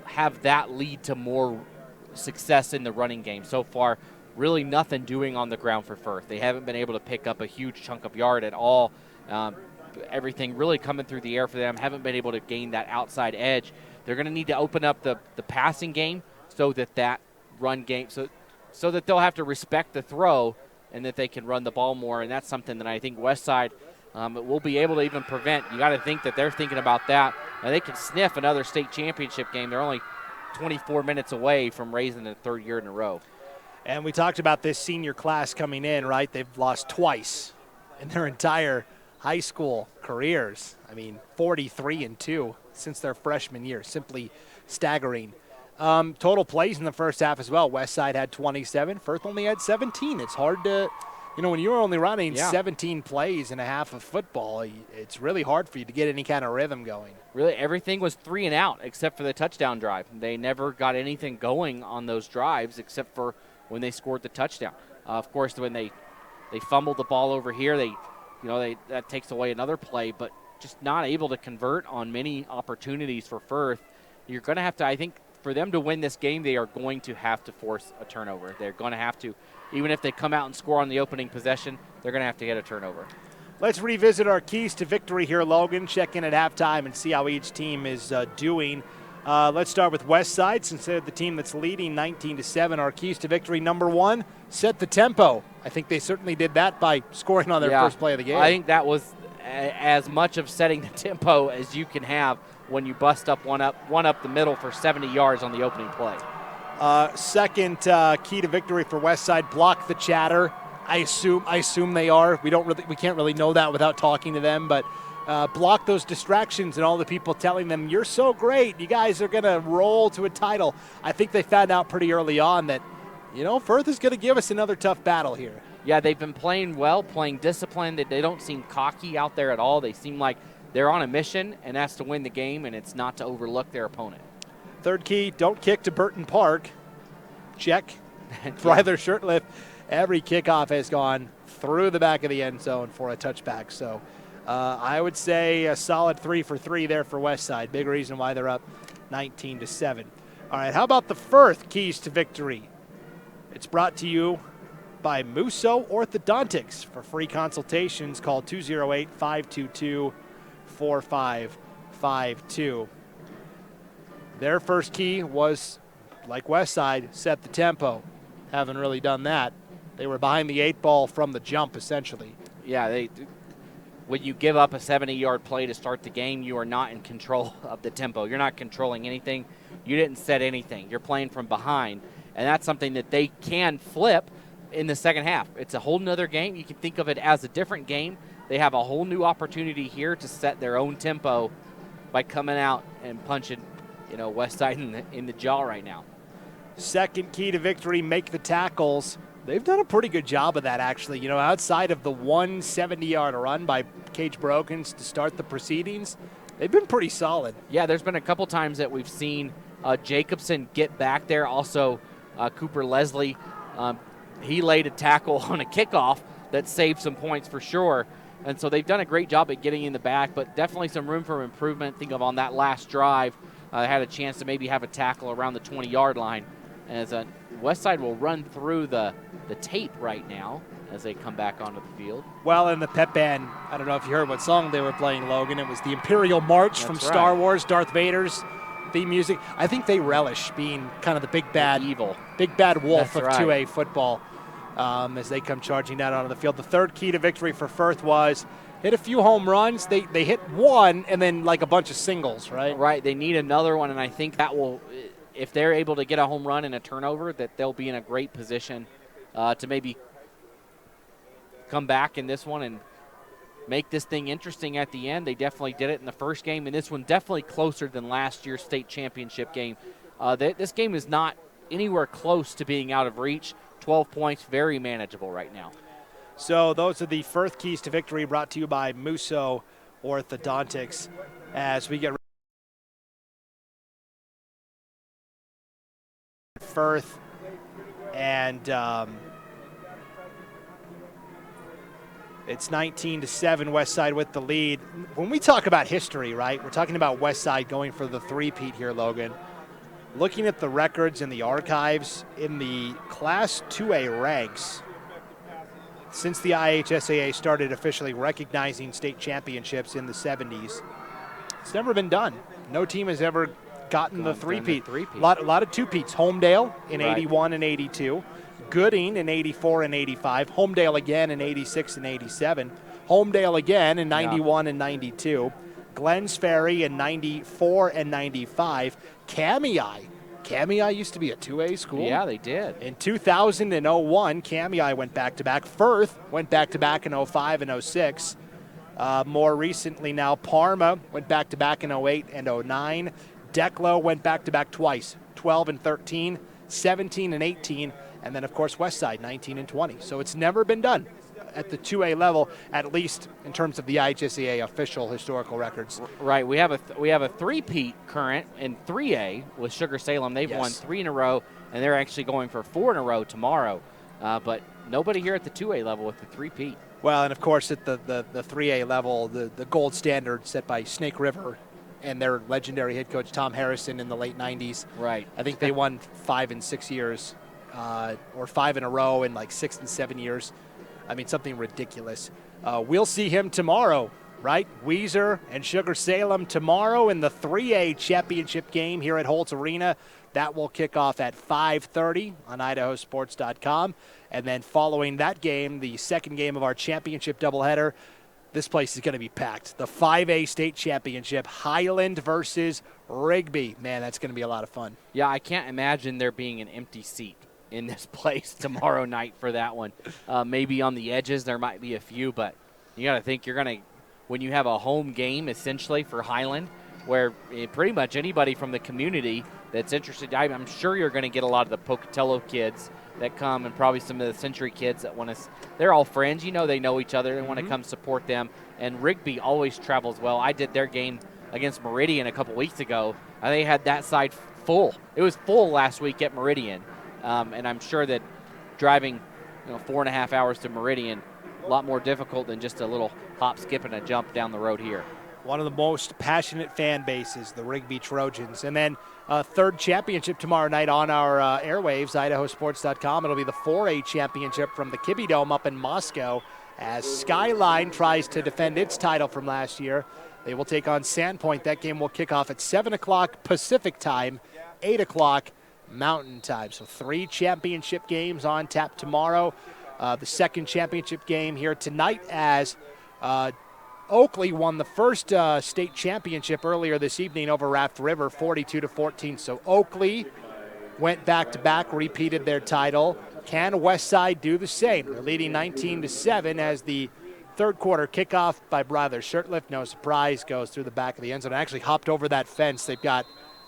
have that lead to more success in the running game. So far, really nothing doing on the ground for Firth. They haven't been able to pick up a huge chunk of yard at all. Everything really coming through the air for them. Haven't been able to gain that outside edge. They're going to need to open up the passing game so that run game, so that they'll have to respect the throw and that they can run the ball more. And that's something that I think Westside will be able to even prevent. You got to think that they're thinking about that. Now they can sniff another state championship game. They're only 24 minutes away from raising the 3rd year in a row. And we talked about this senior class coming in, right? They've lost twice in their entire high school careers. 43-2 since their freshman year. Simply staggering. Total plays in the first half as well. Westside had 27. Firth only had 17. It's hard to, when you're only running 17 plays in a half of football, it's really hard for you to get any kind of rhythm going. Really, everything was 3 and out except for the touchdown drive. They never got anything going on those drives except for when they scored the touchdown. Of course, when they fumbled the ball over here, that takes away another play, but just not able to convert on many opportunities for Firth. You're going to have to, I think, for them to win this game, they are going to have to force a turnover. They're going to have to, even if they come out and score on the opening possession, they're going to have to get a turnover. Let's revisit our keys to victory here, Logan. Check in at halftime and see how each team is doing. Let's start with Westside, since they're the team that's leading 19-7. Our keys to victory, number one, set the tempo. I think they certainly did that by scoring on their first play of the game. I think that was as much of setting the tempo as you can have when you bust up one up the middle for 70 yards on the opening play. Second key to victory for Westside, block the chatter. I assume they are. We can't really know that without talking to them, but block those distractions and all the people telling them, you're so great, you guys are going to roll to a title. I think they found out pretty early on that, Firth is going to give us another tough battle here. Yeah, they've been playing well, playing disciplined. They don't seem cocky out there at all. They seem like they're on a mission, and that's to win the game, and it's not to overlook their opponent. Third key, don't kick to Burton Park. Check. Ryler Shirtliff, every kickoff has gone through the back of the end zone for a touchback. So I would say a solid 3 for 3 there for Westside. Big reason why they're up 19-7. All right, how about the Firth keys to victory? It's brought to you by Musso Orthodontics. For free consultations, call 208-522-4552. Their first key was, like Westside, set the tempo. Haven't really done that. They were behind the 8 ball from the jump, essentially. Yeah, when you give up a 70-yard play to start the game, you are not in control of the tempo. You're not controlling anything. You didn't set anything. You're playing from behind, and that's something that they can flip in the second half. It's a whole nother game. You can think of it as a different game. They have a whole new opportunity here to set their own tempo by coming out and punching, Westside in the jaw right now. Second key to victory, make the tackles. They've done a pretty good job of that, actually. Outside of the 170-yard run by Cage Brokens to start the proceedings, they've been pretty solid. Yeah, there's been a couple times that we've seen Jacobson get back there. Also, Cooper Leslie, he laid a tackle on a kickoff that saved some points for sure. And so they've done a great job at getting in the back, but definitely some room for improvement. Think of on that last drive, had a chance to maybe have a tackle around the 20-yard line. As Westside will run through the tape right now as they come back onto the field. Well, in the pep band, I don't know if you heard what song they were playing, Logan. It was the Imperial March from Star Wars, Darth Vader's theme music. I think they relish being kind of the big bad evil, big bad wolf of 2A football as they come charging down onto the field. The third key to victory for Firth was hit a few home runs. They hit one and then like a bunch of singles, right? Right. They need another one, and I think that will, if they're able to get a home run and a turnover, that they'll be in a great position to maybe come back in this one and make this thing interesting at the end. They definitely did it in the first game, and this one definitely closer than last year's state championship game. This game is not anywhere close to being out of reach. 12 points, very manageable right now. So those are the Firth keys to victory brought to you by Musso Orthodontics as we get Firth and it's 19-7, Westside with the lead. When we talk about history, right, we're talking about Westside going for the three-peat here, Logan. Looking at the records in the archives in the Class 2A ranks, since the IHSAA started officially recognizing state championships in the 70s, it's never been done. No team has ever gotten the three-peat. A lot of two-peats. Homedale in 81 and 82. Gooding in 84 and 85. Homedale again in 86 and 87. Homedale again in 91 and 92. Glens Ferry in 94 and 95. Kamei used to be a 2A school. Yeah, they did. In 2000 and 01, Kamei went back-to-back. Firth went back-to-back in 05 and 06. More recently now, Parma went back-to-back in 08 and 09. Declo went back-to-back twice, 12 and 13, 17 and 18, and then, of course, Westside, 19 and 20. So it's never been done at the 2A level, at least in terms of the IHSAA official historical records. Right. We have a three-peat current in 3A with Sugar Salem. They've won 3 in a row, and they're actually going for 4 in a row tomorrow. But nobody here at the 2A level with the three-peat. Well, and of course at the 3A level, the gold standard set by Snake River and their legendary head coach Tom Harrison in the late 90s. Right. I think they won 5 in 6 years, or 5 in a row in like 6 and 7 years. I mean, something ridiculous. We'll see him tomorrow, right? Weiser and Sugar Salem tomorrow in the 3A championship game here at Holt Arena. That will kick off at 5:30 on IdahoSports.com. And then following that game, the second game of our championship doubleheader, this place is going to be packed. The 5A state championship, Highland versus Rigby. Man, that's going to be a lot of fun. Yeah, I can't imagine there being an empty seat in this place tomorrow night for that one. Maybe on the edges there might be a few, but you got to think when you have a home game essentially for Highland, where pretty much anybody from the community that's interested, I'm sure you're going to get a lot of the Pocatello kids that come, and probably some of the Century kids that want to. They're all friends, they know each other. They want to come support them. And Rigby always travels well. I did their game against Meridian a couple weeks ago, and they had that side full. It was full last week at Meridian, and I'm sure that driving 4.5 hours to Meridian, a lot more difficult than just a little hop, skip, and a jump down the road here. One of the most passionate fan bases, the Rigby Trojans. And then third championship tomorrow night on our airwaves, IdahoSports.com. It'll be the 4A championship from the Kibbe Dome up in Moscow as Skyline tries to defend its title from last year. They will take on Sandpoint. That game will kick off at 7 o'clock Pacific time, 8 o'clock Mountain time. So 3 championship games on tap tomorrow. The second championship game here tonight as Oakley won the first state championship earlier this evening over Raft River, 42-14. So Oakley went back-to-back, repeated their title. Can Westside do the same? They're leading 19-7 as the third quarter kickoff by Bryler Shirtliff. No surprise, goes through the back of the end zone. Actually hopped over that fence. They've got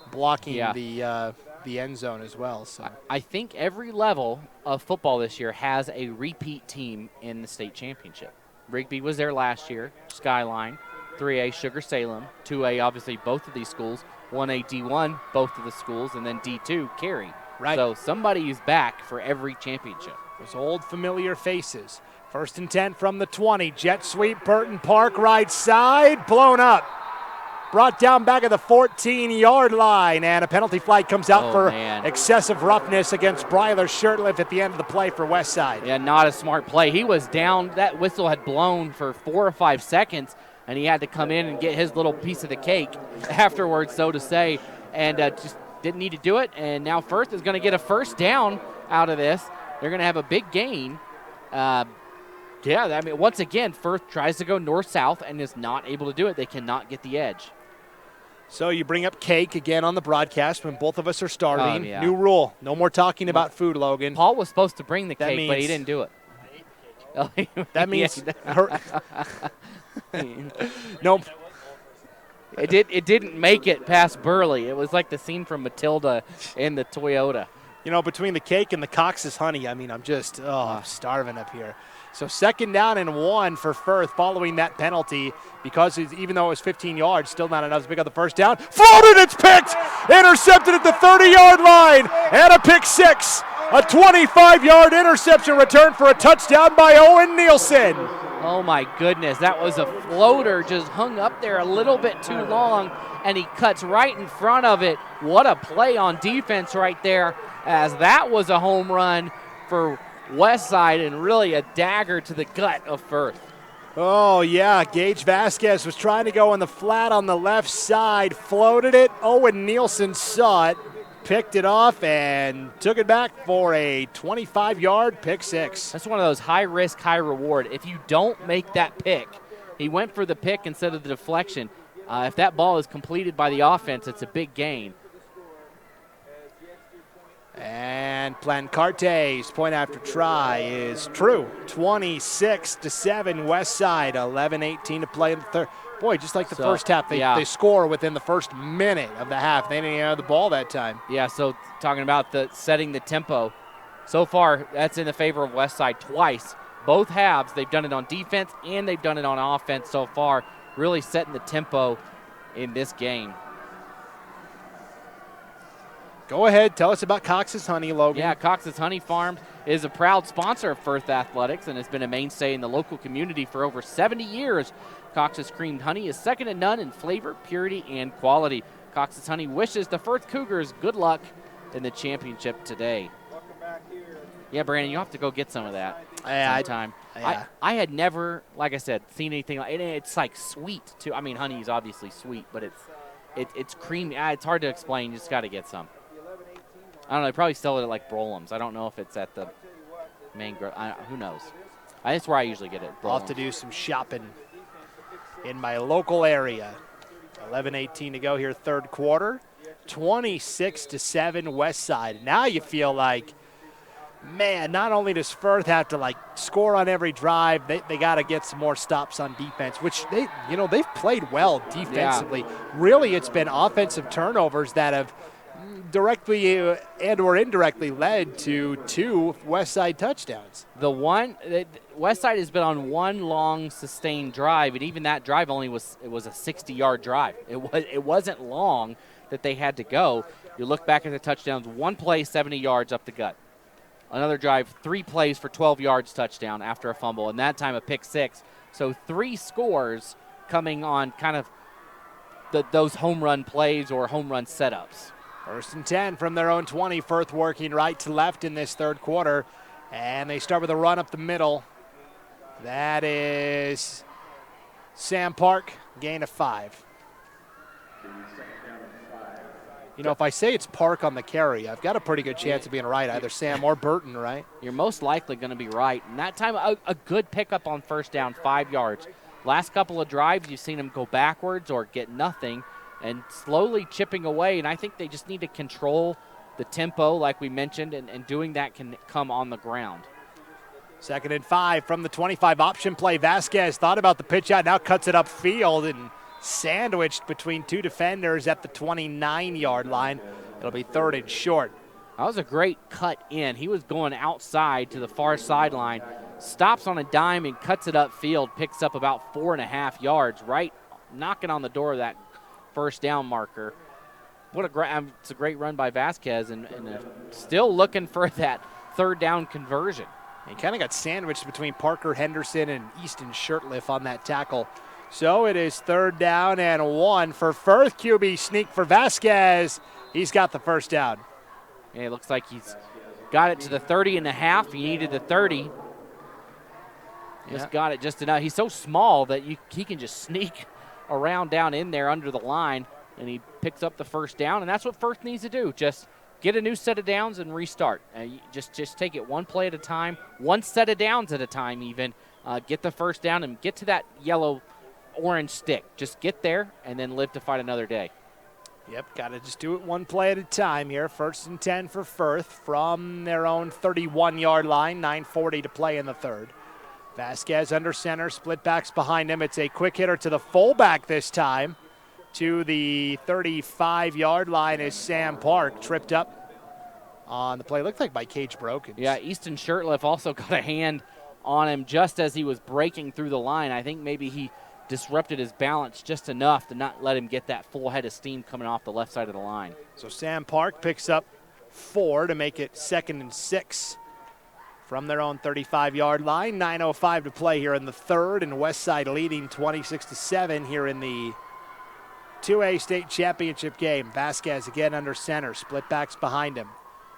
blocking the end zone as well. So I think every level of football this year has a repeat team in the state championship. Rigby was there last year, Skyline, 3A, Sugar Salem, 2A, obviously both of these schools, 1A, D1, both of the schools, and then D2, Cary. Right. So somebody is back for every championship. Those old familiar faces. 1st and 10 from the 20. Jet sweep, Burton Park, right side, blown up. Brought down back at the 14-yard line, and a penalty flag comes out for excessive roughness against Bryler Shirtliff at the end of the play for Westside. Yeah, not a smart play. He was down. That whistle had blown for 4 or 5 seconds, and he had to come in and get his little piece of the cake afterwards, so to say, and just didn't need to do it. And now Firth is going to get a first down out of this. They're going to have a big gain. Once again, Firth tries to go north-south and is not able to do it. They cannot get the edge. So you bring up cake again on the broadcast when both of us are starving. Yeah. New rule. No more talking about food, Logan. Paul was supposed to bring the cake, but he didn't do it. That means nope. It didn't make it past Burley. It was like the scene from Matilda in the Toyota. Between the cake and the Cox's honey, I'm just I'm starving up here. So 2nd down and 1 for Firth following that penalty because even though it was 15 yards, still not enough to pick up the first down. Floated, it's picked! Intercepted at the 30-yard line and a pick 6. A 25-yard interception return for a touchdown by Owen Nielsen. Oh, my goodness. That was a floater just hung up there a little bit too long, and he cuts right in front of it. What a play on defense right there, as that was a home run for Westside and really a dagger to the gut of Firth. Oh, yeah. Gage Vasquez was trying to go in the flat on the left side, floated it. Owen Nielsen saw it, picked it off, and took it back for a 25-yard pick 6. That's one of those high-risk, high-reward. If you don't make that pick, he went for the pick instead of the deflection. If that ball is completed by the offense, it's a big gain. And Plancarte's point after try is true. 26-7 Westside, 11:18 to play in the third. Boy, just like the first half, they score within the first minute of the half. They didn't even have the ball that time. Yeah, so talking about setting the tempo. So far, that's in the favor of Westside twice. Both halves, they've done it on defense and they've done it on offense so far, really setting the tempo in this game. Go ahead. Tell us about Cox's Honey, Logan. Yeah, Cox's Honey Farm is a proud sponsor of Firth Athletics and has been a mainstay in the local community for over 70 years. Cox's Creamed Honey is second to none in flavor, purity, and quality. Cox's Honey wishes the Firth Cougars good luck in the championship today. Yeah, Brandon, you have to go get some of that sometime. I had never, like I said, seen anything like it. It's like sweet, too. I mean, honey is obviously sweet, but it's creamy. It's hard to explain. You just got to get some. I don't know. They probably sell it at like Brolam's. I don't know if it's at the main. Who knows? That's where I usually get it. I'll have to do some shopping in my local area. 11:18 to go here, third quarter. 26-7 West Side. Now you feel like, man, not only does Firth have to like score on every drive, they got to get some more stops on defense, which they've played well defensively. Yeah. Really, it's been offensive turnovers that have directly and or indirectly led to 2 West Side touchdowns. West Side has been on one long sustained drive, and even that drive only was a 60-yard drive. It wasn't long that they had to go. You look back at the touchdowns, one play, 70 yards up the gut. Another drive, 3 plays for 12 yards touchdown after a fumble, and that time a pick 6. So 3 scores coming on kind of those home run plays or home run setups. 1st and 10 from their own 20. Firth working right to left in this third quarter. And they start with a run up the middle. That is Sam Park, gain of 5. If I say it's Park on the carry, I've got a pretty good chance of being right, either Sam or Burton, right? You're most likely going to be right. And that time, a good pickup on first down, 5 yards. Last couple of drives, you've seen him go backwards or get nothing and slowly chipping away. And I think they just need to control the tempo, like we mentioned, and doing that can come on the ground. 2nd and 5 from the 25 option play. Vasquez thought about the pitch out, now cuts it upfield and sandwiched between 2 defenders at the 29-yard line. It'll be 3rd and short. That was a great cut in. He was going outside to the far sideline, stops on a dime and cuts it upfield, picks up about 4.5 yards, right knocking on the door of that first down marker. It's a great run by Vasquez, and still looking for that 3rd down conversion. He kind of got sandwiched between Parker Henderson and Easton Shirtliff on that tackle. So it is 3rd down and 1 for Firth. QB sneak for Vasquez. He's got the first down. Yeah, it looks like he's got it to the 30.5. He needed the 30. Just got it just enough. He's so small that he can just sneak around down in there under the line, and he picks up the first down, and that's what Firth needs to do. Just get a new set of downs and restart. Just take it one play at a time, one set of downs at a time even. Get the first down and get to that yellow-orange stick. Just get there and then live to fight another day. Yep, got to just do it one play at a time here. 1st and 10 for Firth from their own 31-yard line, 9:40 to play in the third. Vasquez under center, split backs behind him. It's a quick hitter to the fullback this time. To the 35-yard line is Sam Park, tripped up on the play. Looked like by Cage Brokens. Yeah, Easton Shirtliff also got a hand on him just as he was breaking through the line. I think maybe he disrupted his balance just enough to not let him get that full head of steam coming off the left side of the line. So Sam Park picks up 4 to make it 2nd and 6 from their own 35-yard line. 9:05 to play here in the third, and Westside leading 26-7 here in the 2A state championship game. Vasquez again under center, split backs behind him.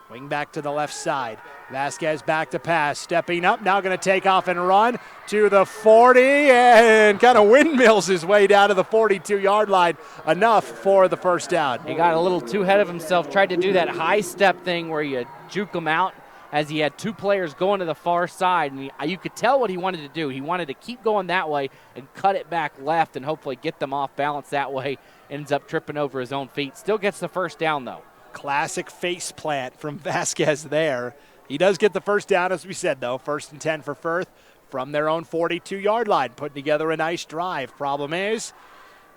Wing back to the left side. Vasquez back to pass, stepping up, now going to take off and run to the 40 and kind of windmills his way down to the 42-yard line. Enough for the first down. He got a little too ahead of himself, tried to do that high step thing where you juke him out as he had 2 players going to the far side, and you could tell what he wanted to do. He wanted to keep going that way and cut it back left and hopefully get them off balance that way. Ends up tripping over his own feet. Still gets the first down, though. Classic face plant from Vasquez there. He does get the first down, as we said, though. 1st and 10 for Firth from their own 42-yard line, putting together a nice drive. Problem is,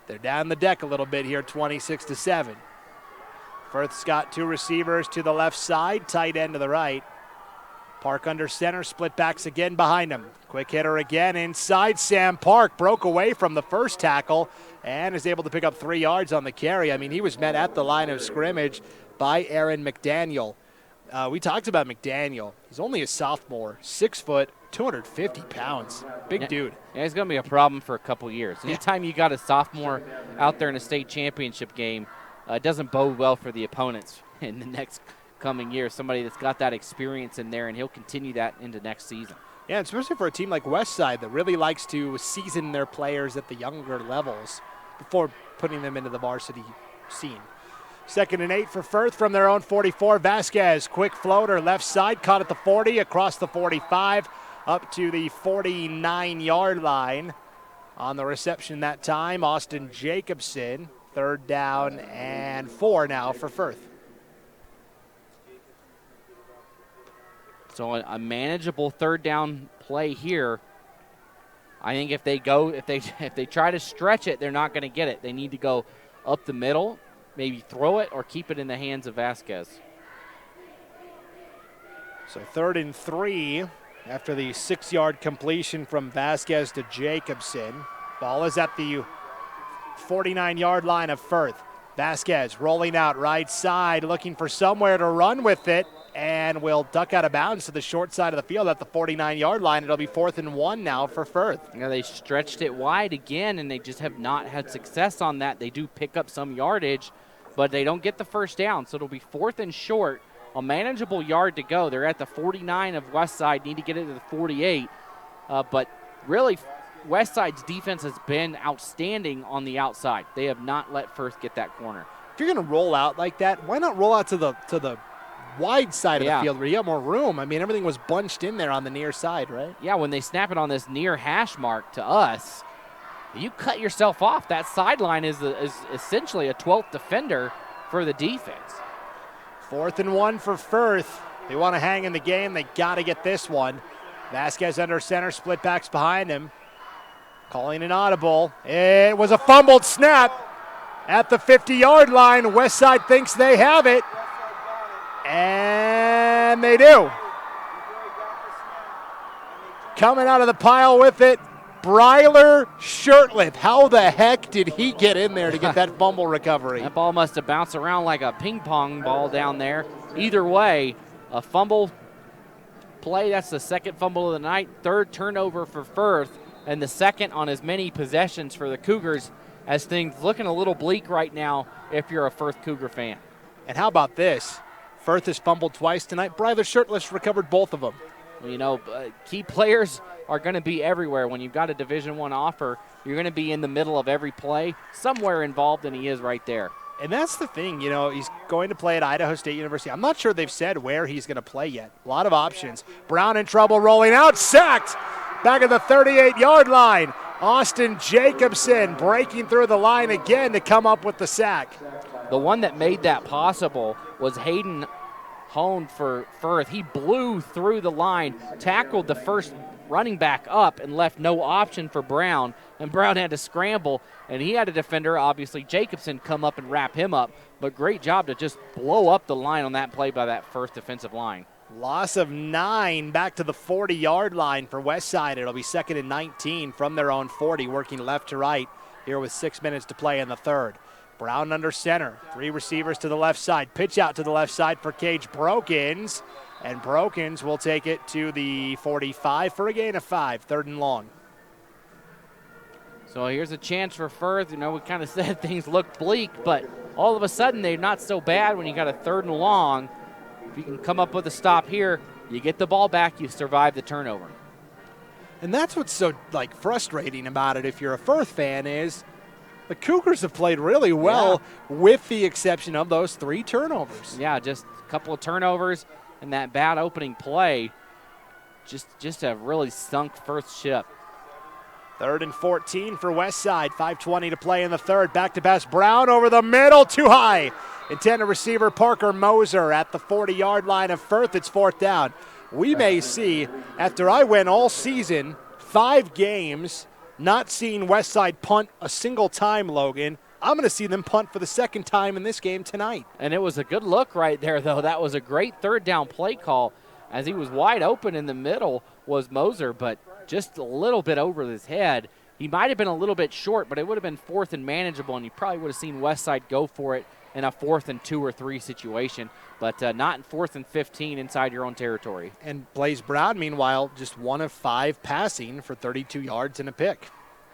they're down the deck a little bit here, 26-7. Firth's got 2 receivers to the left side, tight end to the right. Park under center, split backs again behind him. Quick hitter again inside. Sam Park broke away from the first tackle and is able to pick up 3 yards on the carry. I mean, he was met at the line of scrimmage. by Aaron McDaniel. We talked about McDaniel. He's only a sophomore, 6 foot, 250 pounds. Big dude. Yeah, it's going to be a problem for a couple years. Anytime you got a sophomore out there in a state championship game, it doesn't bode well for the opponents in the next coming year. Somebody that's got that experience in there, and he'll continue that into next season. Yeah, especially for a team like Westside that really likes to season their players at the younger levels before putting them into the varsity scene. 2nd and 8 for Firth from their own 44. Vasquez, quick floater, left side, caught at the 40, across the 45, up to the 49-yard line. On the reception that time, Austin Jacobson. 3rd down and 4 now for Firth. So a manageable 3rd down play here. I think if they try to stretch it, they're not going to get it. They need to go up the middle, maybe throw it or keep it in the hands of Vasquez. So 3rd and 3 after the 6-yard completion from Vasquez to Jacobson. Ball is at the 49-yard line of Firth. Vasquez rolling out right side, looking for somewhere to run with it, and will duck out of bounds to the short side of the field at the 49-yard line. It'll be 4th and 1 now for Firth. They stretched it wide again, and they just have not had success on that. They do pick up some yardage, but they don't get the 1st down, so it'll be 4th and short, a manageable yard to go. They're at the 49 of Westside, need to get it to the 48, but really Westside's defense has been outstanding on the outside. They have not let Firth get that corner. If you're going to roll out like that, why not roll out to the wide side of the field where you got more room? I mean, everything was bunched in there on the near side, right? Yeah, when they snap it on this near hash mark to us, you cut yourself off. That sideline is essentially a 12th defender for the defense. 4th and 1 for Firth. They want to hang in the game. They got to get this one. Vasquez under center, split backs behind him. Calling an audible. It was a fumbled snap at the 50-yard line. Westside thinks they have it. And they do. Coming out of the pile with it, Bryler Shirtliff. How the heck did he get in there to get that fumble recovery? That ball must have bounced around like a ping pong ball down there. Either way, a fumble play. That's the 2nd fumble of the night. 3rd turnover for Firth, and the 2nd on as many possessions for the Cougars, as things looking a little bleak right now if you're a Firth Cougar fan. And how about this? Firth has fumbled twice tonight. Bryler Shirtliff recovered both of them. Well, key players are going to be everywhere. When you've got a Division I offer, you're going to be in the middle of every play, somewhere involved, and he is right there. And that's the thing, he's going to play at Idaho State University. I'm not sure they've said where he's going to play yet. A lot of options. Brown in trouble, rolling out, sacked back at the 38-yard line. Austin Jacobson breaking through the line again to come up with the sack. The one that made that possible was Hayden Hone for Firth. He blew through the line, tackled the first running back up, and left no option for Brown. And Brown had to scramble, and he had a defender, obviously Jacobson, come up and wrap him up. But great job to just blow up the line on that play by that Firth defensive line. Loss of 9 back to the 40-yard line for Westside. It'll be 2nd and 19 from their own 40, working left to right here with 6 minutes to play in the 3rd. Brown under center, 3 receivers to the left side. Pitch out to the left side for Cage Brokens, and Brokens will take it to the 45 for a gain of 5, 3rd and long. So here's a chance for Firth. We kind of said things look bleak, but all of a sudden they're not so bad when you got a 3rd and long. If you can come up with a stop here, you get the ball back, you survive the turnover. And that's what's so frustrating about it if you're a Firth fan is the Cougars have played really well with the exception of those 3 turnovers. Yeah, just a couple of turnovers and that bad opening play just have really sunk Firth's ship. 3rd and 14 for Westside. 5:20 to play in the 3rd. Back to pass. Brown over the middle. Too high. Intended receiver Parker Moser at the 40-yard line of Firth. It's 4th down. We may see, after I went all season, 5 games, not seeing Westside punt a single time, Logan, I'm going to see them punt for the 2nd time in this game tonight. And it was a good look right there, though. That was a great 3rd down play call. As he was wide open in the middle was Moser, but just a little bit over his head. He might have been a little bit short, but it would have been 4th and manageable, and you probably would have seen Westside go for it in a 4th and 2 or 3 situation, but not in 4th and 15 inside your own territory. And Blaze Brown, meanwhile, just 1 of 5 passing for 32 yards and a pick.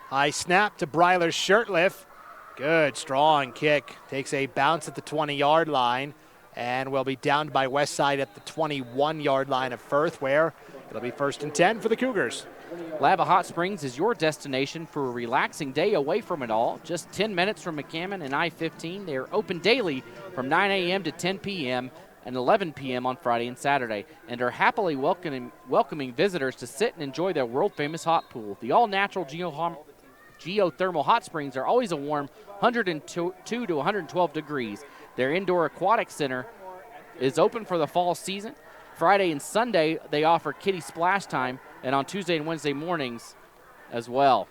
High snap to Bryler Shirtliff. Good, strong kick. Takes a bounce at the 20-yard line and will be downed by Westside at the 21-yard line of Firth, where it'll be 1st and 10 for the Cougars. Lava Hot Springs is your destination for a relaxing day away from it all. Just 10 minutes from McCammon and I-15. They are open daily from 9 a.m. to 10 p.m. and 11 p.m. on Friday and Saturday, and are happily welcoming visitors to sit and enjoy their world-famous hot pool. The all-natural geothermal hot springs are always a warm 102 to 112 degrees. Their indoor aquatic center is open for the fall season. Friday and Sunday, they offer kiddie splash time, and on Tuesday and Wednesday mornings as well.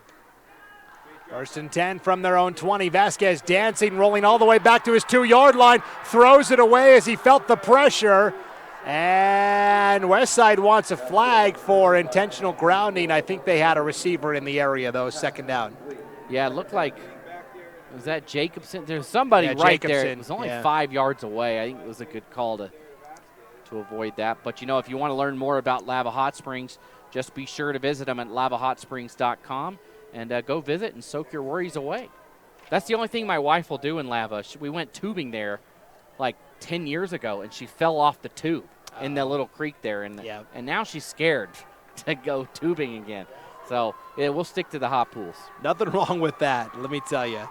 1st and 10 from their own 20. Vasquez dancing, rolling all the way back to his 2-yard line, throws it away as he felt the pressure. And Westside wants a flag for intentional grounding. I think they had a receiver in the area, though, 2nd down. Yeah, it looked like, was that Jacobson? There's somebody right there. It was only 5 yards away. I think it was a good call to avoid that. But, if you want to learn more about Lava Hot Springs, just be sure to visit them at IdahoSports.com and go visit and soak your worries away. That's the only thing my wife will do in Lava. We went tubing there like 10 years ago, and she fell off the tube in the little creek there. And now she's scared to go tubing again. So we'll stick to the hot pools. Nothing wrong with that, let me tell you.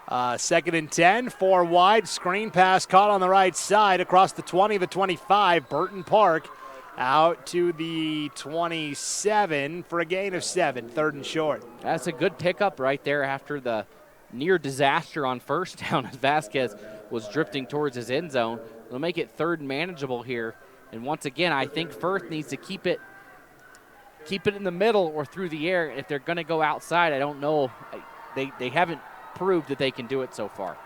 2nd and 10, 4 wide, screen pass caught on the right side across the 20, the 25. Burton Park out to the 27 for a gain of 7, 3rd and short. That's a good pickup right there after the near disaster on 1st down as Vasquez was drifting towards his end zone. It'll make it 3rd and manageable here. And once again, I think Firth needs to keep it in the middle or through the air. If they're going to go outside, I don't know. They haven't proved that they can do it so far.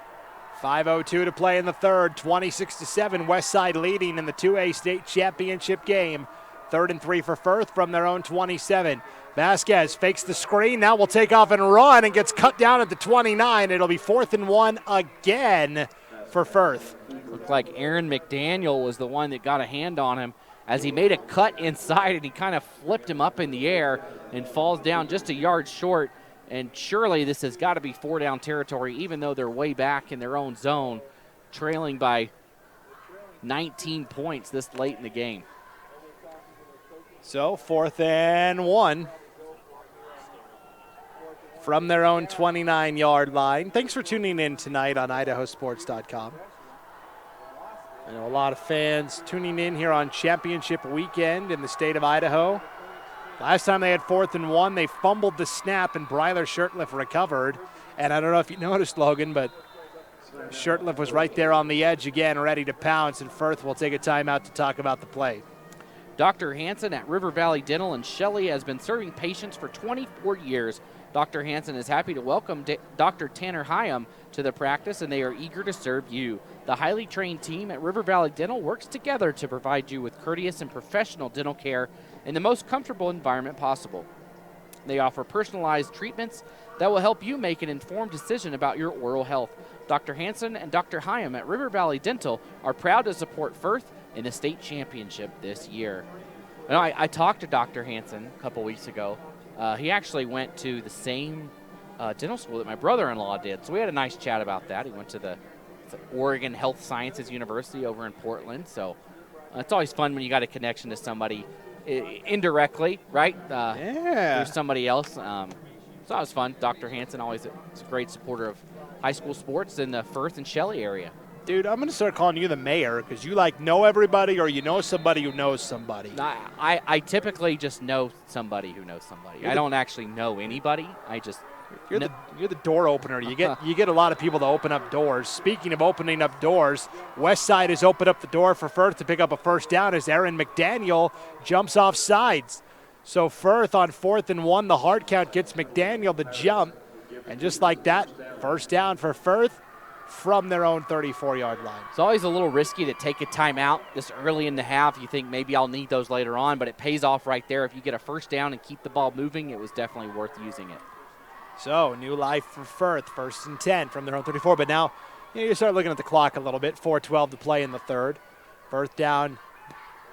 5:02 to play in the 3rd, 26-7, Westside leading in the 2A state championship game. 3rd and 3 for Firth from their own 27. Vasquez fakes the screen, now will take off and run and gets cut down at the 29. It'll be 4th and 1 again for Firth. Looked like Aaron McDaniel was the one that got a hand on him as he made a cut inside, and he kind of flipped him up in the air and falls down just a yard short. And surely this has got to be 4-down territory, even though they're way back in their own zone, trailing by 19 points this late in the game. So 4th and 1 from their own 29-yard line. Thanks for tuning in tonight on IdahoSports.com. I know a lot of fans tuning in here on championship weekend in the state of Idaho. Last time they had 4th and 1, they fumbled the snap and Bryler Shirtliff recovered. And I don't know if you noticed, Logan, but Shirtliff was right there on the edge again, ready to pounce, and Firth will take a timeout to talk about the play. Dr. Hansen at River Valley Dental in Shelley has been serving patients for 24 years. Dr. Hansen is happy to welcome Dr. Tanner Hyam to the practice, and they are eager to serve you. The highly trained team at River Valley Dental works together to provide you with courteous and professional dental care in the most comfortable environment possible. They offer personalized treatments that will help you make an informed decision about your oral health. Dr. Hansen and Dr. Hyam at River Valley Dental are proud to support Firth in the state championship this year. I talked to Dr. Hansen a couple weeks ago. He actually went to the same dental school that my brother-in-law did, so we had a nice chat about that. He went to the Oregon Health Sciences University over in Portland, so it's always fun when you got a connection to somebody indirectly, right? Through somebody else. So that was fun. Dr. Hansen always is a great supporter of high school sports in the Firth and Shelley area. Dude, I'm going to start calling you the mayor because you know everybody or you know somebody who knows somebody. I typically just know somebody who knows somebody. I don't actually know anybody. You're the door opener. You get a lot of people to open up doors. Speaking of opening up doors, Westside has opened up the door for Firth to pick up a 1st down as Aaron McDaniel jumps off sides. So Firth on 4th and 1, the hard count gets McDaniel the jump. And just like that, 1st down for Firth from their own 34-yard line. It's always a little risky to take a timeout this early in the half. You think maybe I'll need those later on, but it pays off right there. If you get a 1st down and keep the ball moving, it was definitely worth using it. So new life for Firth, 1st and 10 from their own 34. But now You start looking at the clock a little bit. 4:12 to play in the third. Firth down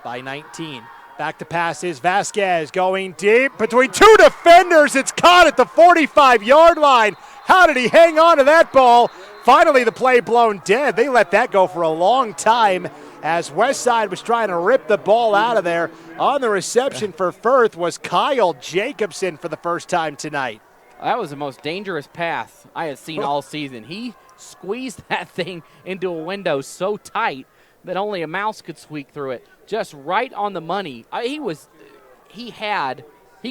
by 19. Back to pass is Vasquez going deep between two defenders. It's caught at the 45-yard line. How did he hang on to that ball? Finally, the play blown dead. They let that go for a long time as Westside was trying to rip the ball out of there. On the reception for Firth was Kyle Jacobson for the first time tonight. That was the most dangerous pass I have seen all season. He squeezed that thing into a window so tight that only a mouse could squeak through it. Just right on the money. He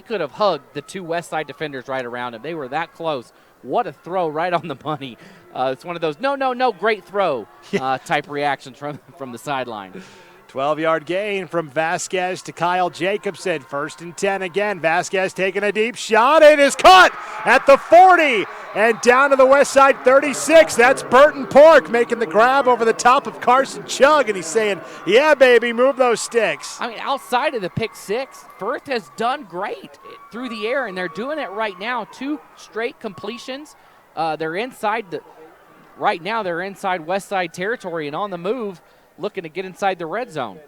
could have hugged the two Westside defenders right around him. They were that close. What a throw right on the money. It's one of those no, great throw type reactions from the sideline. 12-yard gain from Vasquez to Kyle Jacobson. 1st and 10 again. Vasquez taking a deep shot. It is caught at the 40 and down to the Westside 36. That's Burton Park making the grab over the top of Carson Chugg, and he's saying, yeah, baby, move those sticks. I mean, outside of the pick six, Firth has done great through the air, and they're doing it right now. 2 straight completions. They're inside right now they're inside Westside territory and on the move, looking to get inside the red zone.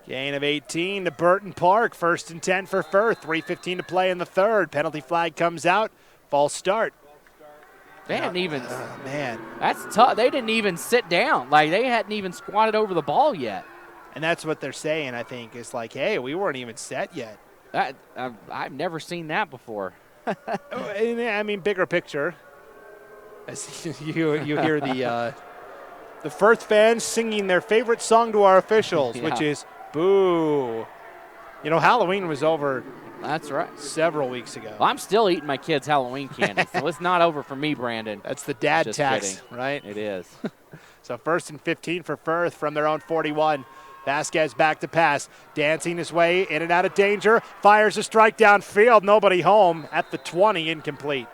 Gain of 18 to Burton Park. 1st and 10 for Firth. 3:15 to play in the third. Penalty flag comes out. False start. They hadn't even. Man. That's tough. They didn't even sit down. Like, they hadn't even squatted over the ball yet. And that's what they're saying, I think, is like, hey, we weren't even set yet. I've never seen that before. I mean, bigger picture. As you hear the Firth fans singing their favorite song to our officials, which is boo. You know, Halloween was over. That's right. Several weeks ago. Well, I'm still eating my kids' Halloween candy, so it's not over for me, Brandon. That's the dad Just tax, kidding. right? It is. So 1st and 15 for Firth from their own 41. Vasquez back to pass, dancing his way in and out of danger, fires a strike downfield, nobody home at the 20, incomplete.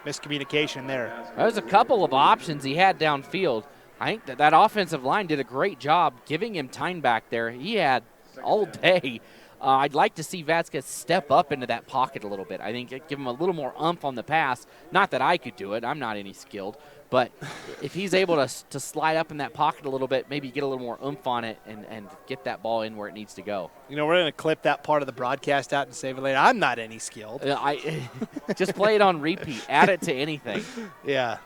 Miscommunication there. There's a couple of options he had downfield. I think that offensive line did a great job giving him time back there. He had all day. I'd like to see Vasquez step up into that pocket a little bit. I think it'd give him a little more oomph on the pass. Not that I could do it. I'm not any skilled. But if he's able to slide up in that pocket a little bit, maybe get a little more oomph on it and get that ball in where it needs to go. You know, we're going to clip that part of the broadcast out and save it later. I'm not any skilled. Just play it on repeat. Add it to anything. Yeah.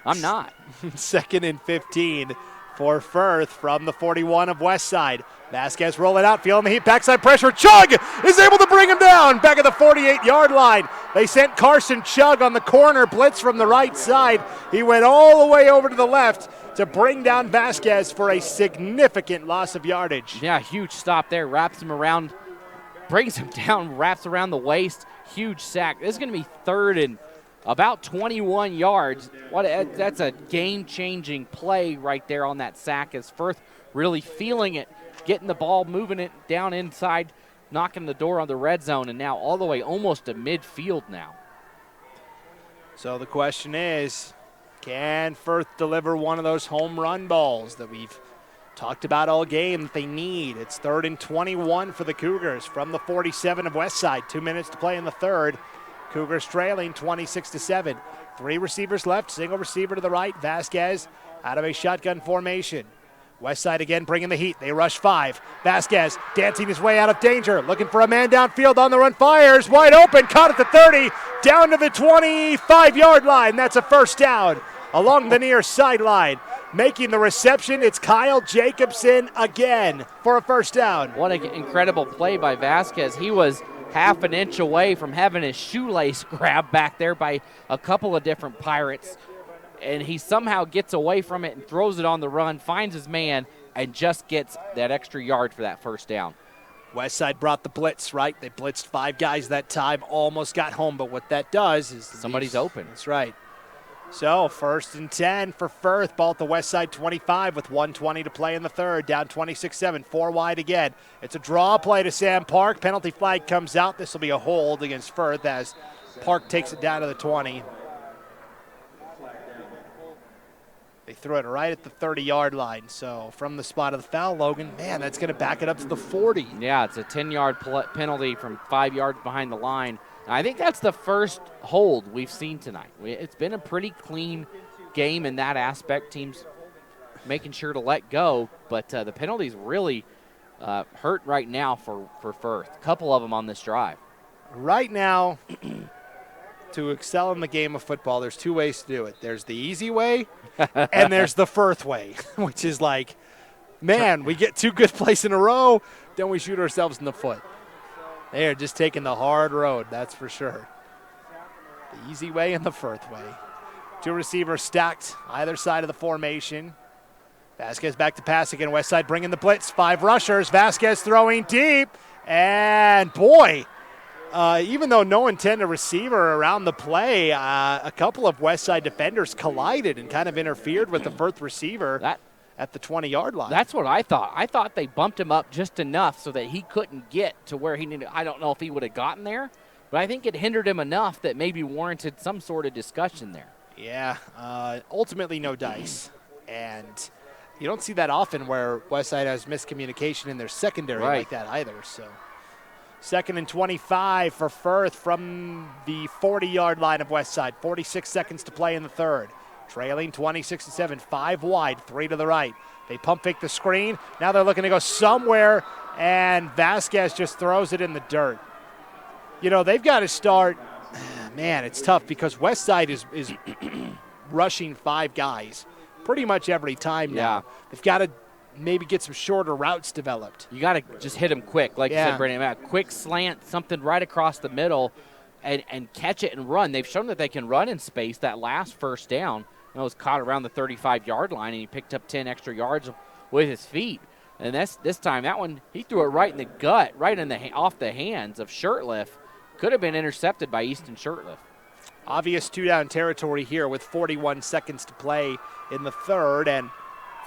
I'm not. 2nd and 15 for Firth from the 41 of Westside. Vasquez rolling out, feeling the heat, backside pressure. Chugg is able to bring him down back at the 48-yard line. They sent Carson Chugg on the corner blitz from the right side. He went all the way over to the left to bring down Vasquez for a significant loss of yardage. Yeah, huge stop there. Wraps him around, brings him down, wraps around the waist. Huge sack. This is going to be 3rd and about 21 yards. That's a game-changing play right there on that sack as Firth really feeling it, getting the ball, moving it down inside, knocking the door on the red zone, and now all the way almost to midfield now. So the question is, can Firth deliver one of those home run balls that we've talked about all game that they need? It's 3rd and 21 for the Cougars from the 47 of Westside. 2 minutes to play in the third. Cougars trailing 26-7. 3 receivers left, single receiver to the right. Vasquez out of a shotgun formation. Westside again bringing the heat. They rush 5. Vasquez dancing his way out of danger, looking for a man downfield on the run. Fires wide open, caught at the 30, down to the 25-yard line. That's a first down along the near sideline. Making the reception, it's Kyle Jacobson again for a first down. What an incredible play by Vasquez. He was half an inch away from having his shoelace grabbed back there by a couple of different Pirates. And he somehow gets away from it and throws it on the run, finds his man, and just gets that extra yard for that first down. Westside brought the blitz, right? They blitzed 5 guys that time, almost got home, but what that does is somebody's open. That's right. So 1st and 10 for Firth, ball at the Westside 25 with 1:20 to play in the third, down 26-7, 4 wide again. It's a draw play to Sam Park. Penalty flag comes out. This will be a hold against Firth as Park takes it down to the 20. They threw it right at the 30-yard line. So from the spot of the foul, Logan, man, that's going to back it up to the 40. Yeah, it's a 10-yard penalty from 5 yards behind the line. I think that's the first hold we've seen tonight. It's been a pretty clean game in that aspect. Teams making sure to let go, but the penalties really hurt right now for Firth. A couple of them on this drive. Right now, to excel in the game of football, there's two ways to do it. There's the easy way, and there's the Firth way, which is like, man, we get 2 good plays in a row, then we shoot ourselves in the foot. They are just taking the hard road, that's for sure. The easy way and the Firth way. 2 receivers stacked either side of the formation. Vasquez back to pass again. Westside bringing the blitz. 5 rushers. Vasquez throwing deep. And boy, even though no intended receiver around the play, a couple of Westside defenders collided and kind of interfered with the Firth receiver at the 20-yard line. That's what I thought. I thought they bumped him up just enough so that he couldn't get to where he needed. I don't know if he would have gotten there, but I think it hindered him enough that maybe warranted some sort of discussion there. Yeah, ultimately no dice. And you don't see that often where Westside has miscommunication in their secondary like that either. So 2nd and 25 for Firth from the 40-yard line of Westside. 46 seconds to play in the third. Trailing 26-7, 5 wide, 3 to the right. They pump fake the screen. Now they're looking to go somewhere, and Vasquez just throws it in the dirt. You know, they've got to start. Man, it's tough because Westside is rushing 5 guys pretty much every time now. Yeah. They've got to maybe get some shorter routes developed. You got to just hit them quick, like you said, Brandon. A quick slant, something right across the middle, and catch it and run. They've shown that they can run in space. That last first down, it was caught around the 35-yard line, and he picked up 10 extra yards with his feet. And this time, that one, he threw it right in the gut, right in off the hands of Shirtliff. Could have been intercepted by Easton Shirtliff. Obvious 2-down territory here with 41 seconds to play in the third, and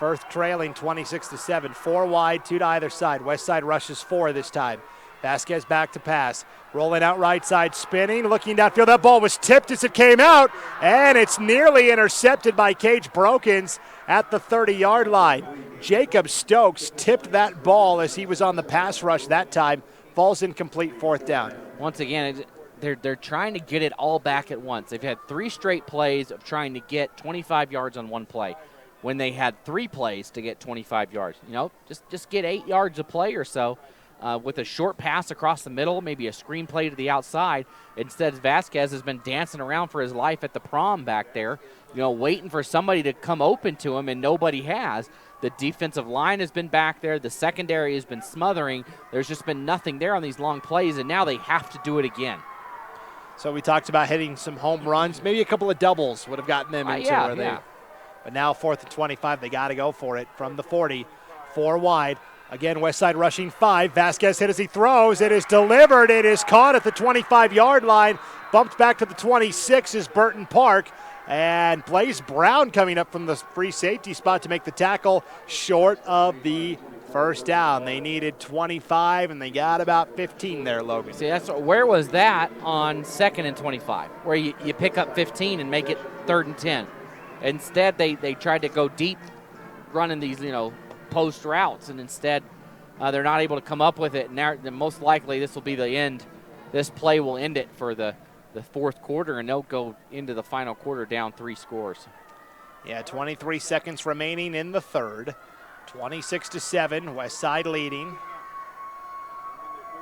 Firth trailing 26-7, 4 wide, 2 to either side. Westside rushes 4 this time. Vasquez back to pass, rolling out right side, spinning, looking downfield. That ball was tipped as it came out, and it's nearly intercepted by Cage Brokens at the 30-yard line. Jacob Stokes tipped that ball as he was on the pass rush that time. Falls incomplete, 4th down. Once again, they're trying to get it all back at once. They've had 3 straight plays of trying to get 25 yards on one play when they had 3 plays to get 25 yards. You know, just get 8 yards a play or so with a short pass across the middle, maybe a screen play to the outside. Instead, Vasquez has been dancing around for his life at the prom back there, you know, waiting for somebody to come open to him, and nobody has. The defensive line has been back there. The secondary has been smothering. There's just been nothing there on these long plays, and now they have to do it again. So we talked about hitting some home runs. Maybe a couple of doubles would have gotten them into where they. But now 4th and 25, they got to go for it from the 40. 4 wide. Again, Westside rushing 5. Vasquez hit as he throws. It is delivered. It is caught at the 25-yard line. Bumped back to the 26 is Burton Park. And Blaze Brown coming up from the free safety spot to make the tackle short of the first down. They needed 25, and they got about 15 there, Logan. See, where was that on 2nd and 25, where you pick up 15 and make it 3rd and 10? Instead, they tried to go deep running these, post routes, and instead they're not able to come up with it. And most likely this will be the end. This play will end it for the 4th quarter, and they'll go into the final quarter down 3 scores. Yeah, 23 seconds remaining in the third. 26-7, Westside leading.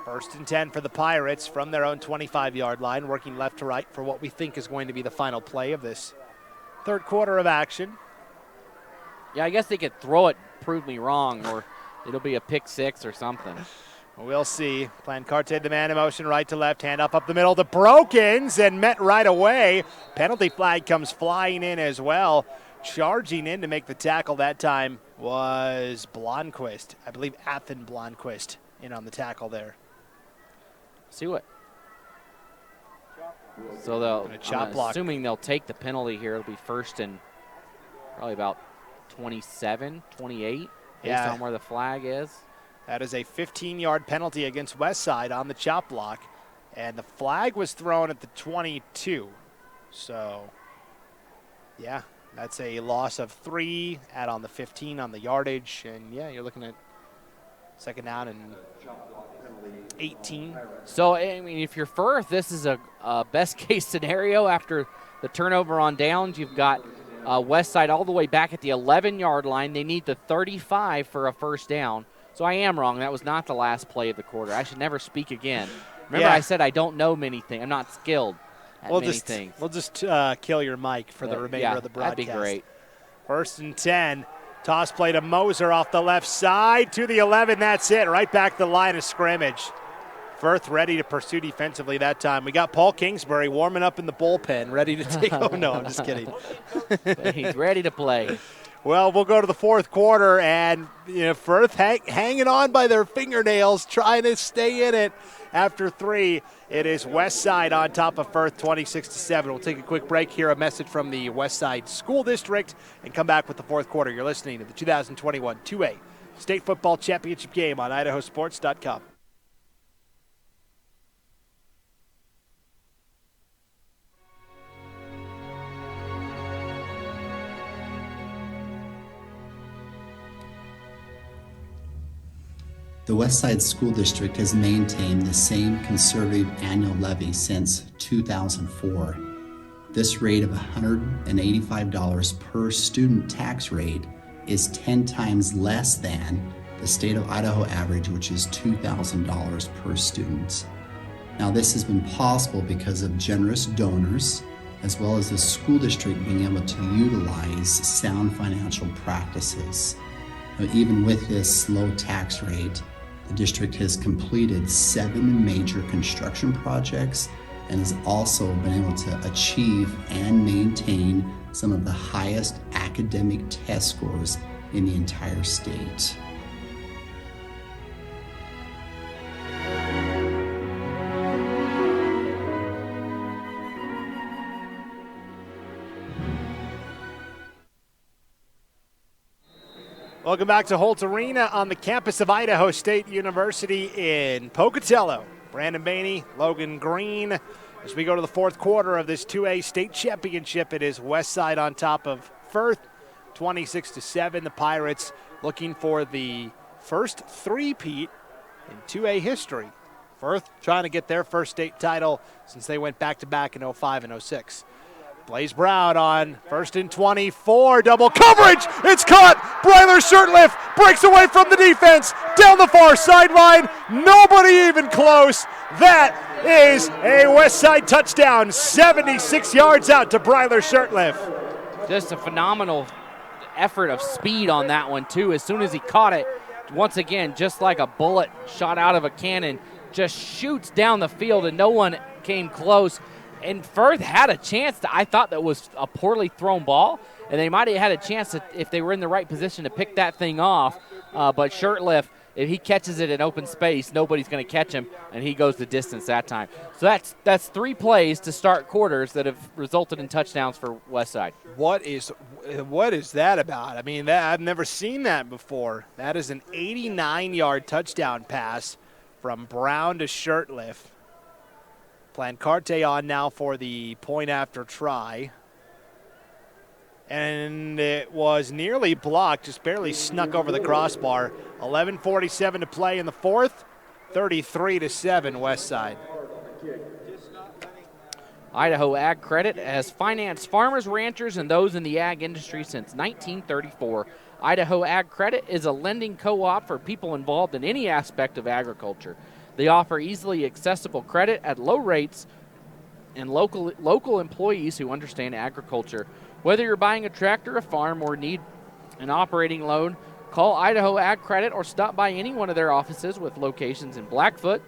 1st and 10 for the Pirates from their own 25-yard line, working left to right for what we think is going to be the final play of this 3rd quarter of action. Yeah, I guess they could throw it, prove me wrong, or it'll be a pick 6 or something. We'll see. Plancarte, the man in motion, right to left, hand up the middle to Brokens, and met right away. Penalty flag comes flying in as well. Charging in to make the tackle that time was Blomquist. I believe Athen Blomquist in on the tackle there. See what? So I'm assuming they'll take the penalty here. It'll be 1st and probably about 27, 28, based on where the flag is. That is a 15-yard penalty against Westside on the chop block, and the flag was thrown at the 22. So, yeah, that's a loss of 3, add on the 15 on the yardage, and, yeah, you're looking at 2nd down and 18. So, I mean, if you're Firth, this is a best-case scenario after the turnover on downs. You've got Westside all the way back at the 11-yard line. They need the 35 for a first down. So I am wrong. That was not the last play of the quarter. I should never speak again. Remember, I said I don't know many things. I'm not skilled at many things. We'll just kill your mic for the remainder of the broadcast. That'd be great. 1st and 10. Toss play to Moser off the left side to the 11. That's it. Right back to the line of scrimmage. Firth ready to pursue defensively that time. We got Paul Kingsbury warming up in the bullpen, ready to take. Oh, no, I'm just kidding. He's ready to play. Well, we'll go to the 4th quarter, and Firth hanging on by their fingernails, trying to stay in it. After 3, it is Westside on top of Firth, 26-7. We'll take a quick break, hear a message from the Westside School District, and come back with the 4th quarter. You're listening to the 2021 2A State Football Championship game on IdahoSports.com. The Westside School District has maintained the same conservative annual levy since 2004. This rate of $185 per student tax rate is 10 times less than the state of Idaho average, which is $2,000 per student. Now, this has been possible because of generous donors, as well as the school district being able to utilize sound financial practices. Now, even with this low tax rate, the district has completed 7 major construction projects and has also been able to achieve and maintain some of the highest academic test scores in the entire state. Welcome back to Holt Arena on the campus of Idaho State University in Pocatello. Brandon Baney, Logan Green. As we go to the 4th quarter of this 2A state championship, it is Westside on top of Firth, 26-7. The Pirates looking for the first three-peat in 2A history. Firth trying to get their first state title since they went back-to-back in 05 and 06. Blaze Brown on 1st and 24, double coverage, it's caught, Bryler Shirtliff breaks away from the defense, down the far sideline, nobody even close. That is a Westside touchdown, 76 yards out to Bryler Shirtliff. Just a phenomenal effort of speed on that one too. As soon as he caught it, once again, just like a bullet shot out of a cannon, just shoots down the field and no one came close. And Firth had a chance. I thought that was a poorly thrown ball, and they might have had a chance to, if they were in the right position to pick that thing off. But Shirtliff, if he catches it in open space, nobody's going to catch him, and he goes the distance that time. So that's 3 plays to start quarters that have resulted in touchdowns for Westside. What is that about? I mean, I've never seen that before. That is an 89-yard touchdown pass from Brown to Shirtliff. Plancarte on now for the point after try. And it was nearly blocked, just barely snuck over the crossbar. 11:47 to play in the 4th, 33-7 Westside. Idaho Ag Credit has financed farmers, ranchers, and those in the ag industry since 1934. Idaho Ag Credit is a lending co-op for people involved in any aspect of agriculture. They offer easily accessible credit at low rates and local employees who understand agriculture. Whether you're buying a tractor, a farm, or need an operating loan, call Idaho Ag Credit or stop by any one of their offices with locations in Blackfoot,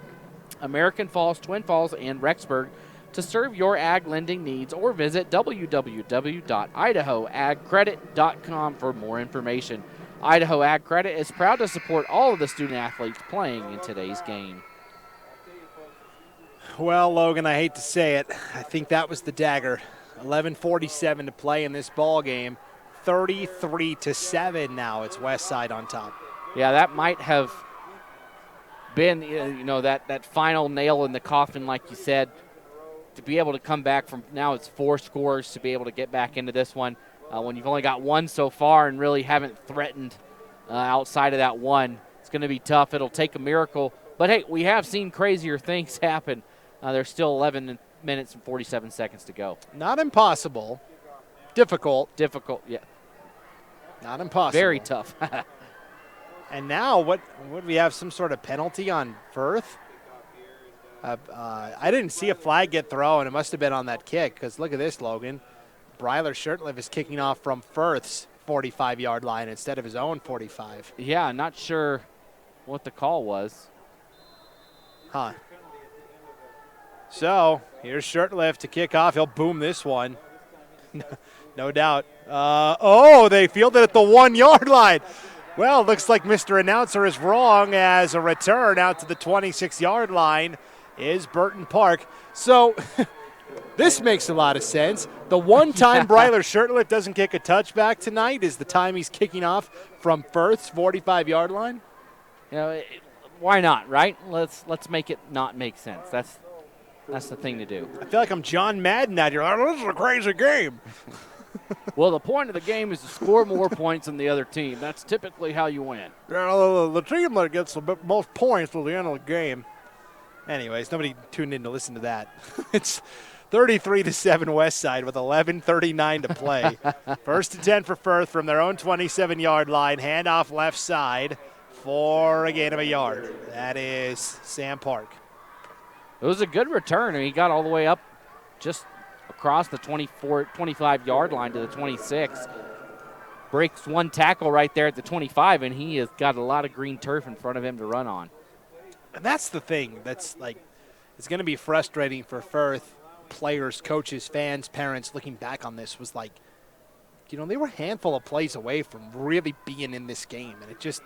American Falls, Twin Falls, and Rexburg to serve your ag lending needs, or visit www.idahoagcredit.com for more information. Idaho Ag Credit is proud to support all of the student athletes playing in today's game. Well, Logan, I hate to say it. I think that was the dagger. 11:47 to play in this ball game. 33-7 now. It's Westside on top. Yeah, that might have been, that final nail in the coffin, like you said, to be able to come back from now it's 4 scores to be able to get back into this one when you've only got 1 so far and really haven't threatened outside of that 1. It's going to be tough. It'll take a miracle. But, hey, we have seen crazier things happen. There's still 11 minutes and 47 seconds to go. Not impossible. Difficult. Yeah. Not impossible. Very tough. And now, what would we have? Some sort of penalty on Firth? I didn't see a flag get thrown. It must have been on that kick, because look at this, Logan. Bryler Shurtleff is kicking off from Firth's 45-yard line instead of his own 45. Yeah, not sure what the call was. Huh. So here's Shurtleff to kick off. He'll boom this one. No doubt. They fielded at the 1-yard line. Well, looks like Mr. Announcer is wrong, as a return out to the 26-yard line is Burton Park. So this makes a lot of sense. The one time Bryler Shurtleff doesn't kick a touchback tonight is the time he's kicking off from Firth's 45-yard line. You know, why not, right? Let's make it not make sense. That's the thing to do. I feel like I'm John Madden out here. This is a crazy game. Well, the point of the game is to score more points than the other team. That's typically how you win. The team that gets the most points till the end of the game. Anyways, nobody tuned in to listen to that. It's 33-7 West Side with 11:39 to play. First and 10 for Firth from their own 27-yard line. Handoff left side for a gain of a yard. That is Sam Park. It was a good return. I mean, he got all the way up just across the 25-yard line to the 26. Breaks one tackle right there at the 25, and he has got a lot of green turf in front of him to run on. And that's the thing that's like, it's going to be frustrating for Firth players, coaches, fans, parents looking back on this was like, you know, they were a handful of plays away from really being in this game. And it just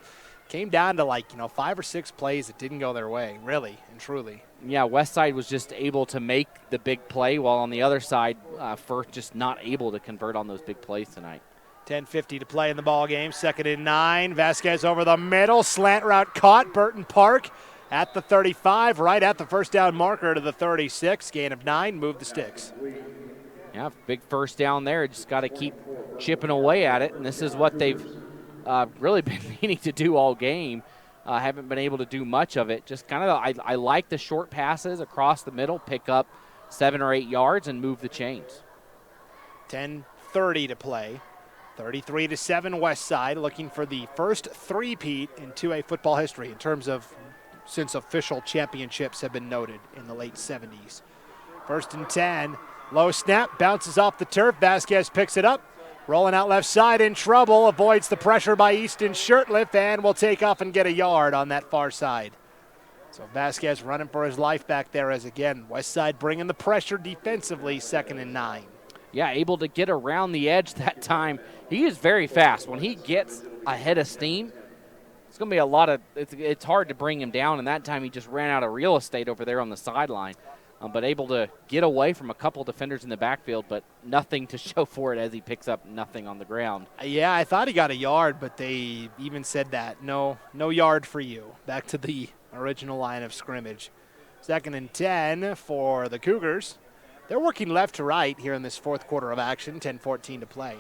came down to 5 or 6 plays that didn't go their way, really and truly. Yeah, Westside was just able to make the big play, while on the other side, Firth just not able to convert on those big plays tonight. 10:50 to play in the ball game. 2nd and 9. Vasquez over the middle. Slant route caught. Burton Park at the 35, right at the first down marker to the 36. Gain of 9. Move the sticks. Yeah, big first down there. Just got to keep chipping away at it, and this is what they've really been meaning to do all game. Haven't been able to do much of it. Just kind of, I like the short passes across the middle, pick up 7 or 8 yards and move the chains. 10:30 to play. 33-7 West Side, looking for the first three-peat in 2A football history in terms of since official championships have been noted in the late 70s. 1st and 10. Low snap, bounces off the turf. Vasquez picks it up. Rolling out left side, in trouble, avoids the pressure by Easton Shurtleff, and will take off and get a yard on that far side. So Vasquez running for his life back there, as again, West Side bringing the pressure defensively. 2nd and 9. Yeah, able to get around the edge that time. He is very fast. When he gets ahead of steam, it's going to be a lot of, it's hard to bring him down, and that time he just ran out of real estate over there on the sideline. But able to get away from a couple defenders in the backfield, but nothing to show for it as he picks up nothing on the ground. Yeah, I thought he got a yard, but they even said that. No yard for you. Back to the original line of scrimmage. 2nd and 10 for the Cougars. They're working left to right here in this 4th quarter of action. 10:14 to play.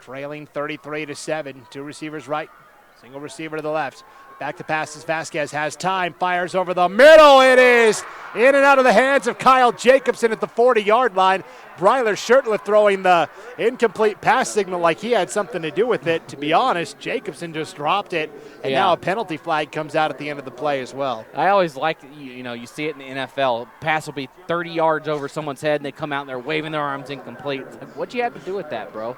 Trailing 33-7. 2 receivers right. Single receiver to the left. Back to passes. Vasquez has time. Fires over the middle. It is in and out of the hands of Kyle Jacobson at the 40-yard line. Bryler Shurtleff throwing the incomplete pass signal like he had something to do with it. To be honest, Jacobson just dropped it, and now a penalty flag comes out at the end of the play as well. I always like, you see it in the NFL. Pass will be 30 yards over someone's head, and they come out and they're waving their arms incomplete. It's like, what'd you have to do with that, bro?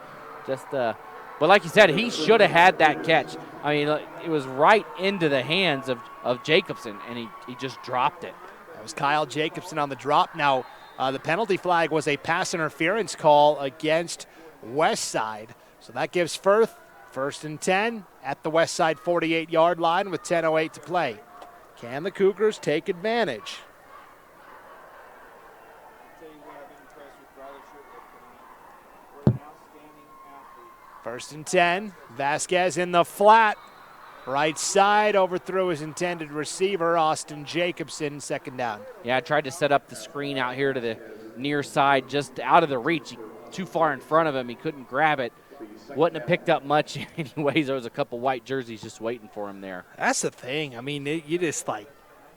But like you said, he should have had that catch. I mean, it was right into the hands of Jacobson, and he just dropped it. That was Kyle Jacobson on the drop. Now, the penalty flag was a pass interference call against West Side. So that gives Firth 1st and 10 at the West Side 48-yard line with 10:08 to play. Can the Cougars take advantage? First and 10. Vasquez in the flat. Right side, overthrew his intended receiver, Austin Jacobson, 2nd down. Yeah, I tried to set up the screen out here to the near side, just out of the reach. Too far in front of him, he couldn't grab it. Wouldn't have picked up much anyways. There was a couple white jerseys just waiting for him there. That's the thing. I mean, you just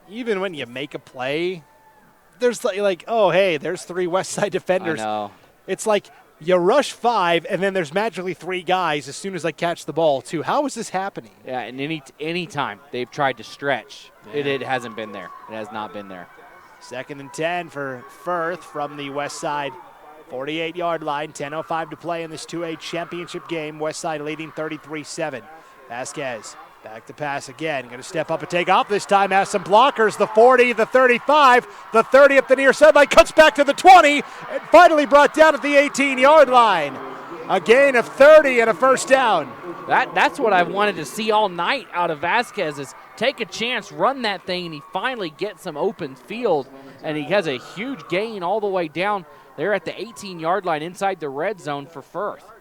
even when you make a play, there's oh, hey, there's 3 West Side defenders. I know. It's like You rush 5, and then there's magically 3 guys as soon as I catch the ball, too. How is this happening? Yeah, and any time they've tried to stretch, it hasn't been there. It has not been there. 2nd and 10 for Firth from the West Side 48-yard line. 10:05 to play in this 2A championship game. West Side leading 33-7. Vasquez back to pass again. Going to step up and take off this time. Has some blockers. The 40, the 35, the 30 up the near sideline. Cuts back to the 20. And finally brought down at the 18-yard line. A gain of 30 and a first down. That's what I've wanted to see all night out of Vasquez is take a chance, run that thing, and he finally gets some open field. And he has a huge gain all the way down there at the 18-yard line inside the red zone for Firth.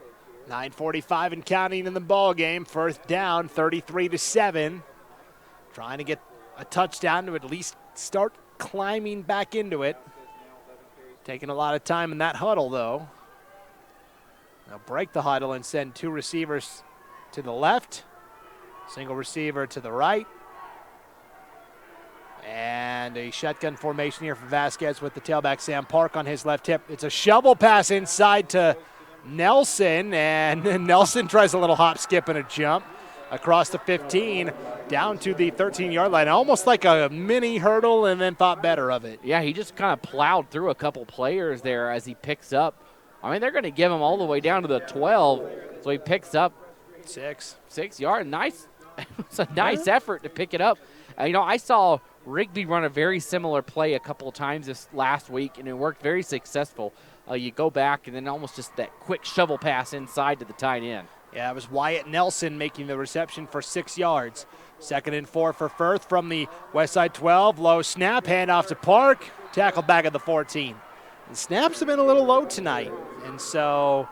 9:45 and counting in the ball game. Firth down 33-7. Trying to get a touchdown to at least start climbing back into it. Taking a lot of time in that huddle, though. They'll break the huddle and send 2 receivers to the left. Single receiver to the right. And a shotgun formation here for Vasquez with the tailback Sam Park on his left hip. It's a shovel pass inside to Nelson, and Nelson tries a little hop, skip, and a jump across the 15 down to the 13-yard line, almost like a mini hurdle, and then thought better of it. Yeah, he just kind of plowed through a couple players there as he picks up. I mean, they're going to give him all the way down to the 12, so he picks up 6 yards. Nice. It's a nice effort to pick it up. I saw Rigby run a very similar play a couple of times this last week, and it worked very successful. You go back, and then almost just that quick shovel pass inside to the tight end. Yeah, it was Wyatt Nelson making the reception for 6 yards. 2nd and 4 for Firth from the West Side 12. Low snap, handoff to Park. Tackle back at the 14. The snaps have been a little low tonight. And so,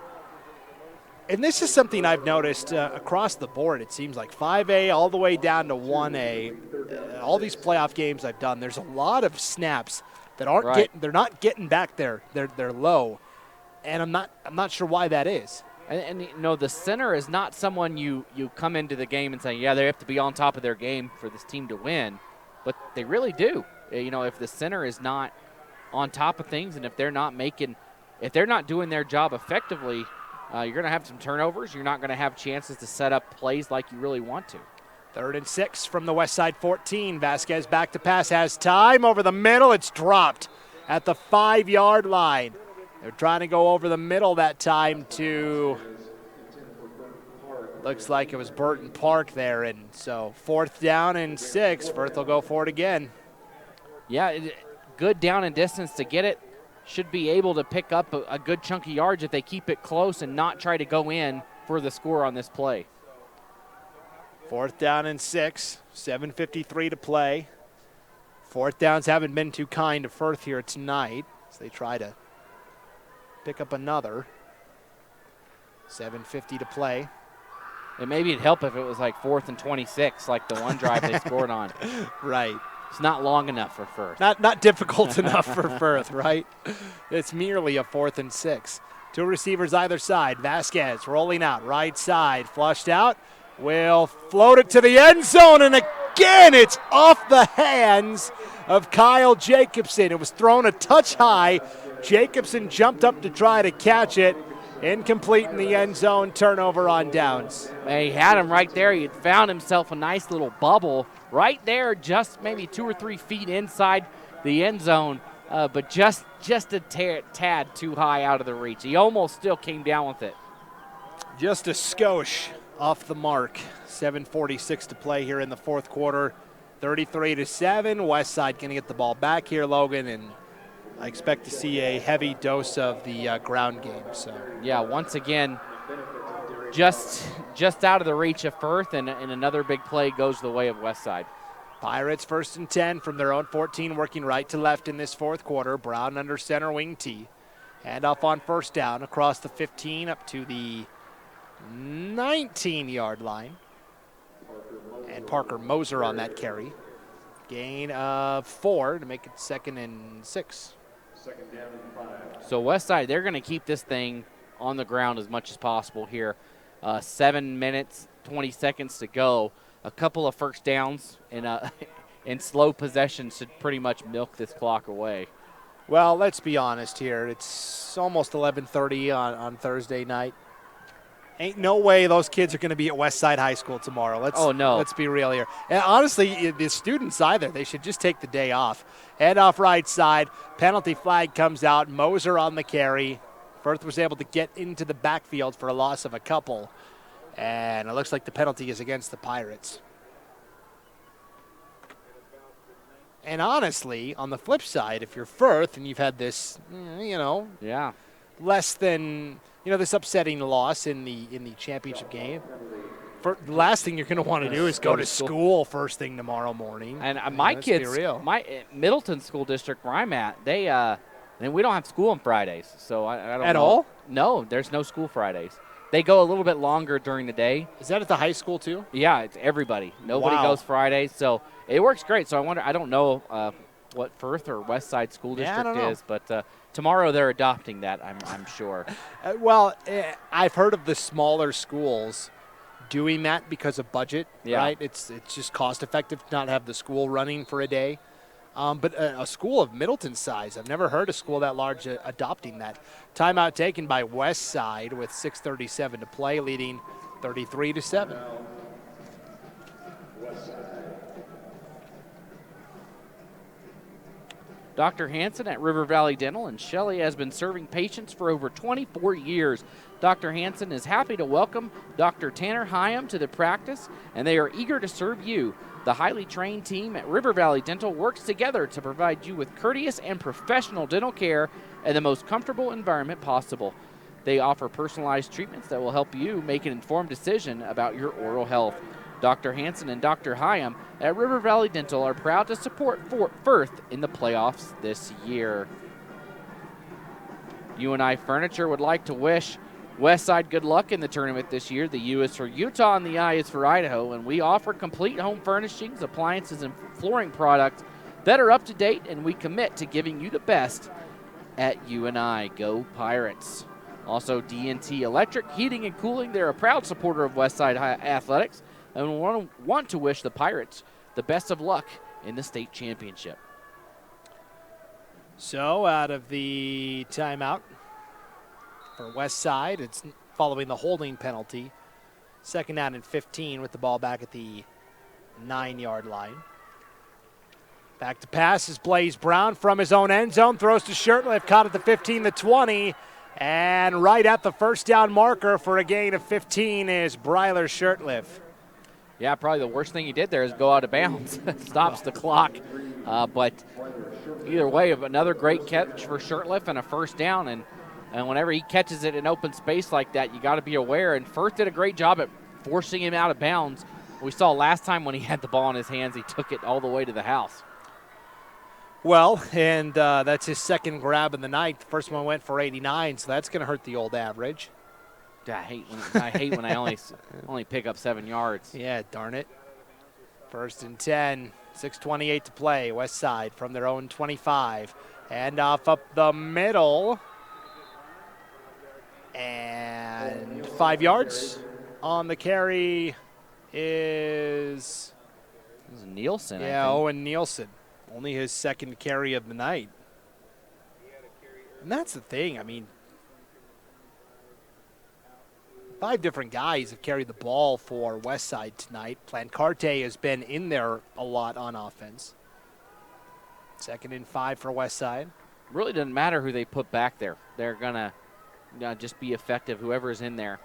and this is something I've noticed across the board. It seems like 5A all the way down to 1A. All these playoff games I've done, there's a lot of snaps that aren't they're not getting back there. They're low. And I'm not sure why that is. And the center is not someone you come into the game and say, yeah, they have to be on top of their game for this team to win. But they really do. If the center is not on top of things and if they're not doing their job effectively, you're going to have some turnovers. You're not going to have chances to set up plays like you really want to. 3rd and 6 from the West Side 14. Vasquez back to pass, has time over the middle. It's dropped at the 5-yard line. They're trying to go over the middle that time to, looks like it was Burton Park there. And so 4th down and 6. Firth will go for it again. Yeah, good down and distance to get it. Should be able to pick up a good chunk of yards if they keep it close and not try to go in for the score on this play. 4th down and 6, 7:53 to play. 4th downs haven't been too kind to Firth here tonight as they try to pick up another. 7:50 to play. And maybe it'd help if it was like 4th and 26, like the one drive they scored on. Right. It's not long enough for Firth. Not difficult enough for Firth, right? It's merely a 4th and 6. 2 receivers either side. Vasquez rolling out, right side, flushed out. Will float it to the end zone, and again it's off the hands of Kyle Jacobson. It was thrown a touch high. Jacobson jumped up to try to catch it. Incomplete in the end zone, turnover on downs. He had him right there. He had found himself a nice little bubble right there, just maybe 2 or 3 feet inside the end zone, but just a tad too high out of the reach. He almost still came down with it. Just a skosh off the mark. 7:46 to play here in the 4th quarter. 33-7. West Side going to get the ball back here, Logan, and I expect to see a heavy dose of the ground game. So yeah, once again, just out of the reach of Firth, and another big play goes the way of West Side. Pirates 1st and 10 from their own 14, working right to left in this 4th quarter. Brown under center wing tee. Handoff on 1st down across the 15 up to the 19-yard line. And Parker Moser on that carry. Gain of 4 to make it 2nd and 6. So West Side, they're going to keep this thing on the ground as much as possible here. 7 minutes, 20 seconds to go. A couple of first downs and slow possession should pretty much milk this clock away. Well, let's be honest here. It's almost 11:30 on Thursday night. Ain't no way those kids are going to be at Westside High School tomorrow. Let's be real here. And honestly, the students either. They should just take the day off. Head off right side. Penalty flag comes out. Moser on the carry. Firth was able to get into the backfield for a loss of a couple. And it looks like the penalty is against the Pirates. And honestly, on the flip side, if you're Firth and you've had this, less than, this upsetting loss in the championship game, the last thing you're going to want to do is go to school first thing tomorrow morning. And my kids, my Middleton School District where I'm at, we don't have school on Fridays. So I don't know. At all? No, there's no school Fridays. They go a little bit longer during the day. Is that at the high school too? Yeah, it's everybody. Nobody goes Fridays, so it works great. So I don't know what Firth or West Side School District is, but tomorrow they're adopting that, I'm sure. I've heard of the smaller schools doing that because of budget, right? It's just cost effective to not have the school running for a day. But a school of Middleton size, I've never heard a school that large adopting that. Timeout taken by West Side with 6:37 to play, leading 33-7. Dr. Hansen at River Valley Dental in Shelley has been serving patients for over 24 years. Dr. Hansen is happy to welcome Dr. Tanner Hyam to the practice, and they are eager to serve you. The highly trained team at River Valley Dental works together to provide you with courteous and professional dental care in the most comfortable environment possible. They offer personalized treatments that will help you make an informed decision about your oral health. Dr. Hansen and Dr. Hyam at River Valley Dental are proud to support Firth in the playoffs this year. UNI Furniture would like to wish Westside good luck in the tournament this year. The U is for Utah and the I is for Idaho, and we offer complete home furnishings, appliances, and flooring products that are up to date, and we commit to giving you the best at UNI. Go Pirates. Also, D&T Electric Heating and Cooling. They're a proud supporter of Westside Athletics and want to wish the Pirates the best of luck in the state championship. So out of the timeout for West Side, it's following the holding penalty. 2nd down and 15 with the ball back at the 9-yard line. Back to pass is Blaze Brown from his own end zone. Throws to Shirtliff, caught at the 15, the 20. And right at the first down marker for a gain of 15 is Bryler Shirtliff. Yeah, probably the worst thing he did there is go out of bounds. Stops the clock. But either way, another great catch for Shirtliff and a first down. And whenever he catches it in open space like that, you got to be aware. And Firth did a great job at forcing him out of bounds. We saw last time when he had the ball in his hands, he took it all the way to the house. Well, and that's his second grab in the night. The first one went for 89, so that's going to hurt the old average. I hate when I only pick up 7 yards. Yeah, darn it. 1st and 10, 6:28 to play. West Side from their own 25. And off up the middle. And 5 yards on the carry is Nielsen. Yeah, Owen Nielsen. Only his second carry of the night. And that's the thing. I mean, 5 different guys have carried the ball for West Side tonight. Plancarte has been in there a lot on offense. 2nd and 5 for West Side. Really doesn't matter who they put back there. They're going to just be effective, whoever's in there.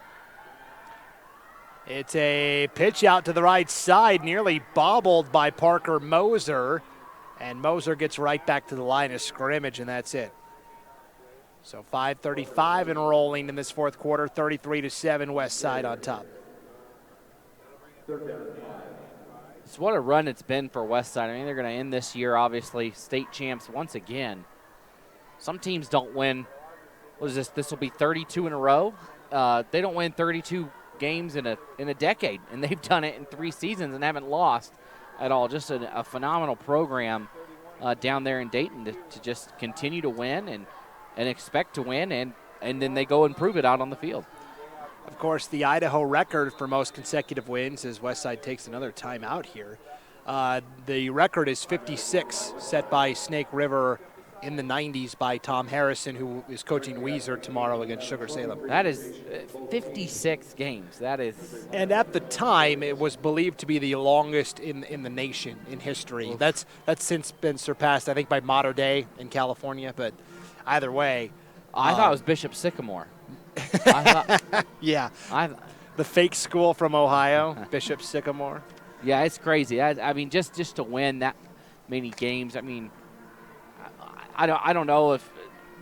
It's a pitch out to the right side, nearly bobbled by Parker Moser. And Moser gets right back to the line of scrimmage, and that's it. So 5:35 and rolling in this fourth quarter, 33-7, West Side on top. It's what a run it's been for West Side. I mean, they're going to end this year, obviously, state champs once again. Some teams don't win. What is this? This will be 32 in a row. They don't win 32 games in a decade, and they've done it in 3 seasons and haven't lost at all. Just a phenomenal program down there in Dayton to just continue to win and expect to win, and then they go and prove it out on the field. Of course, the Idaho record for most consecutive wins as Westside takes another timeout here. The record is 56, set by Snake River in the 90s by Tom Harrison, who is coaching Weiser tomorrow against Sugar Salem. That is 56 games. That is. And at the time, it was believed to be the longest in the nation in history. Oof. That's since been surpassed, I think, by Mater Dei in California. But either way, I thought it was Bishop Sycamore. Yeah, the fake school from Ohio, Bishop Sycamore. Yeah, it's crazy. I mean, just to win that many games. I mean, I don't know if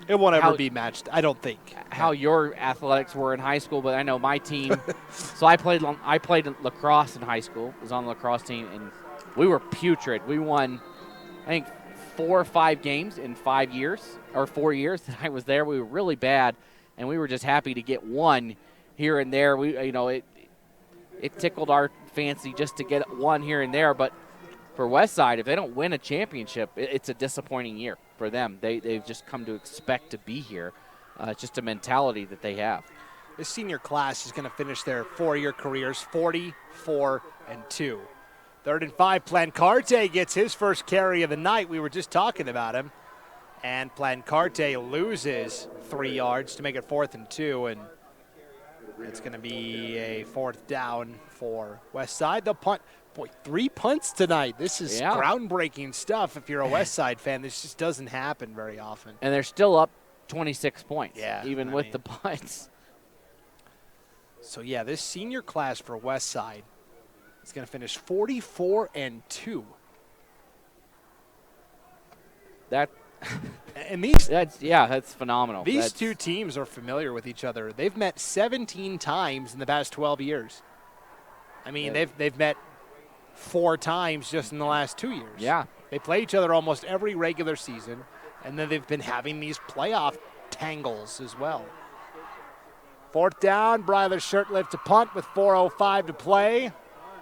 it won't ever be matched. I don't think how your athletics were in high school, but I know my team. So I played lacrosse in high school. Was on the lacrosse team, and we were putrid. We won, I think, 4 or 5 games in 5 years or 4 years that I was there. We were really bad, and we were just happy to get one here and there. It tickled our fancy just to get one here and there, but for Westside, if they don't win a championship, it's a disappointing year for them. They've just come to expect to be here. It's just a mentality that they have. This senior class is going to finish their 4-year careers 40-4-2. 3rd and 5, Plancarte gets his first carry of the night. We were just talking about him. And Plancarte loses 3 yards to make it 4th and 2. And it's going to be a 4th down for Westside. They'll punt. Boy, 3 punts tonight. This is groundbreaking stuff. If you're a Westside fan, this just doesn't happen very often. And they're still up 26 points, even with the punts. So, yeah, this senior class for Westside is going to finish 44-2. That's phenomenal. These two teams are familiar with each other. They've met 17 times in the past 12 years. I mean, they've met 4 times just in the last 2 years. Yeah. They play each other almost every regular season, and then they've been having these playoff tangles as well. 4th down, Breiler Shirtlift to punt with 4:05 to play.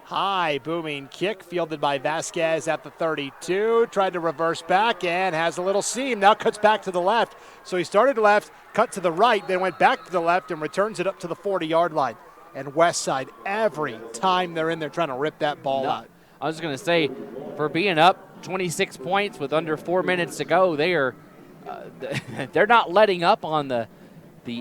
High booming kick fielded by Vasquez at the 32. Tried to reverse back and has a little seam. Now cuts back to the left. So he started left, cut to the right, then went back to the left and returns it up to the 40-yard line. And Westside, every time they're in there trying to rip that ball out. I was going to say, for being up 26 points with under 4 minutes to go, they're not letting up on the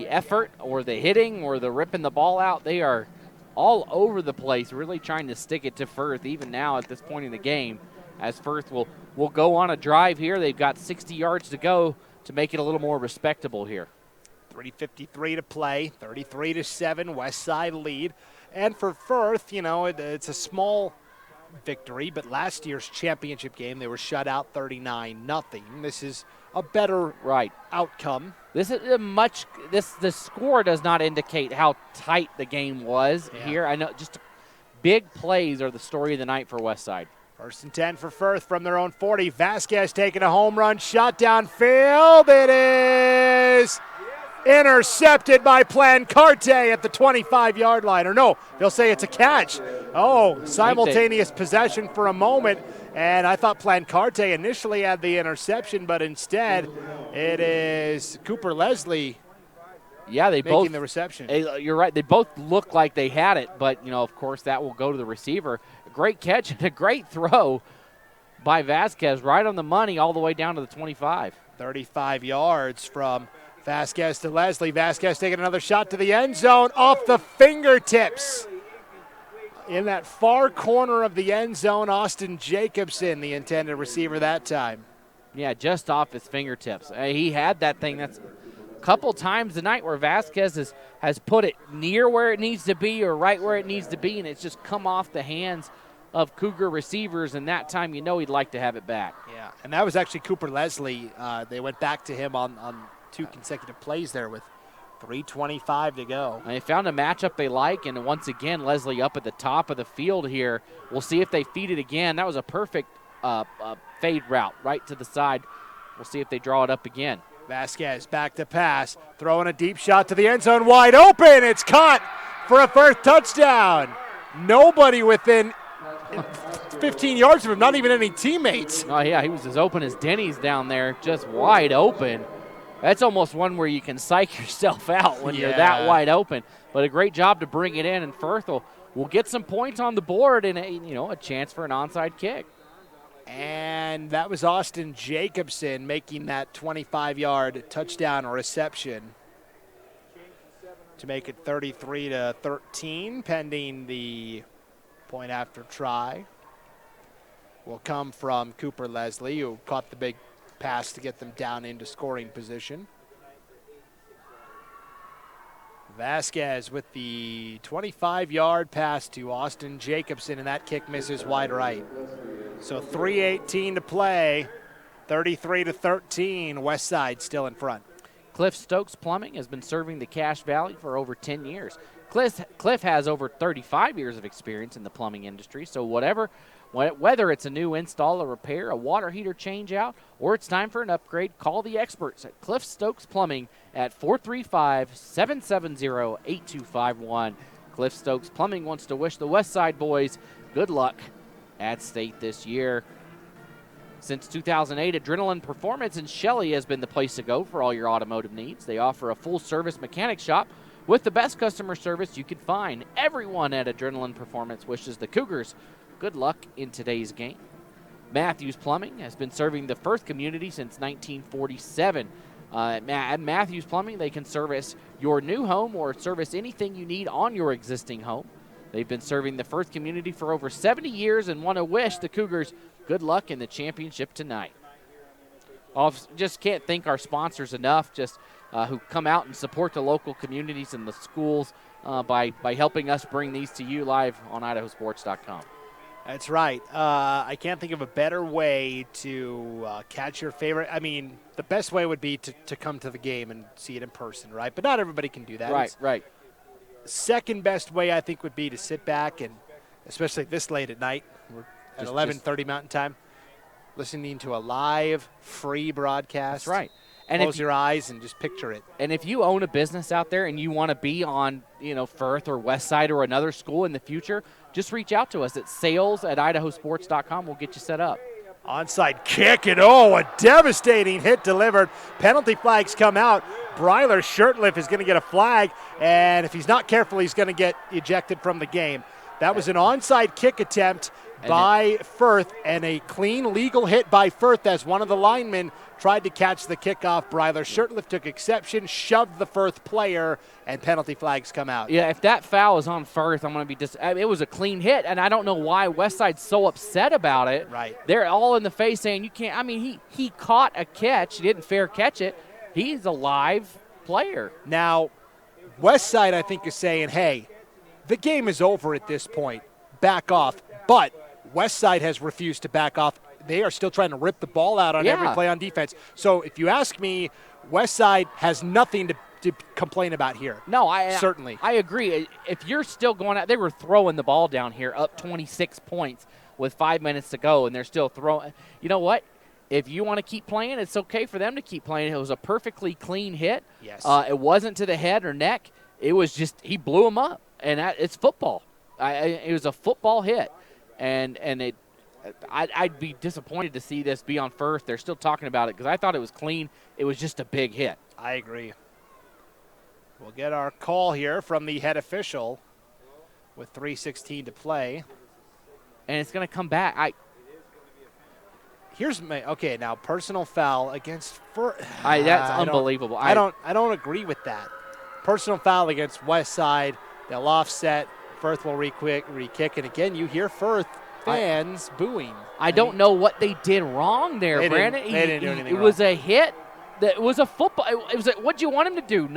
effort or the hitting or the ripping the ball out. They are all over the place, really trying to stick it to Firth, even now at this point in the game, as Firth will go on a drive here. They've got 60 yards to go to make it a little more respectable here. 3:53 to play, 33-7, Westside lead. And for Firth, it's a small victory, but last year's championship game, they were shut out 39-0. This is a better outcome. This is the score does not indicate how tight the game was here. I know just big plays are the story of the night for Westside. 1st and 10 for Firth from their own 40. Vasquez taking a home run shot downfield. It is intercepted by Plancarte at the 25-yard line. Or no, they'll say it's a catch. Simultaneous possession for a moment. And I thought Plancarte initially had the interception, but instead it is Cooper Leslie making the reception. You're right. They both look like they had it, but, of course, that will go to the receiver. A great catch and a great throw by Vasquez right on the money all the way down to the 25. 35 yards from Vasquez to Leslie. Vasquez taking another shot to the end zone off the fingertips. In that far corner of the end zone, Austin Jacobson, the intended receiver that time. Yeah, just off his fingertips. He had that thing. That's a couple times tonight where Vasquez has put it near where it needs to be or right where it needs to be, and it's just come off the hands of Cougar receivers, and that time he'd like to have it back. Yeah, and that was actually Cooper Leslie. They went back to him on 2 consecutive plays there with 3:25 to go. They found a matchup they like, and once again, Leslie up at the top of the field here. We'll see if they feed it again. That was a perfect fade route right to the side. We'll see if they draw it up again. Vasquez back to pass, throwing a deep shot to the end zone, wide open. It's caught for a Firth touchdown. Nobody within 15 yards of him, not even any teammates. Oh, yeah, he was as open as Denny's down there, just wide open. That's almost one where you can psych yourself out when you're that wide open. But a great job to bring it in, and Firth will get some points on the board and a chance for an onside kick. And that was Austin Jacobson making that 25-yard touchdown reception to make it 33-13, pending the point after try. Will come from Cooper Leslie, who caught the big pass to get them down into scoring position. Vasquez with the 25-yard pass to Austin Jacobson, and that kick misses wide right. So 3:18 to play, 33-13, West Side still in front. Cliff Stokes Plumbing has been serving the Cache Valley for over 10 years. Cliff has over 35 years of experience in the plumbing industry, so whether it's a new install, a repair, a water heater change out, or it's time for an upgrade, call the experts at Cliff Stokes Plumbing at 435-770-8251. Cliff Stokes Plumbing wants to wish the West Side boys good luck at state this year. Since 2008, Adrenaline Performance in Shelley has been the place to go for all your automotive needs. They offer a full-service mechanic shop with the best customer service you could find. Everyone at Adrenaline Performance wishes the Cougars good luck in today's game. Matthews Plumbing has been serving the Firth community since 1947. At Matthews Plumbing, they can service your new home or service anything you need on your existing home. They've been serving the Firth community for over 70 years and want to wish the Cougars good luck in the championship tonight. Just can't thank our sponsors enough, who come out and support the local communities and the schools by helping us bring these to you live on IdahoSports.com. That's right. I can't think of a better way to catch your favorite. I mean, the best way would be to come to the game and see it in person, right? But not everybody can do that. Right. Second best way, I think, would be to sit back and, especially this late at night, we're at 11:30 Mountain Time, listening to a live, free broadcast. That's right. And close your eyes and just picture it. And if you own a business out there and you want to be on, Firth or West Side or another school in the future, just reach out to us at sales@IdahoSports.com. We'll get you set up. Onside kick, and a devastating hit delivered. Penalty flags come out. Bryler Shirtliff is going to get a flag, and if he's not careful, he's going to get ejected from the game. That was an onside kick attempt by Firth, and a clean legal hit by Firth as one of the linemen tried to catch the kickoff. Bryler Shirtliff took exception, shoved the Firth player, and penalty flags come out. Yeah, if that foul is on Firth, I'm going to be it was a clean hit, and I don't know why Westside's so upset about it. Right. They're all in the face saying you can't. I mean, he caught a catch. He didn't fair catch it. He's a live player. Now, Westside, I think, is saying, hey, the game is over at this point. Back off. But Westside has refused to back off. They are still trying to rip the ball out on every play on defense. So if you ask me, Westside has nothing to complain about here. No, certainly. I agree. If you're still going out, they were throwing the ball down here up 26 points with 5 minutes to go, and they're still throwing. You know what? If you want to keep playing, it's okay for them to keep playing. It was a perfectly clean hit. Yes. It wasn't to the head or neck. It was just he blew him up, and it's football. It was a football hit, and I'd be disappointed to see this be on Firth. They're still talking about it because I thought it was clean. It was just a big hit. I agree. We'll get our call here from the head official with 3:16 to play. And it's going to come back. Now personal foul against Firth. That's unbelievable. I don't agree with that. Personal foul against West Side. They'll offset. Firth will re-kick. And again, you hear Firth fans booing. I don't know what they did wrong there, Brandon. They didn't do anything wrong. It was a hit. It was a football. It was. What do you want him to do?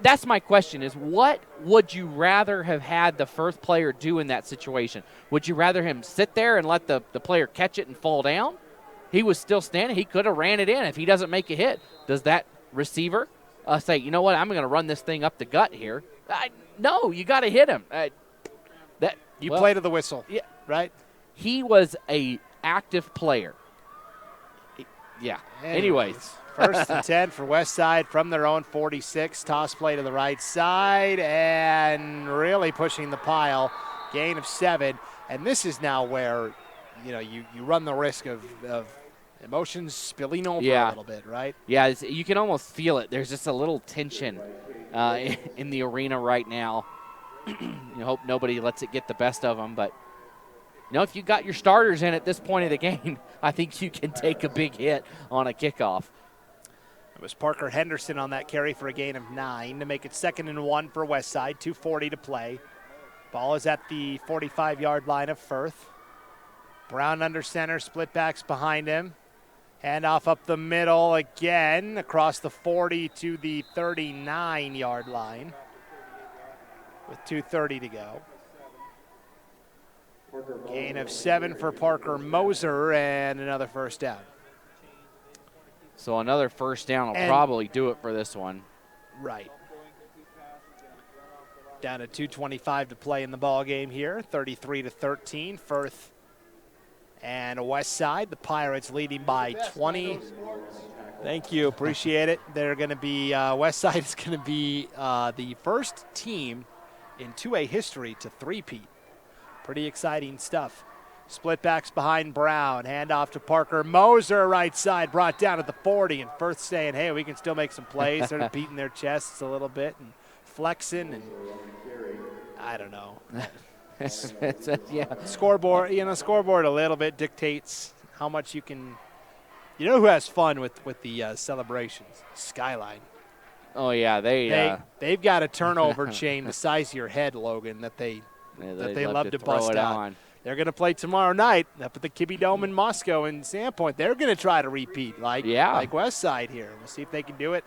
That's my question. Is what would you rather have had the Firth player do in that situation? Would you rather him sit there and let the player catch it and fall down? He was still standing. He could have ran it in. If he doesn't make a hit, does that receiver say, you know what, I'm going to run this thing up the gut here? No, you got to hit him. Play to the whistle, right? He was a active player. Yeah. Anyways. First and 10 for West Side from their own 46. Toss play to the right side and really pushing the pile. Gain of 7. And this is now where, you run the risk of emotions spilling over a little bit, right? Yeah, you can almost feel it. There's just a little tension in the arena right now. You hope nobody lets it get the best of them, but if you got your starters in at this point of the game, I think you can take a big hit on a kickoff. It was Parker Henderson on that carry for a gain of 9 to make it 2nd and 1 for Westside, 2:40 to play. Ball is at the 45-yard line of Firth. Brown under center, split backs behind him. Handoff up the middle again, across the 40 to the 39-yard line with 2:30 to go. Gain of 7 for Parker Moser and another first down. So another first down will probably do it for this one. Right. Down to 2:25 to play in the ball game here, 33-13. Firth and Westside, the Pirates leading by 20. Thank you, appreciate it. They're going to be, Westside is going to be the first team in 2A history to three-peat. Pretty exciting stuff. Split backs behind Brown. Handoff to Parker Moser, right side, brought down at the 40. And Firth saying, hey, we can still make some plays. They're beating their chests a little bit and flexing. And I don't know. Yeah. Scoreboard, scoreboard a little bit dictates how much you can. You know who has fun with the celebrations? Skyline. Oh, yeah. They've got a turnover chain the size of your head, Logan, that they love to bust out. They're going to play tomorrow night up at the Kibbe Dome in Moscow and Sandpoint. They're going to try to repeat like Westside here. We'll see if they can do it.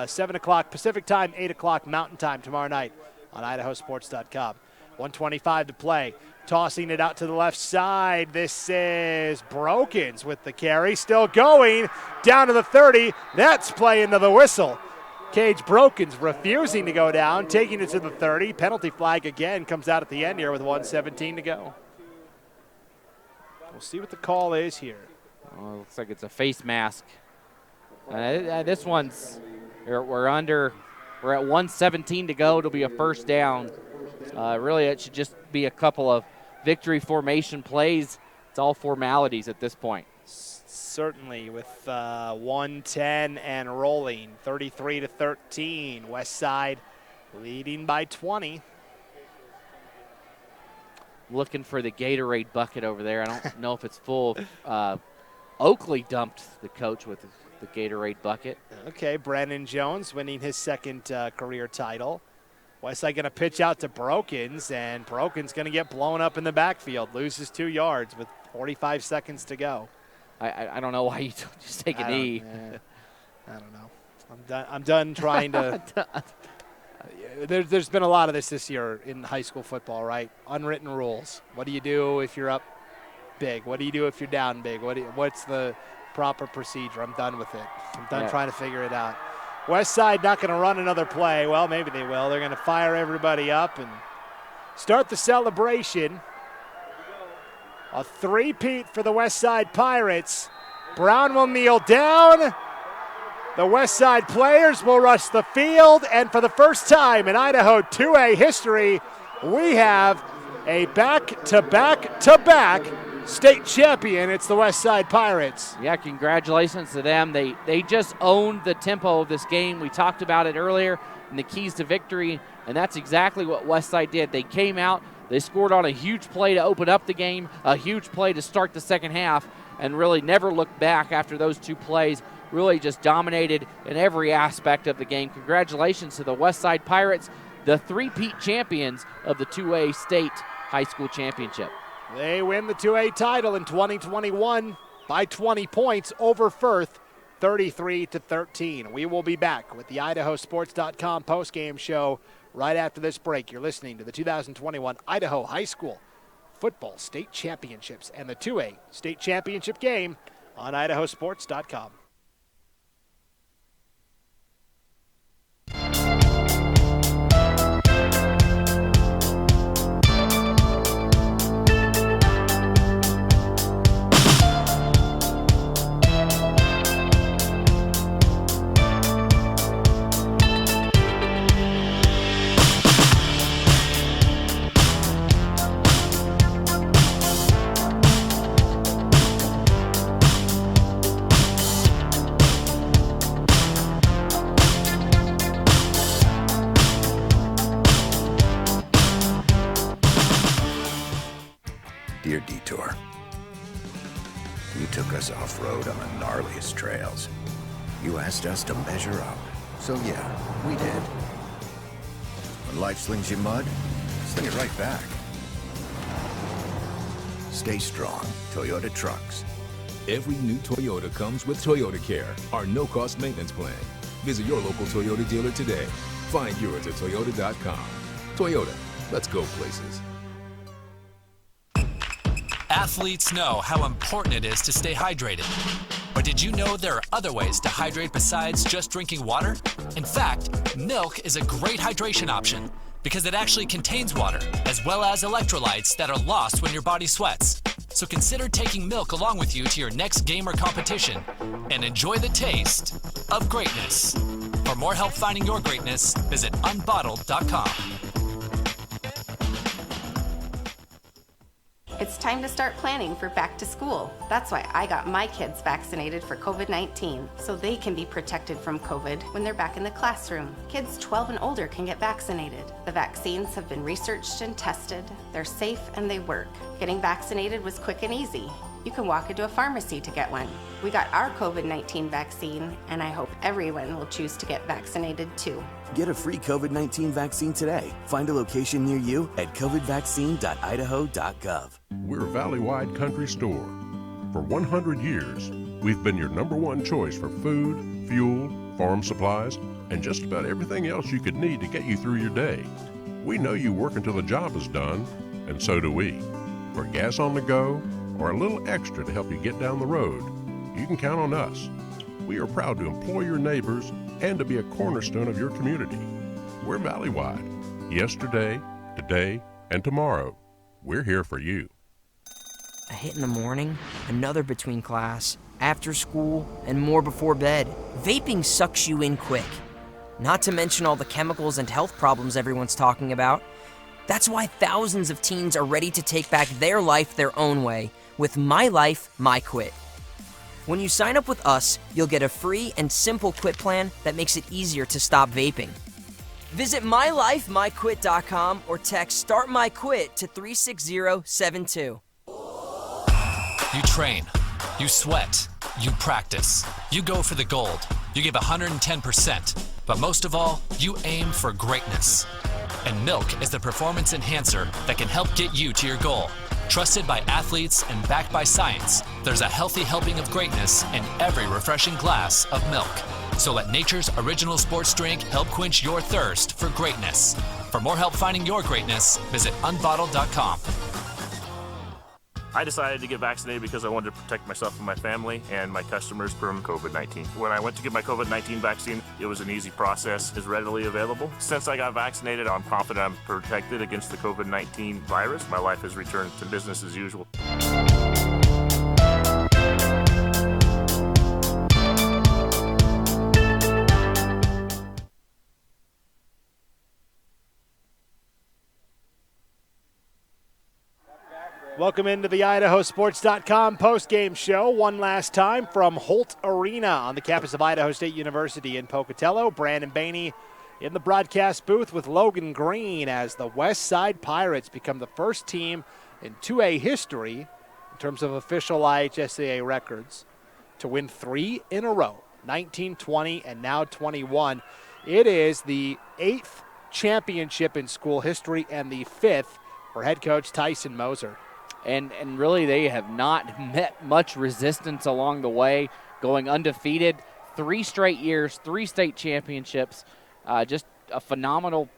7 o'clock Pacific time, 8 o'clock Mountain time tomorrow night on IdahoSports.com. 1:25 to play. Tossing it out to the left side. This is Brokens with the carry. Still going down to the 30. That's play into the whistle. Cage Brokens refusing to go down, taking it to the 30. Penalty flag again comes out at the end here with 1:17 to go. We'll see what the call is here. Oh, it looks like it's a face mask. This one's, we're at 1:17 to go. It'll be a first down. Really, it should just be a couple of victory formation plays. It's all formalities at this point. Certainly, with 1:10 and rolling, 33-13. Westside leading by 20. Looking for the Gatorade bucket over there. I don't know if it's full. Oakley dumped the coach with the Gatorade bucket. Okay, Brandon Jones winning his second career title. Westside going to pitch out to Brokens, and Brokens going to get blown up in the backfield. Loses 2 yards with 45 seconds to go. I don't know why you just take a knee. I don't know. I'm done trying to. There's been a lot of this year in high school football, right? Unwritten rules. What do you do if you're up big? What do you do if you're down big? What's the proper procedure? I'm done with it. I'm done trying to figure it out. Westside not going to run another play. Well, maybe they will. They're going to fire everybody up and start the celebration. A three-peat for the Westside Pirates. Brown will kneel down. The Westside players will rush the field. And for the first time in Idaho 2A history, we have a back-to-back-to-back state champion. It's the Westside Pirates. Yeah, congratulations to them. They just owned the tempo of this game. We talked about it earlier and the keys to victory, and that's exactly what Westside did. They came out, they scored on a huge play to open up the game, a huge play to start the second half, and really never looked back after those 2 plays. Really just dominated in every aspect of the game. Congratulations to the Westside Pirates, the three-peat champions of the 2A state high school championship. They win the 2A title in 2021 by 20 points over Firth, 33-13. We will be back with the IdahoSports.com postgame show right after this break. You're listening to the 2021 Idaho High School Football State Championships and the 2A State Championship game on IdahoSports.com. off-road on the gnarliest trails. You asked us to measure up, so yeah, we did. When life slings you mud, sling it right back. Stay strong, Toyota trucks. Every new Toyota comes with Toyota Care, our no-cost maintenance plan. Visit your local Toyota dealer today. Find yours at Toyota.com. Toyota, let's go places. Athletes know how important it is to stay hydrated. But did you know there are other ways to hydrate besides just drinking water? In fact, milk is a great hydration option because it actually contains water, as well as electrolytes that are lost when your body sweats. So consider taking milk along with you to your next game or competition and enjoy the taste of greatness. For more help finding your greatness, visit unbottled.com. It's time to start planning for back to school. That's why I got my kids vaccinated for COVID-19, so they can be protected from COVID when they're back in the classroom. Kids 12 and older can get vaccinated. The vaccines have been researched and tested. They're safe and they work. Getting vaccinated was quick and easy. You can walk into a pharmacy to get one. We got our COVID-19 vaccine, and I hope everyone will choose to get vaccinated too. Get a free COVID-19 vaccine today. Find a location near you at covidvaccine.idaho.gov. We're Valley-wide country store. For 100 years, we've been your #1 choice for food, fuel, farm supplies, and just about everything else you could need to get you through your day. We know you work until the job is done, and so do we. For gas on the go, or a little extra to help you get down the road, you can count on us. We are proud to employ your neighbors and to be a cornerstone of your community. We're Valley-wide. Yesterday, today, and tomorrow. We're here for you. A hit in the morning, another between class, after school, and more before bed. Vaping sucks you in quick. Not to mention all the chemicals and health problems everyone's talking about. That's why thousands of teens are ready to take back their life their own way with My Life, My Quit. When you sign up with us, you'll get a free and simple quit plan that makes it easier to stop vaping. Visit mylifemyquit.com or text Start My Quit to 36072. You train, you sweat, you practice, you go for the gold, you give 110%, but most of all, you aim for greatness. And milk is the performance enhancer that can help get you to your goal. Trusted by athletes and backed by science, there's a healthy helping of greatness in every refreshing glass of milk. So let nature's original sports drink help quench your thirst for greatness. For more help finding your greatness, visit unbottled.com. I decided to get vaccinated because I wanted to protect myself and my family and my customers from COVID-19. When I went to get my COVID-19 vaccine, it was an easy process. It's readily available. Since I got vaccinated, I'm confident I'm protected against the COVID-19 virus. My life has returned to business as usual. Welcome into the IdahoSports.com post-game show one last time from Holt Arena on the campus of Idaho State University in Pocatello. Brandon Baney in the broadcast booth with Logan Green as the West Side Pirates become the first team in 2A history in terms of official IHSAA records to win 3 in a row, 19, 20, and now 21. It is the 8th championship in school history and the 5th for head coach Tyson Moser. And really they have not met much resistance along the way, going undefeated 3 straight years, 3 state championships, just a phenomenal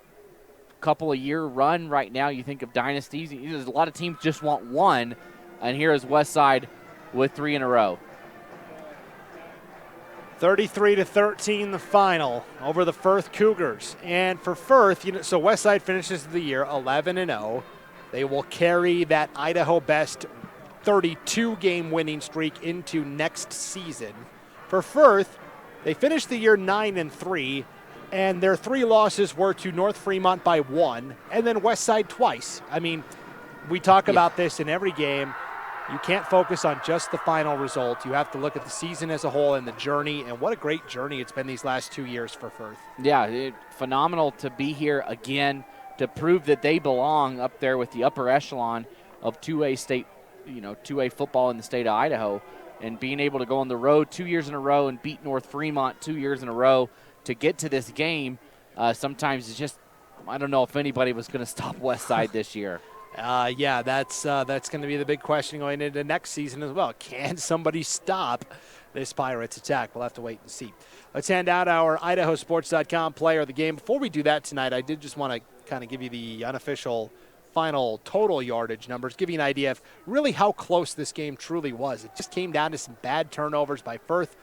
couple of year run right now. You think of dynasties, there's a lot of teams just want 1, and here is Westside with 3 in a row. 33-13 the final over the Firth Cougars. And for Firth, so Westside finishes the year 11-0. They will carry that Idaho best 32-game winning streak into next season. For Firth, they finished the year 9-3, and their 3 losses were to North Fremont by 1, and then Westside twice. I mean, we talk about this in every game. You can't focus on just the final result. You have to look at the season as a whole and the journey, and what a great journey it's been these last 2 years for Firth. Yeah, phenomenal to be here again, to prove that they belong up there with the upper echelon of 2A state, 2A football in the state of Idaho. and being able to go on the road 2 years in a row and beat North Fremont 2 years in a row to get to this game, sometimes it's just, I don't know if anybody was going to stop Westside this year. Yeah, that's going to be the big question going into next season as well. Can somebody stop this Pirates attack? We'll have to wait and see. Let's hand out our IdahoSports.com player of the game. Before we do that tonight, I did just want to kind of give you the unofficial final total yardage numbers, give you an idea of really how close this game truly was. It just came down to some bad turnovers by Firth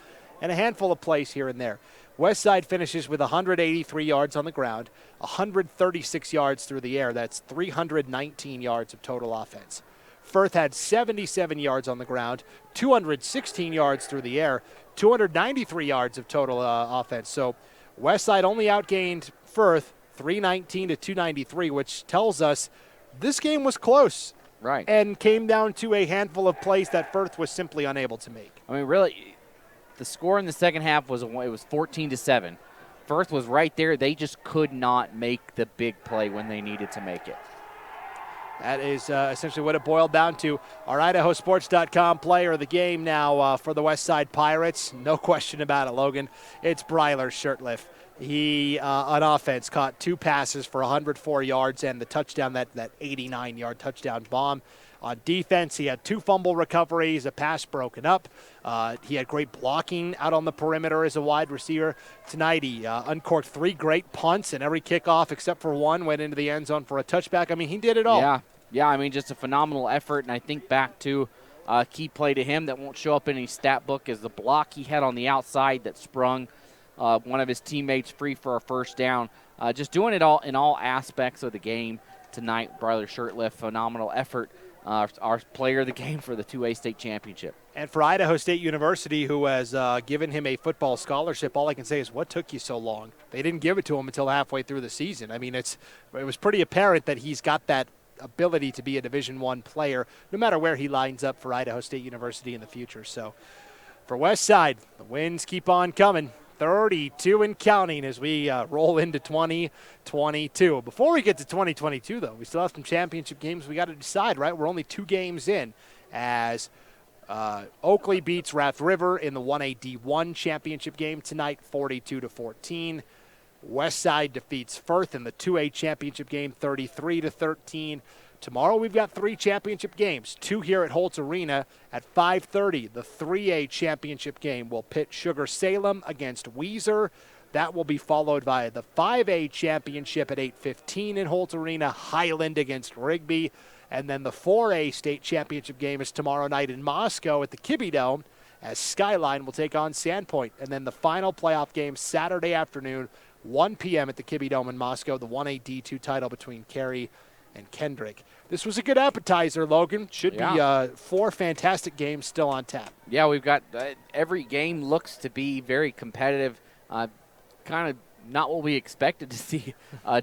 and a handful of plays here and there. Westside finishes with 183 yards on the ground, 136 yards through the air. That's 319 yards of total offense. Firth had 77 yards on the ground, 216 yards through the air, 293 yards of total offense. So Westside only outgained Firth 319 to 293, which tells us this game was close. Right. And came down to a handful of plays that Firth was simply unable to make. I mean, really, the score in the second half was 14-7. Firth was right there. They just could not make the big play when they needed to make it. That is essentially what it boiled down to. Our IdahoSports.com player of the game now for the Westside Pirates. No question about it, Logan. It's Bryler Shirtliff. He, on offense, caught 2 passes for 104 yards and the touchdown, that 89-yard touchdown bomb. On defense, he had 2 fumble recoveries, a pass broken up. He had great blocking out on the perimeter as a wide receiver. Tonight, he uncorked 3 great punts, and every kickoff except for one went into the end zone for a touchback. I mean, he did it all. Yeah, I mean, just a phenomenal effort, and I think back to a key play to him that won't show up in any stat book is the block he had on the outside that sprung one of his teammates free for a first down. Just doing it all in all aspects of the game tonight. Bryler Shirtliff, phenomenal effort. Our player of the game for the 2A state championship. And for Idaho State University, who has given him a football scholarship, all I can say is, what took you so long? They didn't give it to him until halfway through the season. I mean, it was pretty apparent that he's got that ability to be a Division I player, no matter where he lines up for Idaho State University in the future. So for Westside, the wins keep on coming. 32 and counting as we roll into 2022. Before we get to 2022, though, we still have some championship games we got to decide, right? We're only 2 games in as Oakley beats Rath River in the 1A D1 championship game tonight, 42-14. Westside defeats Firth in the 2A championship game, 33-13. Tomorrow we've got 3 championship games, 2 here at Holtz Arena at 5:30. The 3A championship game will pit Sugar Salem against Weiser. That will be followed by the 5A championship at 8:15 in Holtz Arena, Highland against Rigby. And then the 4A state championship game is tomorrow night in Moscow at the Kibbe Dome as Skyline will take on Sandpoint. And then the final playoff game Saturday afternoon, 1 p.m. at the Kibbe Dome in Moscow, the 1A D2 title between Cary and Kendrick. This was a good appetizer, Logan. Should be 4 fantastic games still on tap. Yeah, we've got every game looks to be very competitive. Kind of not what we expected to see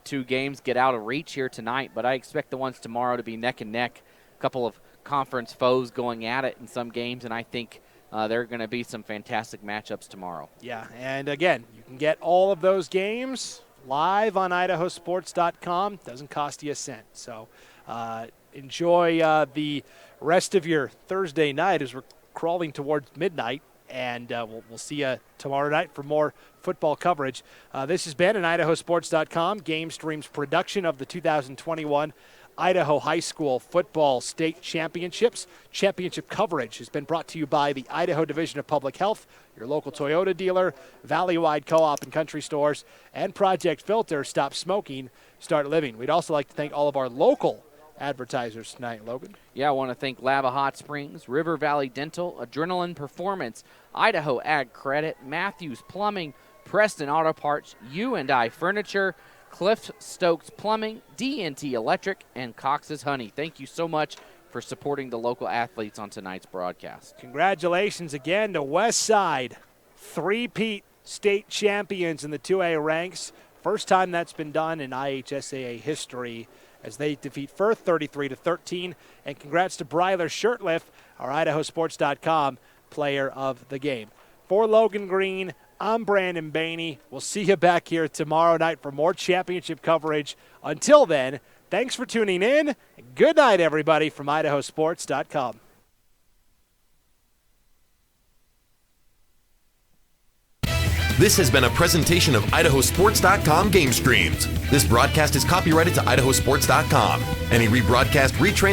2 games get out of reach here tonight, but I expect the ones tomorrow to be neck and neck. A couple of conference foes going at it in some games, and I think there are going to be some fantastic matchups tomorrow. Yeah, and again, you can get all of those games live on IdahoSports.com. Doesn't cost you a cent. So enjoy the rest of your Thursday night as we're crawling towards midnight. And we'll see you tomorrow night for more football coverage. This has been an IdahoSports.com Game Streams production of the 2021 Idaho High School Football State Championships. Championship coverage has been brought to you by the Idaho Division of Public Health, your local Toyota dealer, Valley-wide co-op and country stores, and Project Filter. Stop smoking, start living. We'd also like to thank all of our local advertisers tonight, Logan. Yeah, I want to thank Lava Hot Springs, River Valley Dental, Adrenaline Performance, Idaho Ag Credit, Matthews Plumbing, Preston Auto Parts, U&I Furniture, Cliff Stokes Plumbing, D&T Electric, and Cox's Honey. Thank you so much for supporting the local athletes on tonight's broadcast. Congratulations again to Westside, 3-peat state champions in the 2A ranks. First time that's been done in IHSAA history as they defeat Firth 33-13. And congrats to Bryler Shirtliff, our IdahoSports.com player of the game. For Logan Green, I'm Brandon Baney. We'll see you back here tomorrow night for more championship coverage. Until then, thanks for tuning in. Good night, everybody, from IdahoSports.com. This has been a presentation of IdahoSports.com Game Streams. This broadcast is copyrighted to IdahoSports.com. Any rebroadcast, retransmission,